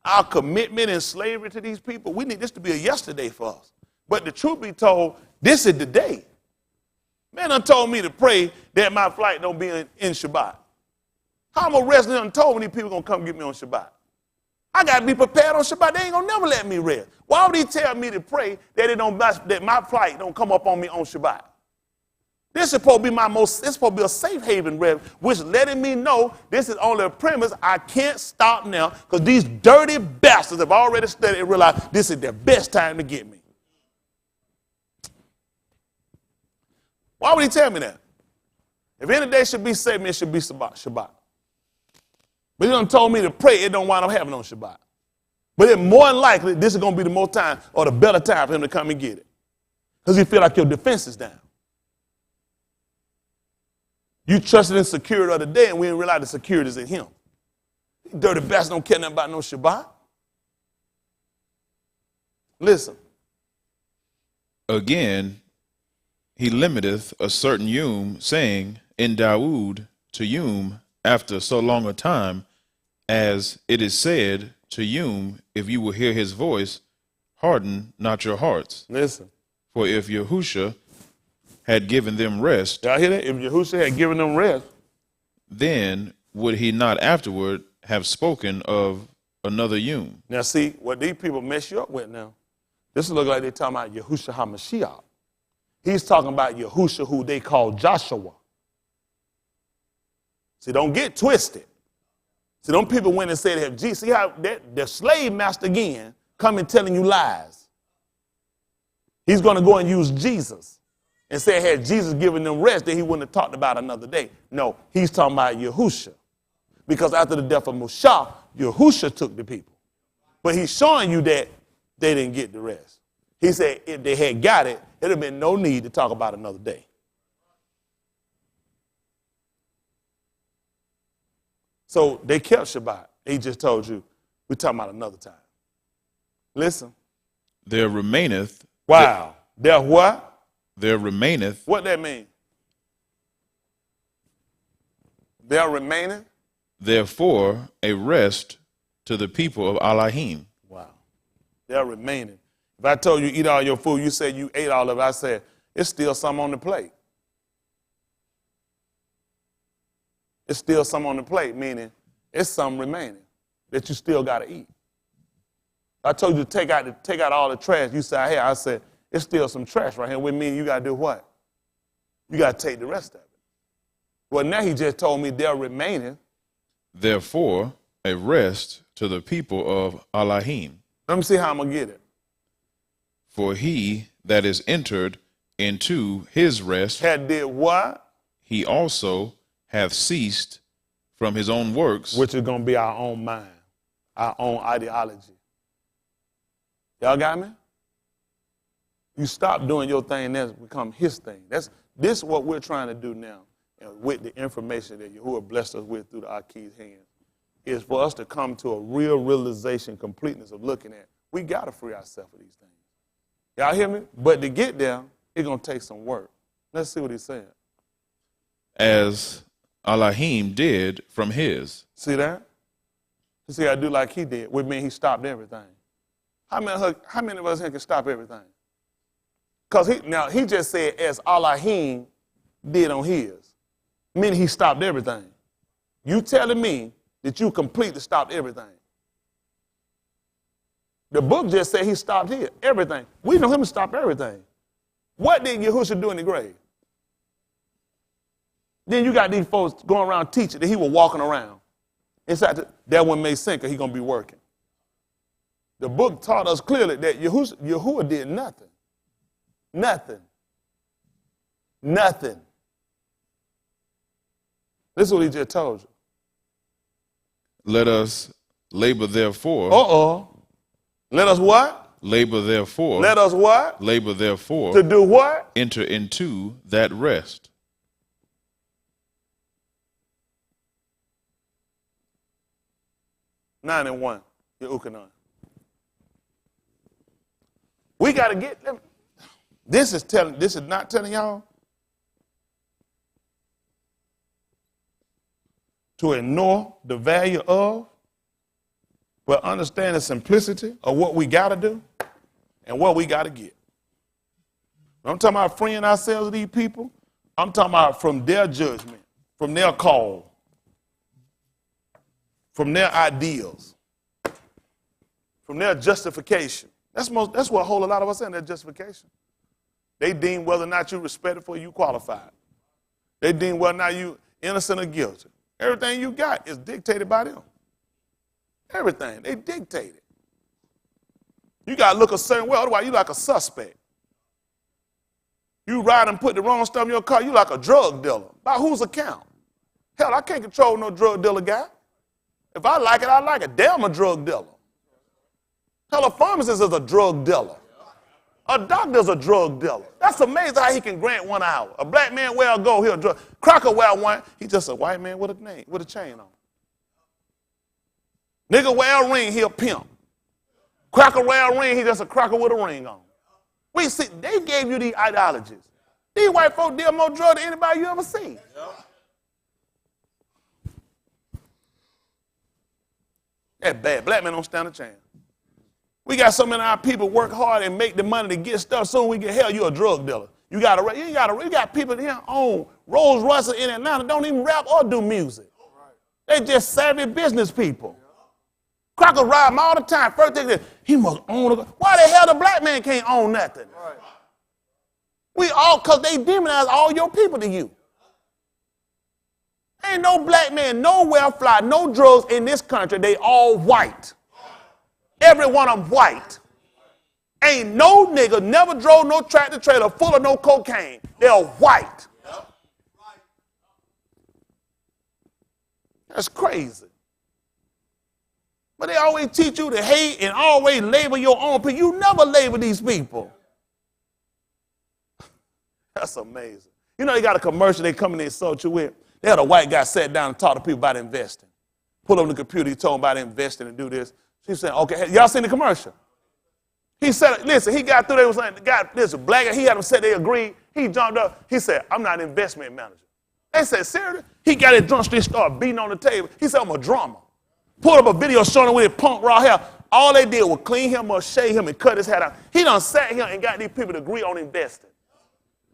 S1: Our commitment and slavery to these people, we need this to be a yesterday for us. But the truth be told, this is the day. Man done told me to pray that my flight don't be in Shabbat. How am a resident done told me these people going to come get me on Shabbat? I got to be prepared on Shabbat. They ain't going to never let me rest. Why would he tell me to pray that my flight don't come up on me on Shabbat? This is supposed to be this is supposed to be a safe haven rest, which letting me know this is only a premise. I can't stop now because these dirty bastards have already studied and realized this is their best time to get me. Why would he tell me that? If any day should be saved, it should be Shabbat. But he done told me to pray, it don't wind up happening on Shabbat. But it's more than likely this is going to be the most time or the better time for him to come and get it. Because you feel like your defense is down. You trusted in security of the day and we didn't realize the security is in him. These dirty bastards don't care nothing about no Shabbat. Listen.
S2: Again, he limiteth a certain Yom, saying, in Dawood to Yom, after so long a time, as it is said to Yom, if you will hear his voice, harden not your hearts.
S1: Listen.
S2: For if Yahusha had given them rest,
S1: y'all hear that? If Yahusha had given them rest,
S2: then would he not afterward have spoken of another Yom?
S1: Now see, what these people mess you up with now, this look like they're talking about Yahusha HaMashiach. He's talking about Yahusha, who they call Joshua. See, don't get twisted. See, them people went and said, have Jesus, see how the slave master again come and telling you lies. He's going to go and use Jesus and say, had Jesus given them rest, then he wouldn't have talked about another day. No, he's talking about Yahusha. Because after the death of Moshe, Yahusha took the people. But he's showing you that they didn't get the rest. He said if they had got it, there'd have been no need to talk about another day. So they kept Shabbat. He just told you, we're talking about another time. Listen.
S2: There remaineth.
S1: Wow. There what?
S2: There remaineth.
S1: What that mean? There remaineth.
S2: Therefore, a rest to the people of Elohim.
S1: Wow. There remaineth. If I told you eat all your food, you said you ate all of it, I said, it's still some on the plate. It's still some on the plate, meaning it's some remaining that you still got to eat. I told you to take out all the trash. You said, hey, I said, it's still some trash right here. Which means you got to do what? You got to take the rest of it. Well, now he just told me there remaining.
S2: Therefore, a rest to the people of Elohim.
S1: Let me see how I'm going to get it.
S2: For he that is entered into his rest
S1: had did what?
S2: He also hath ceased from his own works.
S1: Which is going to be our own mind, our own ideology. Y'all got me? You stop doing your thing, that's become his thing. This is what we're trying to do now, and with the information that Yahuwah blessed us with through the Aki's hands, is for us to come to a real realization, completeness of looking at, we got to free ourselves of these things. Y'all hear me? But to get there, it's going to take some work. Let's see what he's saying.
S2: As Elohim did from his.
S1: See that? You see, I do like he did, which means he stopped everything. How many of us here can stop everything? Because he just said, as Elohim did on his, meaning he stopped everything. You telling me that you completely stopped everything. The book just said he stopped here, everything. We know him to stop everything. What did Yahushua do in the grave? Then you got these folks going around teaching that he was walking around. Inside that one may sink or he's going to be working. The book taught us clearly that Yahuwah did nothing. Nothing. Nothing. This is what he just told you.
S2: Let us labor therefore.
S1: Let us what?
S2: Labor therefore.
S1: Let us what?
S2: Labor therefore.
S1: To do what?
S2: Enter into that rest.
S1: 9 and 1. Unclean. We got to get them. This is not telling y'all to ignore the value of, but understand the simplicity of what we got to do and what we got to get. When I'm talking about freeing ourselves of these people, I'm talking about from their judgment, from their call, from their ideals, from their justification. That's what hold a lot of us in, their justification. They deem whether or not you're respected for you qualified. They deem whether or not you innocent or guilty. Everything you got is dictated by them. Everything. They dictate it. You got to look a certain way, otherwise you like a suspect. You ride and put the wrong stuff in your car, you like a drug dealer. By whose account? Hell, I can't control no drug dealer guy. If I like it, I like it. Damn a drug dealer. Hell, a pharmacist is a drug dealer. A doctor's a drug dealer. That's amazing how he can grant 1 hour. A black man wear a gold, he'll a drug. Crocker wear one, he just a white man with a chain on. Nigga wear a ring, he a pimp. Crocker wear a ring, he just a crocker with a ring on. We see, they gave you these ideologies. These white folk deal more drugs than anybody you ever seen. That's bad. Black men don't stand a chance. We got so many of our people work hard and make the money to get stuff. Soon we get hell, you're a drug dealer. You got people here own Rolls Royces in Atlanta, don't even rap or do music. They just savvy business people. Crocker ride them all the time. First thing, he must own. Why the hell the black man can't own nothing? Because they demonize all your people to you. Ain't no black man nowhere fly, no drugs in this country. They all white. Every one of them white. Ain't no nigga never drove no tractor trailer full of no cocaine. They're white. That's crazy. But they always teach you to hate and always label your own people. You never label these people. That's amazing. You know they got a commercial they come in and insult you with? They had a white guy sat down and talk to people about investing. Pull up the computer, he told them about investing and do this. She said, okay, y'all seen the commercial? He said, listen, he got through there, was like, the guy, this black guy, he had them said they agreed. He jumped up, he said, I'm not an investment manager. They said, seriously? He got his drumstick, started beating on the table. He said, I'm a drummer. Pulled up a video showing him with his punk raw hair. All they did was clean him up, shave him, and cut his head out. He done sat here and got these people to agree on investing.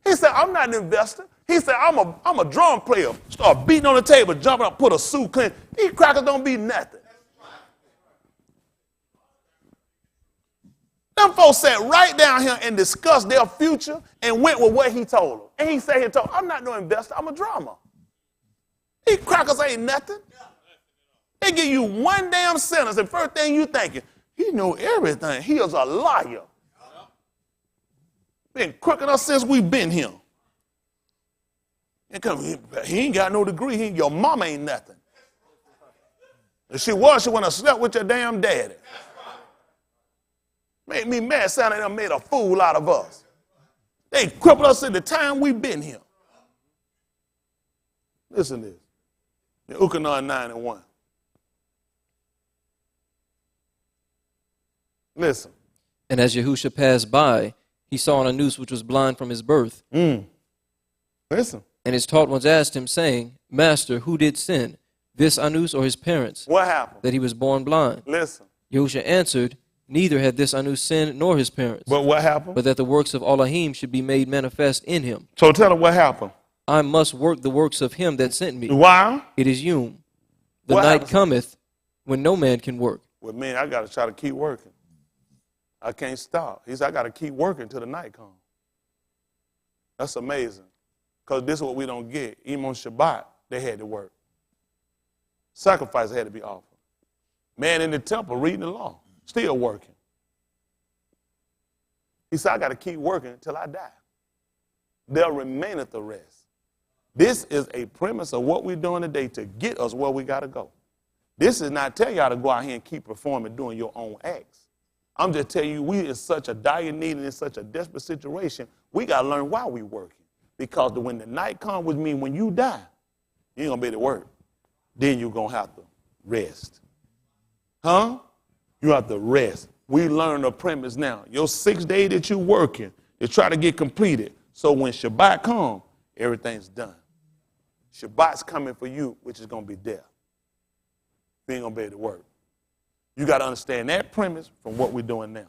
S1: He said, I'm not an investor. He said, I'm a drum player. Start beating on the table, jumping up, put a suit clean. These crackers don't be nothing. Them folks sat right down here and discussed their future and went with what he told them. And he said, I'm not no investor, I'm a drummer. These crackers ain't nothing. They give you one damn sentence, and first thing you thinking, he know everything. He is a liar. Been crooking us since we've been here. He ain't got no degree. Your mama ain't nothing. If she was, she wouldn't have slept with your damn daddy. Made me mad, sounding like they made a fool out of us. They crippled us in the time we've been here. Listen to this. Unclean 9 and 1. Listen.
S3: And as Yahusha passed by, he saw an Anus which was blind from his birth.
S1: Listen.
S3: And his taught ones asked him, saying, Master, who did sin, this Anus or his parents?
S1: What happened?
S3: That he was born blind.
S1: Listen.
S3: Yahusha answered, Neither had this Anus sinned nor his parents.
S1: But what happened?
S3: But that the works of Elohim should be made manifest in him.
S1: So tell him what happened.
S3: I must work the works of him that sent me.
S1: Why?
S3: It is Yom. The
S1: What
S3: night
S1: happens?
S3: cometh when no man can work.
S1: Well, man, I got to try to keep working. I can't stop. He said, I got to keep working till the night comes. That's amazing. Because this is what we don't get. Even on Shabbat, they had to work. Sacrifice had to be offered. Man in the temple reading the law, still working. He said, I got to keep working until I die. There remaineth the rest. This is a premise of what we're doing today to get us where we got to go. This is not telling y'all to go out here and keep performing, doing your own acts. I'm just telling you, we in such a dire need and in such a desperate situation, we got to learn why we working. Because when the night comes with me, when you die, you ain't going to be able to work. Then you're going to have to rest. Huh? You have to rest. We learn the premise now. Your 6 day that you're working, you try to get completed. So when Shabbat comes, everything's done. Shabbat's coming for you, which is going to be death. You ain't going to be able to work. You got to understand that premise from what we're doing now.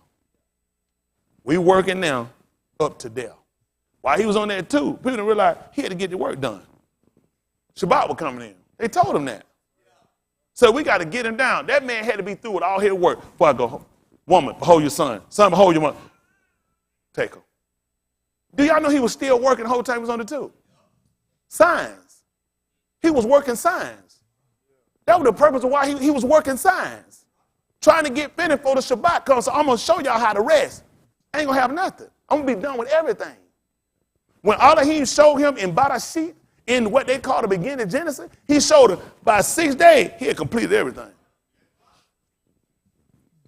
S1: We working now up to death. While he was on there too, people didn't realize he had to get the work done. Shabbat was coming in. They told him that. So we got to get him down. That man had to be through with all his work before I go home. Woman, behold your son. Son, behold your mother. Take him. Do y'all know he was still working the whole time he was on the tube? Signs. He was working signs. That was the purpose of why he was working signs. Trying to get finished for the Shabbat comes. So I'm going to show y'all how to rest. I ain't going to have nothing. I'm going to be done with everything. When Elohim showed him in Barashit, in what they call the beginning of Genesis, he showed him by 6 days, he had completed everything.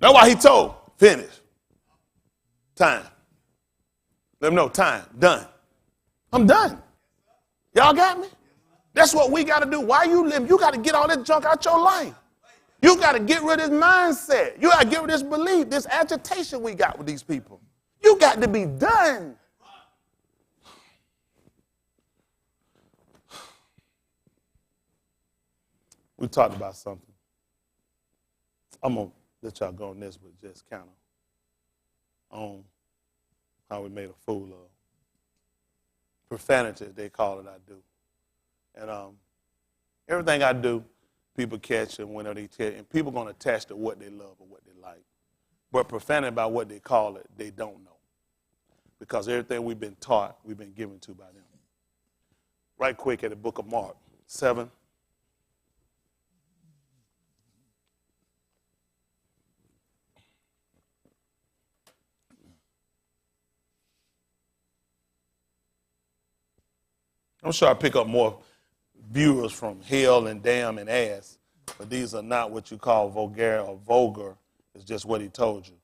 S1: That's why he told, finish. Time. Let them know, time, done. I'm done. Y'all got me? That's what we got to do. Why you live? You got to get all this junk out your life. You got to get rid of this mindset. You got to get rid of this belief, this agitation we got with these people. You got to be done. We talked about something. I'm going to let y'all go on this, but just kind of on how we made a fool of. Profanity, they call it, I do. And everything I do, people catch and whenever they catch, and people going to attach to what they love or what they like. But profanity about what they call it, they don't know. Because everything we've been taught, we've been given to by them. Right quick at the book of Mark, 7. I'm sure I pick up more viewers from hell and damn and ass, but these are not what you call vulgar or vulgar. It's just what he told you.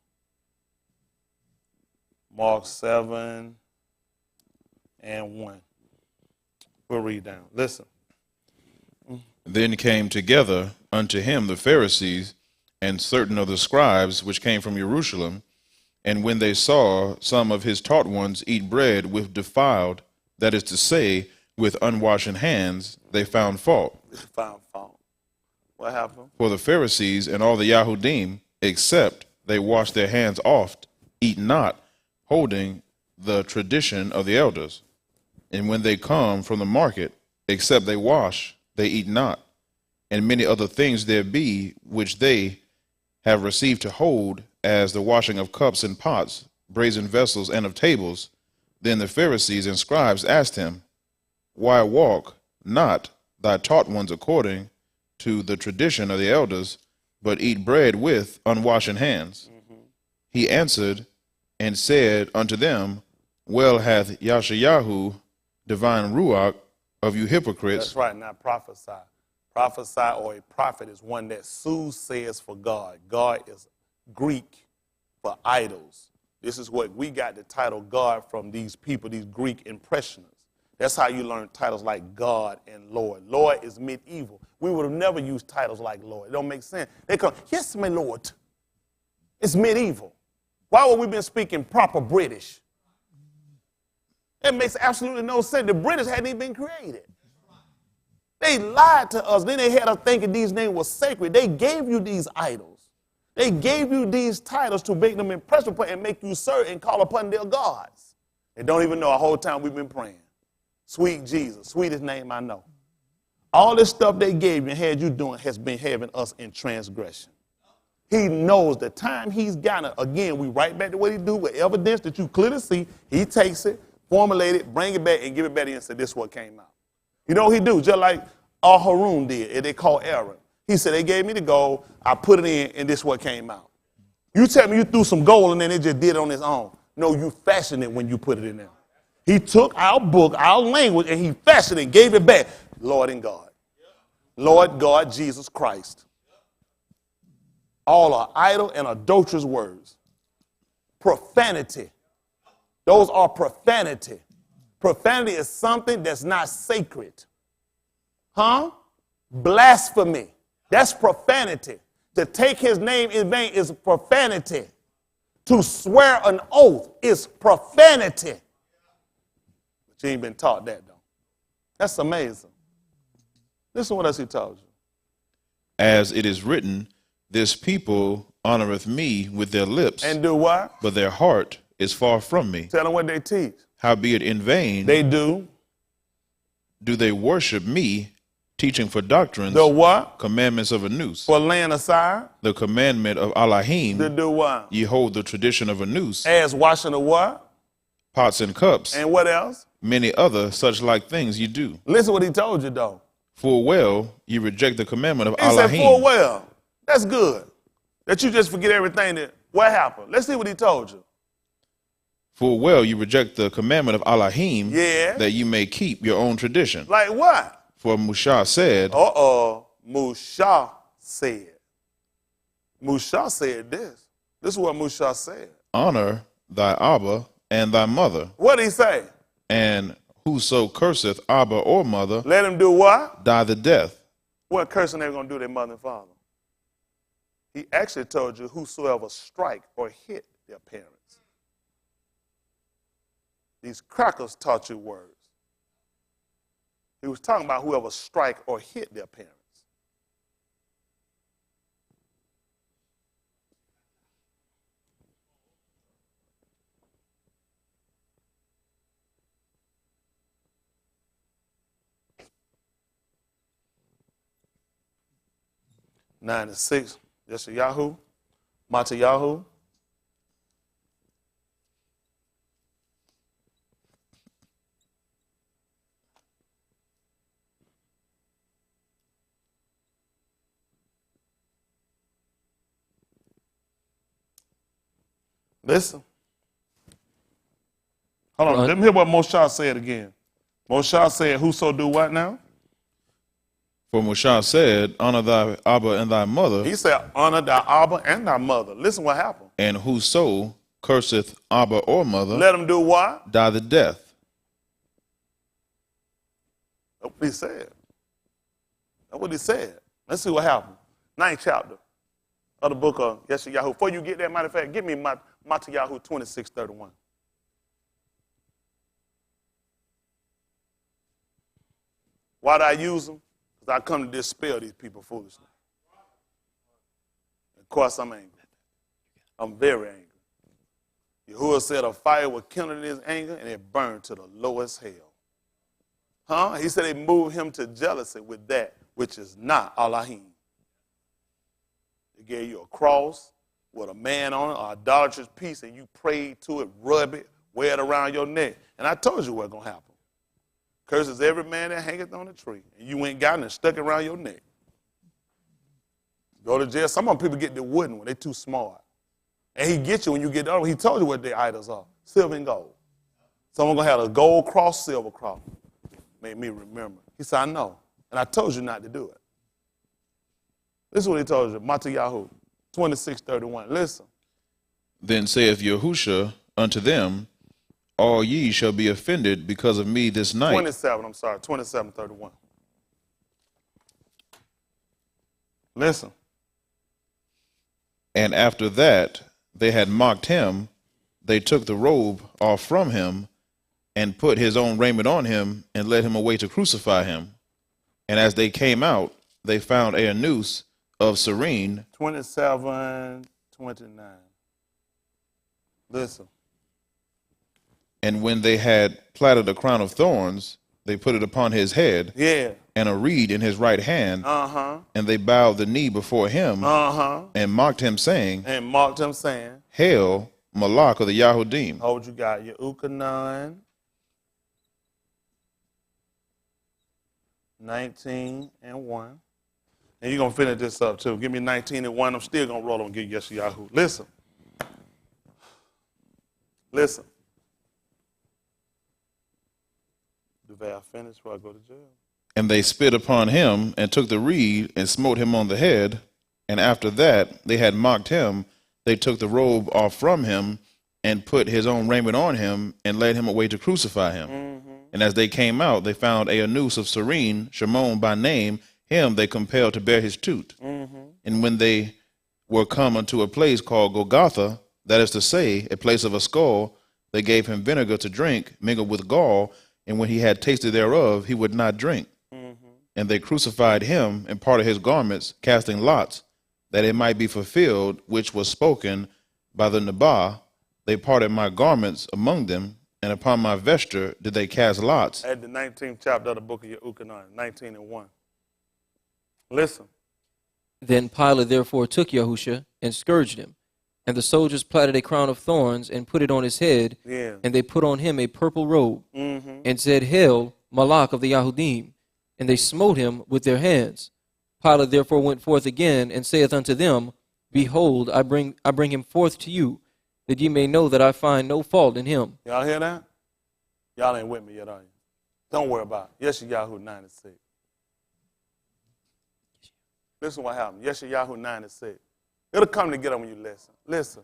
S1: Mark 7 and 1. We'll read down. Listen.
S2: Then came together unto him the Pharisees and certain of the scribes which came from Jerusalem, and when they saw some of his taught ones eat bread with defiled, that is to say, with unwashed hands, they found fault.
S1: Found fault. What happened?
S2: For the Pharisees and all the Yahudim, except they wash their hands oft, eat not, holding the tradition of the elders. And when they come from the market, except they wash, they eat not. And many other things there be which they have received to hold, as the washing of cups and pots, brazen vessels, and of tables. Then the Pharisees and scribes asked him, why walk not thy taught ones according to the tradition of the elders, but eat bread with unwashed hands? Mm-hmm. He answered and said unto them, well hath Yashayahu divine ruach of you hypocrites.
S1: That's right, not prophesy. Prophesy or a prophet is one that soothsayers for God. God is Greek for idols. This is what we got the title God from these people, these Greek impressionists. That's how you learn titles like God and Lord. Lord is medieval. We would have never used titles like Lord. It don't make sense. They come, yes, my Lord. It's medieval. Why would we been speaking proper British? It makes absolutely no sense. The British hadn't even been created. They lied to us. Then they had us thinking these names were sacred. They gave you these idols. They gave you these titles to make them impressive and make you serve and call upon their gods. They don't even know the whole time we've been praying. Sweet Jesus, sweetest name I know. All this stuff they gave you and had you doing has been having us in transgression. He knows the time he's got it. Again, we right back to what he do with evidence that you clearly see. He takes it, formulate it, bring it back, and give it back to you and say, this is what came out. You know what he do? Just like Harun did, and they call Aaron. He said, they gave me the gold, I put it in, and this is what came out. You tell me you threw some gold and then it just did it on its own. No, you fashioned it when you put it in there. He took our book, our language, and he fashioned it and gave it back. Lord and God. Lord God, Jesus Christ. All are idle and adulterous words. Profanity. Those are profanity. Profanity is something that's not sacred. Huh? Blasphemy. That's profanity. To take his name in vain is profanity. To swear an oath is profanity. But you ain't been taught that, though. That's amazing. Listen to what else he told you.
S2: As it is written, this people honoreth me with their lips.
S1: And do what?
S2: But their heart is far from me.
S1: Tell them what they teach.
S2: Howbeit in vain
S1: They do
S2: they worship me, teaching for doctrines
S1: the what?
S2: commandments of a noose.
S1: For laying aside.
S2: The commandment of Elohim,
S1: To do what?
S2: ye hold the tradition of a noose.
S1: As washing the what?
S2: Pots and cups,
S1: And what else?
S2: many other such like things ye do.
S1: Listen what he told you, though.
S2: Full well ye reject the commandment of
S1: He said, full
S2: Elohim.
S1: well. That's good. That you just forget everything that, what happened? Let's see what he told you.
S2: Full well you reject the commandment of Elohim,
S1: Yeah.
S2: that you may keep your own tradition.
S1: Like what?
S2: For Mushah said,
S1: Musha said. Musha said this. This is what Musha said.
S2: honor thy Abba and thy mother,
S1: What did he say?
S2: and whoso curseth Abba or mother,
S1: Let him do what?
S2: die the death.
S1: What cursing they were going to do their mother and father? He actually told you whosoever strike or hit their parents. These crackers taught you words. He was talking about whoever strike or hit their parents. Nine and 6, that's a Yahoo, Mata Yahoo. Listen. Hold on. Let me hear what Moshe said again. Moshe said, whoso do what now?
S2: For Mushah said, honor thy Abba and thy mother,
S1: He said, honor thy Abba and thy mother. Listen what happened.
S2: and whoso curseth Abba or mother,
S1: Let him do what?
S2: die the death.
S1: That's what he said. That's what he said. Let's see what happened. 9th chapter of the book of Yeshayahu. Before you get that, matter of fact, give me Matayahu 26:31. Why do I use them? Because I come to dispel these people foolishness. Of course, I'm angry. I'm very angry. Yahuwah said a fire was kindled in his anger and it burned to the lowest hell. Huh? He said they moved him to jealousy with that which is not Elohim. They gave you a cross with a man on it, an idolatrous piece, and you prayed to it, rub it, wear it around your neck. And I told you what's going to happen. Curses every man that hangeth on the tree. And you ain't got it and stuck it around your neck. Go to jail. Some of them people get the wooden one. They're too smart. And he gets you when you get the other one. He told you what their idols are. Silver and gold. Someone going to have a gold cross, silver cross. Made me remember. He said, I know. And I told you not to do it. This is what he told you. Matayahu 26:31. Listen.
S2: Then saith Yahusha unto them, all ye shall be offended because of me this night.
S1: 27:31. Listen.
S2: And after that they had mocked him, they took the robe off from him and put his own raiment on him and led him away to crucify him. And as they came out, they found a noose of serene.
S1: 27:29. Listen.
S2: And when they had platted a crown of thorns, they put it upon his head,
S1: Yeah.
S2: and a reed in his right hand.
S1: Uh-huh.
S2: And they bowed the knee before him,
S1: Uh-huh.
S2: and mocked him, saying,
S1: And mocked him saying,
S2: Hail, Malak of the Yahudim.
S1: hold you got your Ukanon, 19 and 1. And you're going to finish this up too. Give me 19 and 1. I'm still going to roll on and give you Yahoo. Listen. Listen. Do they finish before I go to jail?
S2: And they spit upon him, and took the reed, and smote him on the head. And after that they had mocked him, they took the robe off from him, and put his own raiment on him, and led him away to crucify him. Mm-hmm. And as they came out, they found a anus of Cyrene, Shimon by name. Him they compelled to bear his tooth. Mm-hmm. And when they were come unto a place called Golgotha, that is to say, a place of a skull, they gave him vinegar to drink, mingled with gall. And when he had tasted thereof, he would not drink. Mm-hmm. And they crucified him, and parted his garments, casting lots, that it might be fulfilled, which was spoken by the Nabah. They parted my garments among them, and upon my vesture did they cast lots.
S1: At the 19th chapter of the book of Unclean, 19 and 1. Listen.
S3: Then Pilate therefore took Yahusha and scourged him. And the soldiers platted a crown of thorns and put it on his head.
S1: Yeah.
S3: And they put on him a purple robe, and said, Hail, Malach of the Yahudim. And they smote him with their hands. Pilate therefore went forth again, and saith unto them, Behold, I bring him forth to you, that ye may know that I find no fault in him.
S1: Y'all hear that? Y'all ain't with me yet, are you? Don't worry about it. Yeshayahu 9 and 6. Listen what happened. Yeshayahu 9 and 6. It'll come together when you listen. Listen.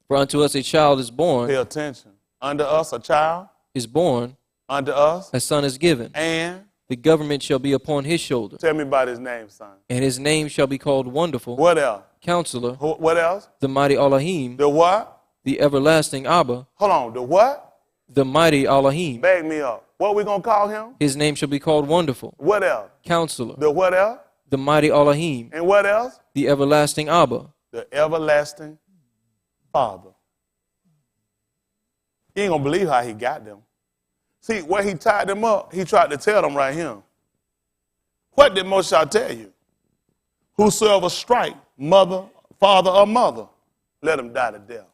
S3: For unto us a child is born.
S1: Pay attention. Unto us a child
S3: is born.
S1: Unto us
S3: a son is given.
S1: And
S3: the government shall be upon his shoulder.
S1: Tell me about his name, son.
S3: And his name shall be called Wonderful.
S1: What else?
S3: Counselor.
S1: What else?
S3: The mighty Elohim.
S1: The what?
S3: The everlasting Abba.
S1: Hold on. The what?
S3: The mighty Elohim.
S1: Bag me up. What we going to call him?
S3: His name shall be called Wonderful.
S1: What else?
S3: Counselor.
S1: The what else?
S3: The mighty Elohim.
S1: And what else?
S3: The everlasting Abba.
S1: The everlasting Father. You ain't going to believe how he got them. See, where he tied them up, he tried to tell them right here. What did Moshe tell you? Whosoever strike mother, father, or mother, let him die to death.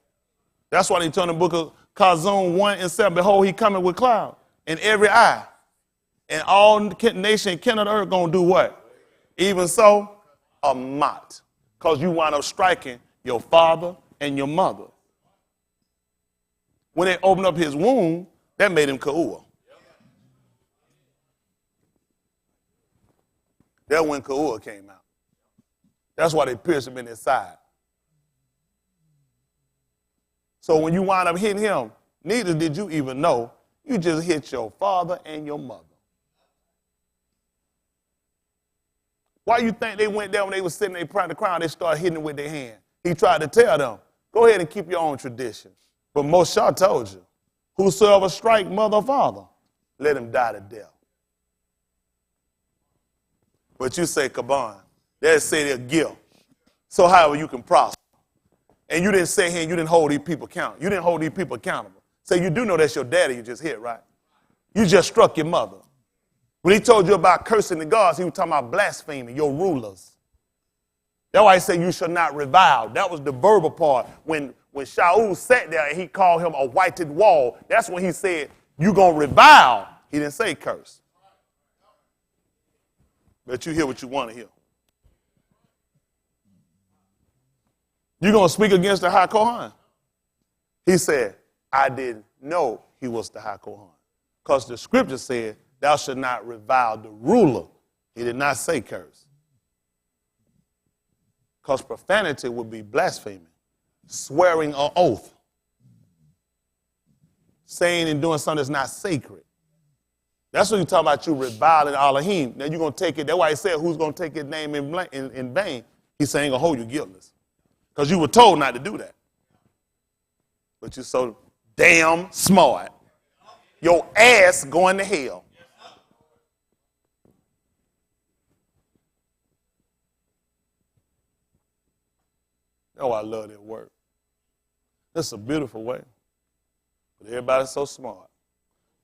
S1: That's why he told in the book of Kazum 1 and 7, behold, he coming with cloud in every eye. And all nation and kin of the earth going to do what? Even so, a mot. Because you wind up striking your father and your mother. When they opened up his womb, that made him Ka'ua. That's when Ka'ua came out. That's why they pierced him in his side. So when you wind up hitting him, neither did you even know. You just hit your father and your mother. Why you think they went there when they were sitting there praying the crown, they started hitting it with their hand? He tried to tell them, go ahead and keep your own tradition. But Moshe told you, whosoever strike mother or father, let him die to death. But you say, Kaban, they say they're guilt. So however you can prosper. And you didn't say here, you didn't hold these people accountable. You didn't hold these people accountable. So you do know that's your daddy you just hit, right? You just struck your mother. When he told you about cursing the gods, he was talking about blaspheming, your rulers. That's why he said you shall not revile. That was the verbal part. When Shaul sat there and he called him a whited wall, that's when he said, you're going to revile. He didn't say curse. But you hear what you want to hear. You're going to speak against the High Kohan. He said, I didn't know he was the High Kohan. Because the scripture said, thou shalt not revile the ruler. He did not say curse. Because profanity would be blaspheming, swearing an oath, saying and doing something that's not sacred. That's what you're talking about, you reviling Elohim. Now you're going to take it. That's why he said, who's going to take his name in vain? He's saying, going to hold you guiltless. Because you were told not to do that. But you're so damn smart. Your ass going to hell. Oh, I love that word. That's a beautiful way. But everybody's so smart.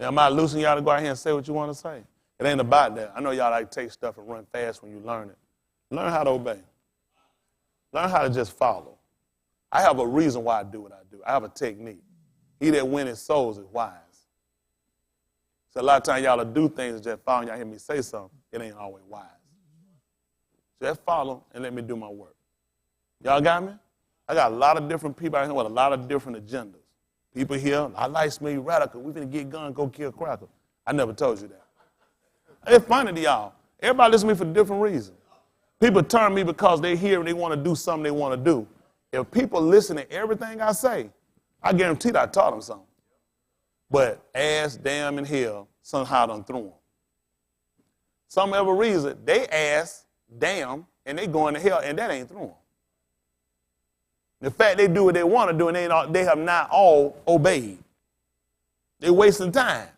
S1: Now, am I losing y'all to go out here and say what you want to say? It ain't about that. I know y'all like to take stuff and run fast when you learn it. Learn how to obey. Learn how to just follow. I have a reason why I do what I do. I have a technique. He that winneth souls is wise. So a lot of times y'all will do things and just follow. Y'all hear me say something. It ain't always wise. Just follow and let me do my work. Y'all got me? I got a lot of different people out here with a lot of different agendas. People here, I like me radical. We finna get guns, go kill crackers. I never told you that. It's funny to y'all. Everybody listen to me for different reasons. People turn to me because they hear and they want to do something they want to do. If people listen to everything I say, I guarantee that I taught them something. But ass, damn, and hell somehow done threw them. Some other reason, they ass, damn, and they going to hell, and that ain't through them. The fact they do what they want to do, and they have not all obeyed. They're wasting time.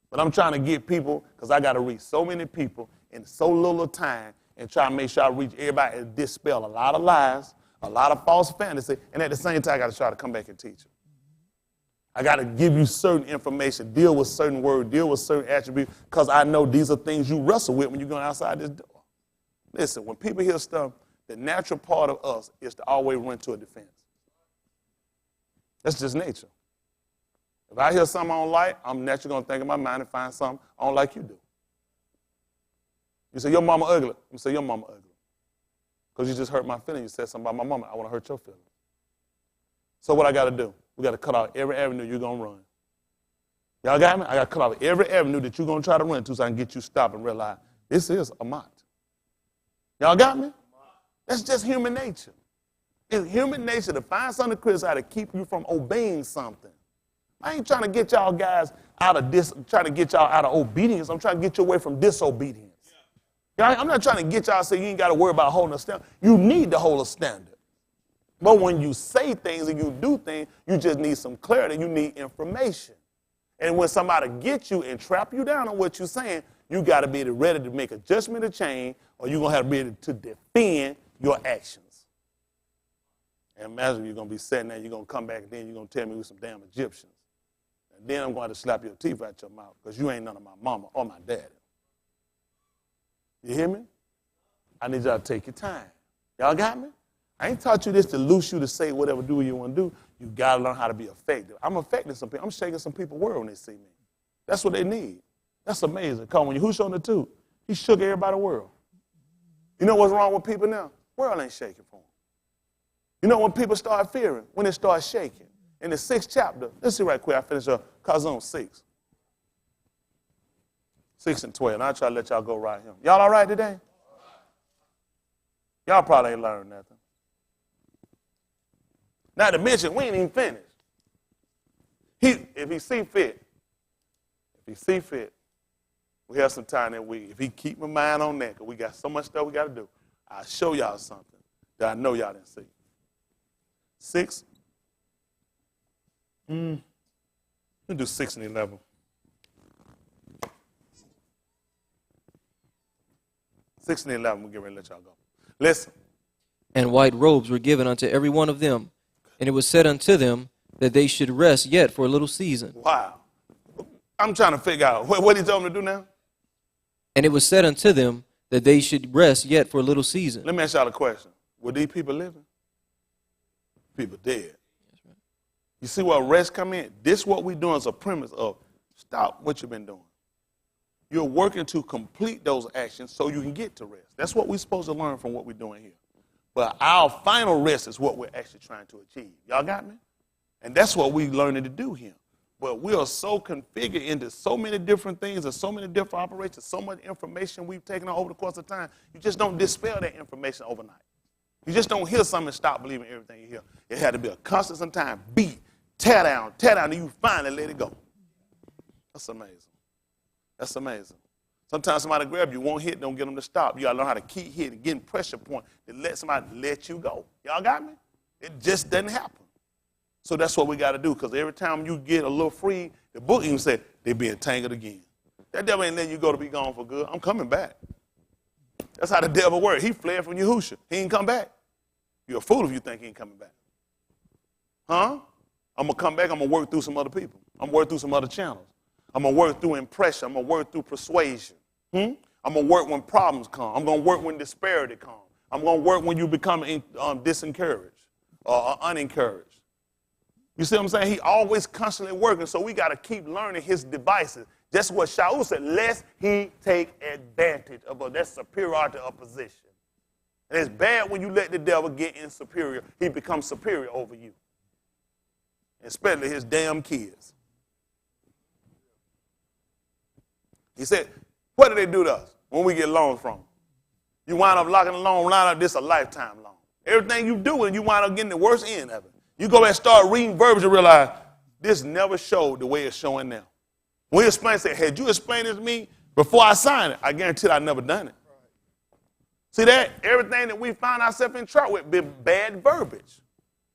S1: But I'm trying to get people, because I got to reach so many people in so little time and try to make sure I reach everybody and dispel a lot of lies, a lot of false fantasy, and at the same time, I got to try to come back and teach them. I got to give you certain information, deal with certain words, deal with certain attributes, because I know these are things you wrestle with when you're going outside this door. Listen, when people hear stuff, the natural part of us is to always run to a defense. That's just nature. If I hear something I don't like, I'm naturally going to think in my mind and find something I don't like you do. You say, your mama ugly. I'm going to say, your mama ugly. Because you just hurt my feelings. You said something about my mama. I want to hurt your feelings. So what I got to do? We got to cut out every avenue you're going to run. Y'all got me? I got to cut out every avenue that you're going to try to run to so I can get you stopped and realize this is a mot. Y'all got me? That's just human nature. It's human nature to find something to criticize to keep you from obeying something. I ain't trying to get y'all guys out of trying to get y'all out of obedience. I'm trying to get you away from disobedience. I'm not trying to get y'all to say you ain't got to worry about holding a standard. You need to hold a standard. But when you say things and you do things, you just need some clarity. You need information. And when somebody gets you and trap you down on what you're saying, you got to be ready to make a judgment of change, or you're going to have to be able to defend your actions. And imagine you're going to be sitting there, you're going to come back, and then you're going to tell me we're some damn Egyptians. And then I'm going to slap your teeth out your mouth because you ain't none of my mama or my daddy. You hear me? I need y'all to take your time. Y'all got me? I ain't taught you this to loose you to say whatever do you want to do. You got to learn how to be effective. I'm affecting some people. I'm shaking some people's world when they see me. That's what they need. That's amazing. Because when you who's on the tube, he shook everybody's world. You know what's wrong with people now? World ain't shaking for them. You know when people start fearing? When it starts shaking. In the 6th chapter, let's see right quick. I finish up. Cause on 6. 6 and 12. And I'll try to let y'all go right here. Y'all all right today? Y'all probably ain't learned nothing. Not to mention, we ain't even finished. If he see fit, we have some time that week. If he keep my mind on that, because we got so much stuff we got to do, I'll show y'all something that I know y'all didn't see. 6. We'll do 6 and 11. 6 and 11, we'll get ready to let y'all go. Listen.
S3: And white robes were given unto every one of them, and it was said unto them that they should rest yet for a little season.
S1: Wow. I'm trying to figure out, what he told them to do now?
S3: And it was said unto them that they should rest yet for a little season.
S1: Let me ask y'all a question. Were these people living? People dead.
S3: That's right.
S1: You see where rest come in? This what we're doing is a premise of stop what you've been doing. You're working to complete those actions so you can get to rest. That's what we're supposed to learn from what we're doing here. But our final rest is what we're actually trying to achieve. Y'all got me? And that's what we're learning to do here. But we are so configured into so many different things and so many different operations, so much information we've taken on over the course of time, you just don't dispel that information overnight. You just don't hear something and stop believing everything you hear. It had to be a constant sometime beat, tear down, and you finally let it go. That's amazing. That's amazing. Sometimes somebody grab you, won't hit, don't get them to stop. You got to learn how to keep hitting, getting pressure point to let somebody let you go. Y'all got me? It just doesn't happen. So that's what we got to do, because every time you get a little free, the book even said they're being tangled again. That devil ain't letting you go to be gone for good. I'm coming back. That's how the devil works. He fled from Yahusha. He ain't come back. You're a fool if you think he ain't coming back. Huh? I'm going to come back. I'm going to work through some other people. I'm going to work through some other channels. I'm going to work through impression. I'm going to work through persuasion. I'm going to work when problems come. I'm going to work when disparity comes. I'm going to work when you become disencouraged or unencouraged. You see what I'm saying? He always constantly working, so we got to keep learning his devices. That's what Shaul said, lest he take advantage of us. That's superiority of position. And it's bad when you let the devil get in superior. He becomes superior over you, especially his damn kids. He said, what do they do to us when we get loans from them? You wind up locking the loan, line up, this a lifetime loan. Everything you do, and you wind up getting the worst end of it. You go and start reading verbiage and realize this never showed the way it's showing now. When you explain, say, had you explained it to me before I signed it, I guarantee I'd never done it. See that? Everything that we find ourselves in trouble with been bad verbiage.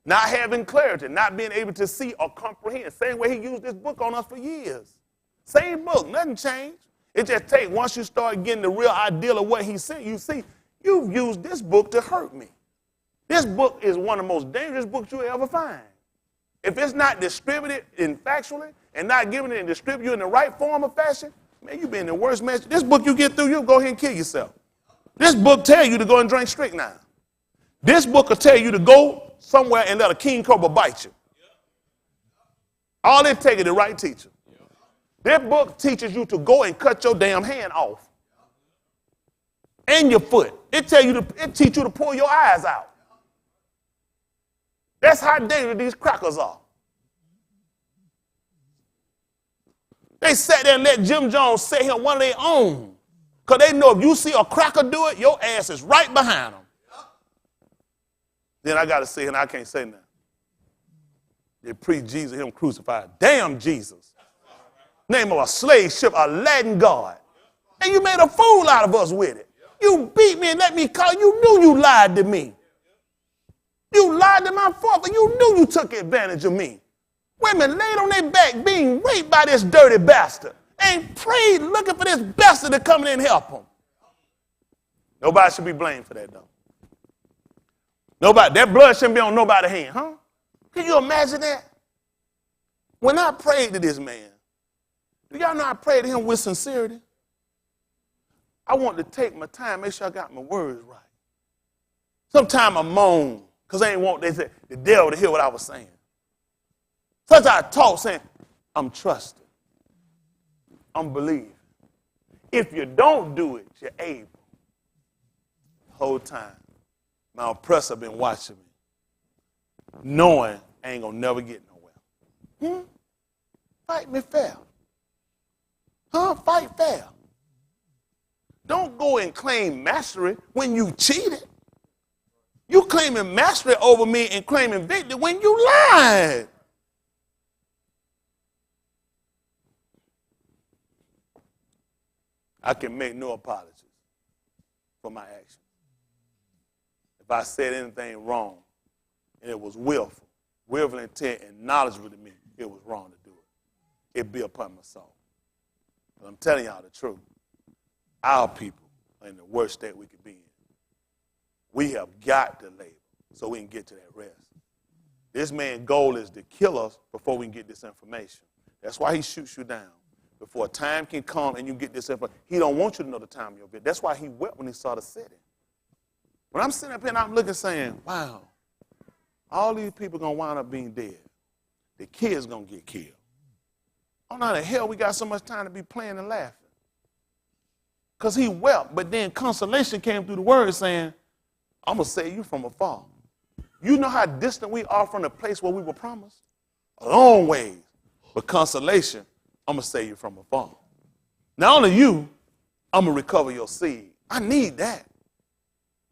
S1: Not having clarity, not being able to see or comprehend. Same way he used this book on us for years. Same book, nothing changed. It just takes, once you start getting the real ideal of what he said, you see, you've used this book to hurt me. This book is one of the most dangerous books you'll ever find. If it's not distributed factually and not given it and distributed you in the right form or fashion, man, you've been the worst mess. This book you get through, you'll go ahead and kill yourself. This book tell you to go and drink strychnine. This book will tell you to go somewhere and let a king cobra bite you. All it takes is the right teacher. This book teaches you to go and cut your damn hand off. And your foot. It teaches you to pull your eyes out. That's how dangerous these crackers are. They sat there and let Jim Jones set him one of their own. Because they know if you see a cracker do it, your ass is right behind them. Then I got to say, and I can't say nothing. They preach Jesus, him crucified. Damn Jesus. Name of a slave ship, a Latin god. And you made a fool out of us with it. You beat me and let me call. You knew you lied to me. You lied to my father. You knew you took advantage of me. Women laid on their back being raped by this dirty bastard. And prayed looking for this bastard to come in and help them. Nobody should be blamed for that, though. Nobody. That blood shouldn't be on nobody's hand, huh? Can you imagine that? When I prayed to this man, do y'all know I prayed to him with sincerity? I want to take my time, make sure I got my words right. Sometimes I moan, because I ain't want they said, the devil to hear what I was saying. Sometimes I talk saying, I'm trusting. I'm believing. If you don't do it, you're able. The whole time, my oppressor been watching me, knowing I ain't going to never get nowhere. Fight me fair. Fight fair. Don't go and claim mastery when you cheated. You claiming mastery over me and claiming victory when you lied. I can make no apologies for my actions. If I said anything wrong and it was willful intent and knowledgeable to me, it was wrong to do it. It be upon my soul. But I'm telling y'all the truth. Our people are in the worst state we could be in. We have got to labor so we can get to that rest. This man's goal is to kill us before we can get this information. That's why he shoots you down. Before time can come and you get this information. He don't want you to know the time of your visit. That's why he wept when he saw the city. When I'm sitting up here and I'm looking saying, wow, all these people are going to wind up being dead. The kids going to get killed. Oh, now the hell we got so much time to be playing and laughing. Because he wept, but then consolation came through the word saying, I'm going to save you from afar. You know how distant we are from the place where we were promised? A long ways. But consolation, I'm going to save you from afar. Not only you, I'm going to recover your seed. I need that.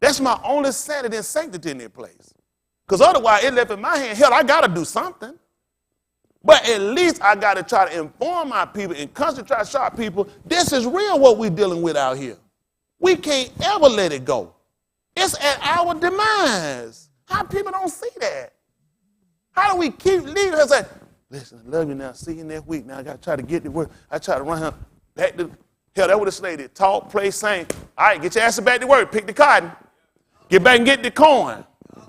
S1: That's my only sanity and sanctity in that place. Because otherwise, it left in my hand. Hell, I got to do something. But at least I got to try to inform my people and constantly try to show people, this is real what we're dealing with out here. We can't ever let it go. It's at our demise. How people don't see that? How do we keep leaving her say, listen, I love you now. See you next week. Now I got to try to get to work. I try to run her back to, hell, that's what this lady talk, play, sing. All right, get your ass back to work. Pick the cotton. Get back and get the corn.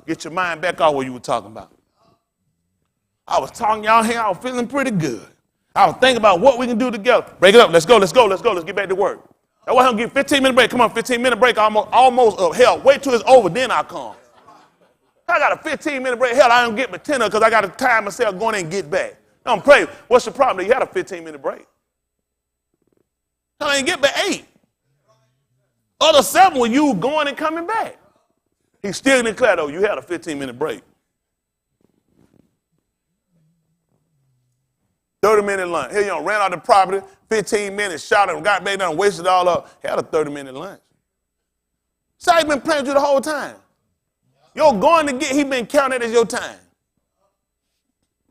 S1: Get your mind back off what you were talking about. I was talking y'all here. I was feeling pretty good. I was thinking about what we can do together. Break it up. Let's go. Let's get back to work. That's why I'm going to give 15-minute break. Come on, 15-minute break. Almost up. Hell, wait till it's over, then I'll come. I got a 15-minute break. Hell, I don't get my 10 because I got to time myself going in and get back. I'm praying. What's the problem? You had a 15-minute break. I ain't get but 8. Other 7 were you going and coming back. He still declared, though, you had a 15-minute break. 30-minute lunch. Here you ran out the property, 15 minutes, shot him, got back down, wasted it all up. Had a 30-minute lunch. So he's been playing with you the whole time. You're going to get, he been counting as your time.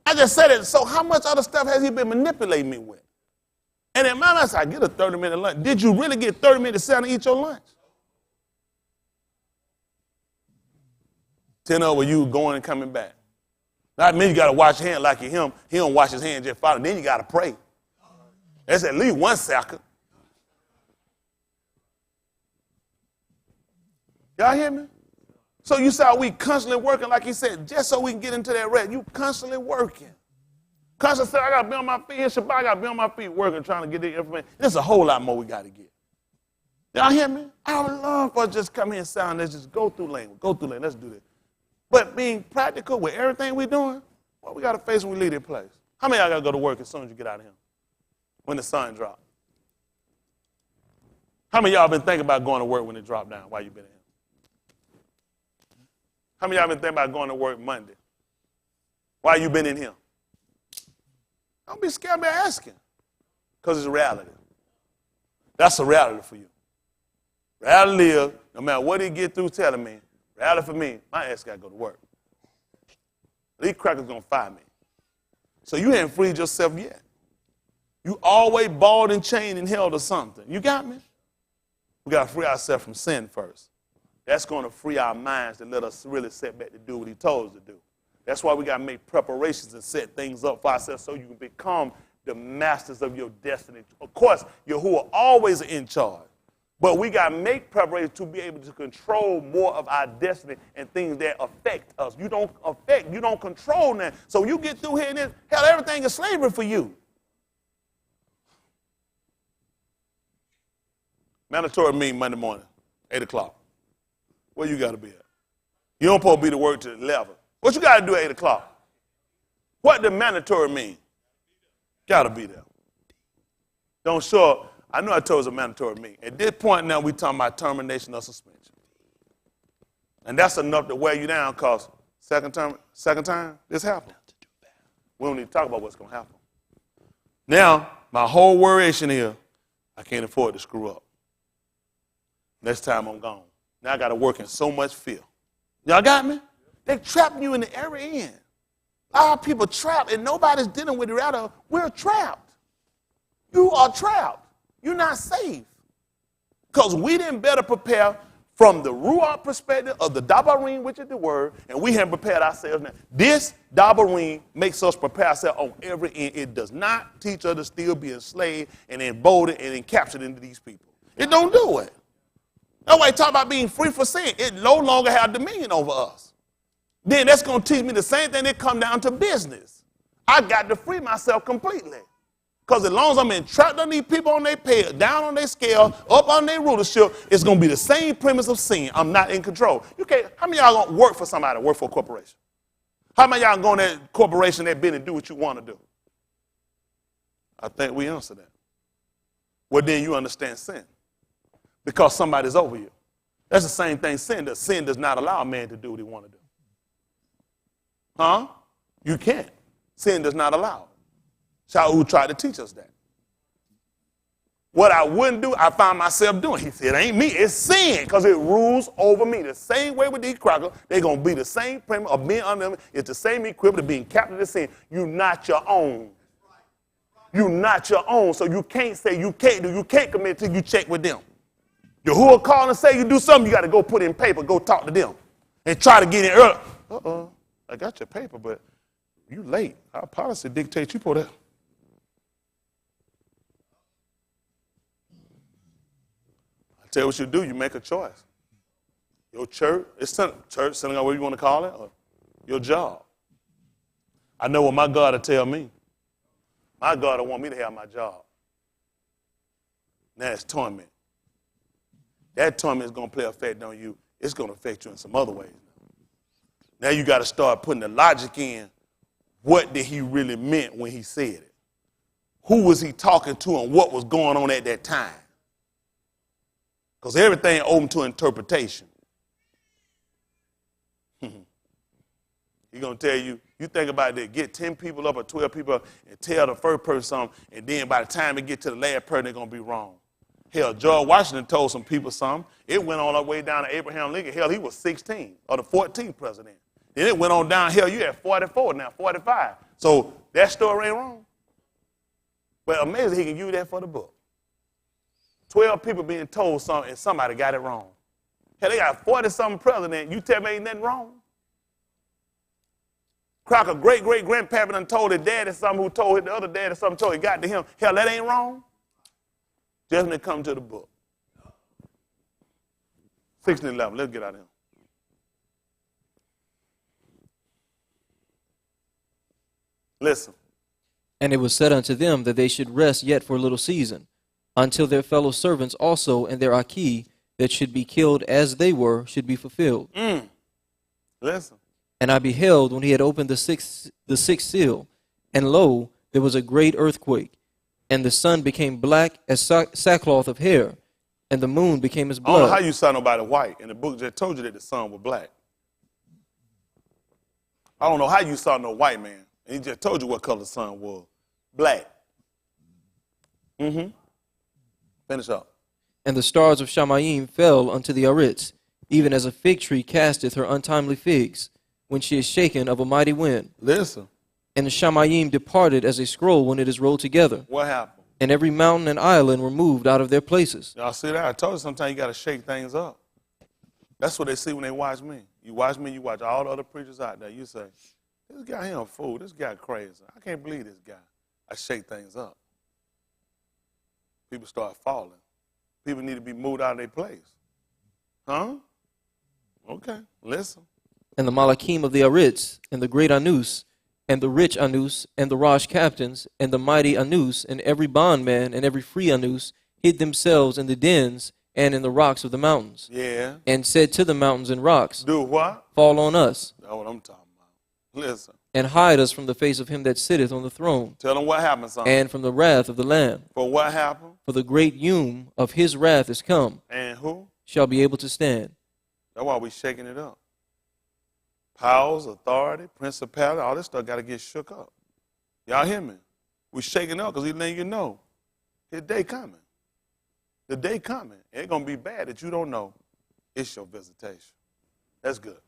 S1: I just said it, so how much other stuff has he been manipulating me with? And in my mind, I get a 30-minute lunch. Did you really get 30 minutes to sit down and eat your lunch? 10 over you going and coming back. That means you got to wash your hand like you're him. He don't wash his hands just fine. Then you got to pray. That's at least 1 second. Y'all hear me? So you saw we constantly working, like he said, just so we can get into that rest. You constantly working. Constantly say, I got to be on my feet. Shabbat, I got to be on my feet working, trying to get the information. There's a whole lot more we got to get. Y'all hear me? I would love for us to just come here and sound. Let's just go through lane. Go through lane. Let's do this. But being practical with everything we're doing, what we got to face when we leave this place? How many of y'all got to go to work as soon as you get out of here? When the sun drops? How many of y'all been thinking about going to work when it dropped down while you've been in here? How many of y'all been thinking about going to work Monday? Why you been in here? Don't be scared about asking, because it's reality. That's a reality for you. Reality is, no matter what he get through telling me, reality for me, my ass got to go to work. These crackers going to fire me. So you haven't freed yourself yet. You always balled and chained and held or something. You got me? We got to free ourselves from sin first. That's going to free our minds to let us really set back to do what he told us to do. That's why we got to make preparations and set things up for ourselves so you can become the masters of your destiny. Of course, Yahuwah always in charge. But we got to make preparations to be able to control more of our destiny and things that affect us. You don't affect, you don't control that. So you get through here and then, hell, everything is slavery for you. Mandatory meeting Monday morning, 8 o'clock. Where you got to be at? You don't supposed to be to work till 11. What you got to do at 8 o'clock? What does mandatory mean? Got to be there. Don't show up. I know I told you it's a mandatory meeting. At this point now, we're talking about termination or suspension. And that's enough to wear you down because second time, this happened. We don't need to talk about what's going to happen. Now, my whole worration here, I can't afford to screw up. Next time I'm gone. Now I got to work in so much fear. Y'all got me? They trapping you in the every end. A lot of people trapped and nobody's dealing with it. Rather, we're trapped. You are trapped. You're not safe. Because we didn't better prepare from the Ruach perspective of the Dabarim, which is the word, and we haven't prepared ourselves now. This Dabarim makes us prepare ourselves on every end. It does not teach us to still be enslaved and emboldened and encaptured into these people. It don't do it. That's why I talk about being free for sin. It no longer has dominion over us. Then that's going to teach me the same thing that come down to business. I got to free myself completely. Because as long as I'm entrapped on these people on their pay, down on their scale, up on their rulership, it's going to be the same premise of sin. I'm not in control. You can't, how many of y'all going to work for somebody, work for a corporation? How many of y'all going to that corporation that been and do what you want to do? I think we answer that. Well, then you understand sin. Because somebody's over you. That's the same thing sin does. Sin does not allow a man to do what he want to do. Huh? You can't. Sin does not allow it. Shaul tried to teach us that. What I wouldn't do, I found myself doing. He said, it ain't me, it's sin, because it rules over me. The same way with these crackers, they're going to be the same premise of being under them. It's the same equivalent of being captive to sin. You're not your own. You're not your own, so you can't say you can't do. You can't commit until you check with them. Yahuwah call and say you do something, you got to go put in paper, go talk to them, and try to get in early. Uh-oh, I got your paper, but you late. Our policy dictates you put that. I tell you what you do, you make a choice. Your church, church, synagogue, whatever you want to call it, or your job. I know what my God will tell me. My God will want me to have my job. Now it's torment. That torment is going to play effect on you. It's going to affect you in some other ways. Now you got to start putting the logic in. What did he really meant when he said it? who was he talking to and what was going on at that time. Because everything open to interpretation. He's going to tell you, you think about that, get 10 people up or 12 people up and tell the first person something, and then by the time it get to the last person, they're going to be wrong. Hell, George Washington told some people something. It went on all the way down to Abraham Lincoln. Hell, he was 16, or the 14th president. Then it went on down, hell, you at 44 now, 45. So that story ain't wrong. But amazing he can use that for the book. 12 people being told something, and somebody got it wrong. Hell, they got 40-something president. You tell me ain't nothing wrong? Crocker, great-great-grandpappy done told his daddy something, who told the other daddy something, told it got to him. Hell, that ain't wrong. Just when it comes to the book. 16:11, let's get out of here. Listen.
S3: And it was said unto them that they should rest yet for a little season, until their fellow servants also and their Aki that should be killed as they were should be fulfilled.
S1: Listen.
S3: And I beheld when he had opened the sixth seal, and lo, there was a great earthquake, and the sun became black as sackcloth of hair, and the moon became as
S1: I don't know how
S3: blood.
S1: you saw nobody white, and the book just told you that the sun was black. I don't know how you saw no white man, and he just told you what color the sun was. Black. Finish up.
S3: And the stars of Shamayim fell unto the Aritz, even as a fig tree casteth her untimely figs, when she is shaken of a mighty wind.
S1: Listen.
S3: And the Shamayim departed as a scroll when it is rolled together.
S1: What happened?
S3: And every mountain and island were moved out of their places.
S1: Y'all see that? I told you sometimes you got to shake things up. That's what they see when they watch me. You watch me, you watch all the other preachers out there. You say, this guy here a fool. This guy crazy. I can't believe this guy. I shake things up. People start falling. People need to be moved out of their place. Huh? Okay, listen.
S3: And the Malachim of the Aritz, and the great Anus, and the rich Anus, and the Rosh captains, and the mighty Anus, and every bondman, and every free Anus, hid themselves in the dens and in the rocks of the mountains.
S1: Yeah.
S3: And said to the mountains and rocks,
S1: Do what?
S3: fall on us,
S1: That's what I'm talking about. Listen.
S3: and hide us from the face of him that sitteth on the throne,
S1: Tell them what happened, son.
S3: and from the wrath of the Lamb.
S1: For what happened?
S3: For the great Yom of his wrath is come,
S1: And who?
S3: shall be able to stand.
S1: That's why we shaking it up. Powers, authority, principality, all this stuff got to get shook up. Y'all hear me? We shaking up because he's letting you know his day coming. The day coming. It ain't going to be bad that you don't know it's your visitation. That's good.